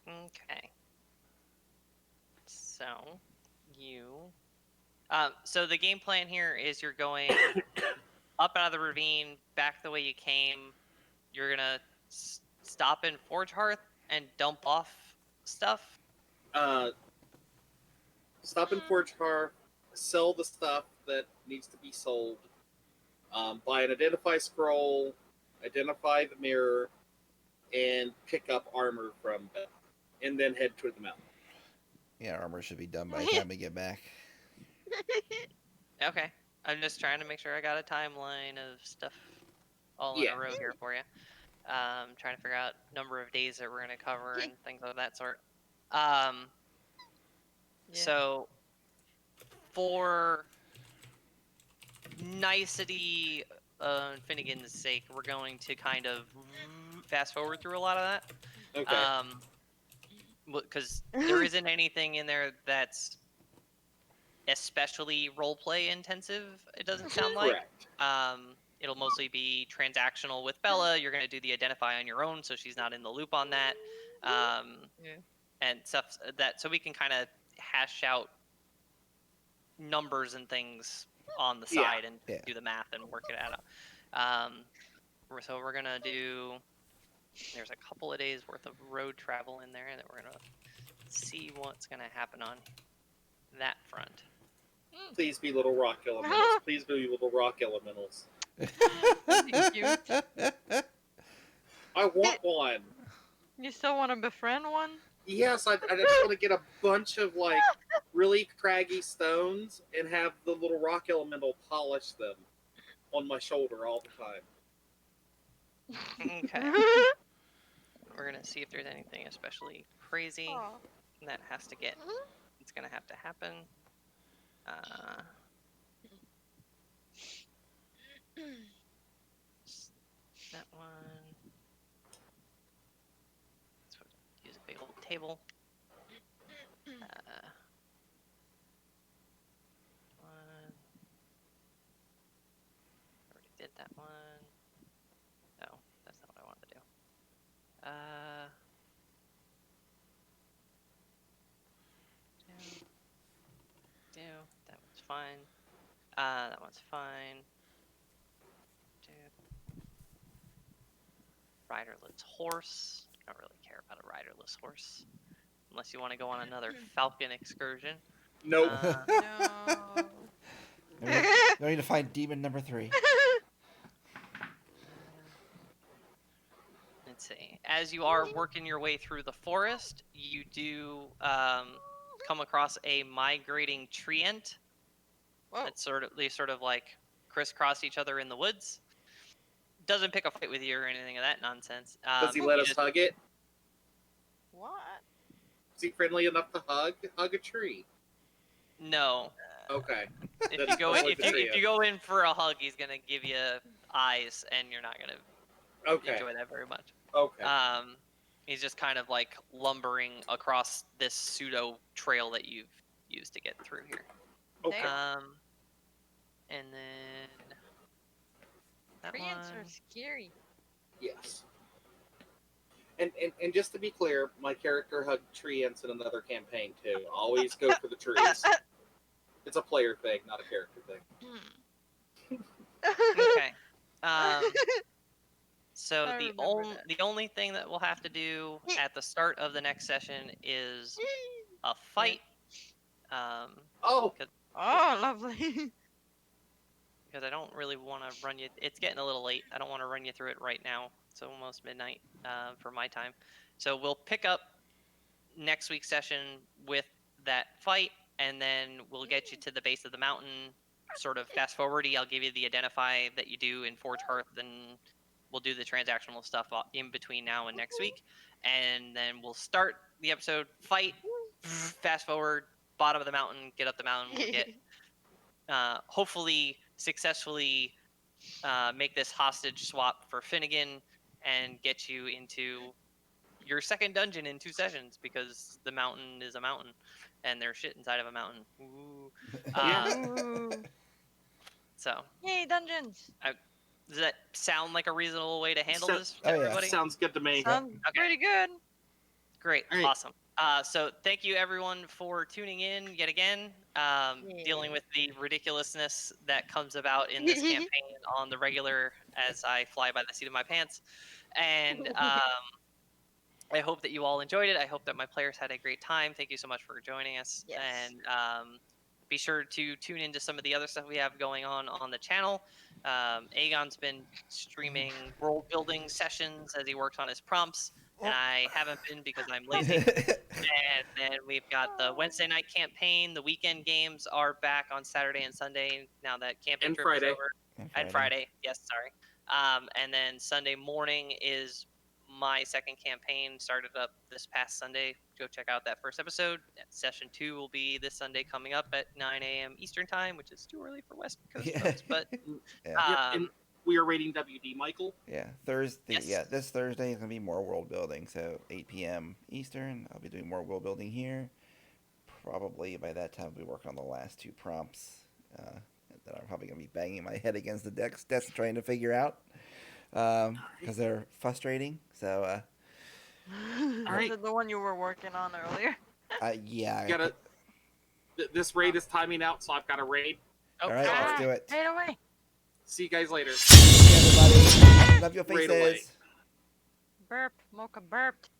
Okay. So, so the game plan here is you're going up out of the ravine, back the way you came. You're gonna stop in Forge Hearth and dump off stuff. Stop in Forge Hearth, sell the stuff that needs to be sold, buy an identify scroll, identify the mirror, and pick up armor from Beth, and then head toward the mountain. Yeah, armor should be done by the time we get back. Okay. I'm just trying to make sure I got a timeline of stuff all Yeah. in a row here for you. Trying to figure out number of days that we're gonna cover and things of that sort. Yeah. So for nicety Finnegan's sake, we're going to kind of fast forward through a lot of that. Okay. Because there isn't anything in there that's especially roleplay intensive. It doesn't sound like. Correct. It'll mostly be transactional with Bella. You're going to do the identify on your own, so she's not in the loop on that. and stuff that so we can kind of hash out numbers and things on the Yeah. side and Yeah. do the math and work it out. So we're gonna do. There's a couple of days worth of road travel in there that we're gonna see what's gonna happen on that front. Please be little rock elementals. Please be little rock elementals. That'd be cute. I want one. You still want to befriend one? Yes, I just want to get a bunch of like really craggy stones and have the little rock elemental polish them on my shoulder all the time. Okay. We're gonna see if there's anything especially crazy Aw. that has to get. It's gonna have to happen. That one. Let's use a big old table. One. Already did that one. No, that's not what I wanted to do. Do. That one's fine. That one's fine. Do. Riderless horse. I don't really care about a riderless horse. Unless you want to go on another falcon excursion. Nope. No. No need to find demon number 3. Let's see. As you are working your way through the forest, you do come across a migrating treant. Whoa. That's they sort of like crisscross each other in the woods. Doesn't pick a fight with you or anything of that nonsense. Does he let you us just- hug it? What? Is he friendly enough to hug a tree? No. Okay. If That's you go probably if the you trio. if you go in for a hug, he's gonna give you eyes, and you're not gonna Okay. enjoy that very much. Okay. He's just kind of like lumbering across this pseudo trail that you've used to get through here. Okay. And then that Treants one. are scary. Yes. And just to be clear, my character hugged treants in another campaign too. Always go for the trees. It's a player thing, not a character thing. Okay. So I the remember that. only thing that we'll have to do at the start of the next session is a fight. Oh, Oh, lovely. Because I don't really want to run you. It's getting a little late. I don't want to run you through it right now. It's almost midnight for my time. So we'll pick up next week's session with that fight, and then we'll get you to the base of the mountain. Sort of fast forwardy. I'll give you the identify that you do in Forge Hearth, and we'll do the transactional stuff in between now and next week. And then we'll start the episode fight. Fast forward, bottom of the mountain, get up the mountain. We'll get hopefully successfully make this hostage swap for Finnegan and get you into your second dungeon in 2 sessions, because the mountain is a mountain and there's shit inside of a mountain. Ooh. Ooh. So Yay, dungeons. does that sound like a reasonable way to handle this, Oh, yeah. everybody? sounds good to me. Sounds Okay. pretty good. Great. All right. Awesome. So thank you everyone for tuning in yet again, dealing with the ridiculousness that comes about in this campaign on the regular as I fly by the seat of my pants. And I hope that you all enjoyed it. I hope that my players had a great time. Thank you so much for joining us. Yes. And be sure to tune into some of the other stuff we have going on the channel. Aegon's been streaming world building sessions as he works on his prompts, and I haven't been because I'm lazy. And then we've got the Wednesday night campaign. The weekend games are back on Saturday and Sunday now that camping And trip Friday. is over. And Friday, yes, sorry. And then Sunday morning is my second campaign. Started up this past Sunday. Go check out that first episode. Session 2 will be this Sunday coming up at 9 a.m. Eastern time, which is too early for West Coast folks. But Yeah. And we are rating WD Michael. Yeah, Thursday. Yes. Yeah, this Thursday is gonna be more world building. So 8 p.m. Eastern, I'll be doing more world building here. Probably by that time, I'll be working on the last 2 prompts that I'm probably gonna be banging my head against the desk trying to figure out because they're frustrating. So Is Alright. it the one you were working on earlier? Yeah. You gotta. This raid is timing out, so I've got a raid. All right, let's Ah, do it. Right away. See you guys later. Everybody, love your Right away. faces. Burp. Mocha burped.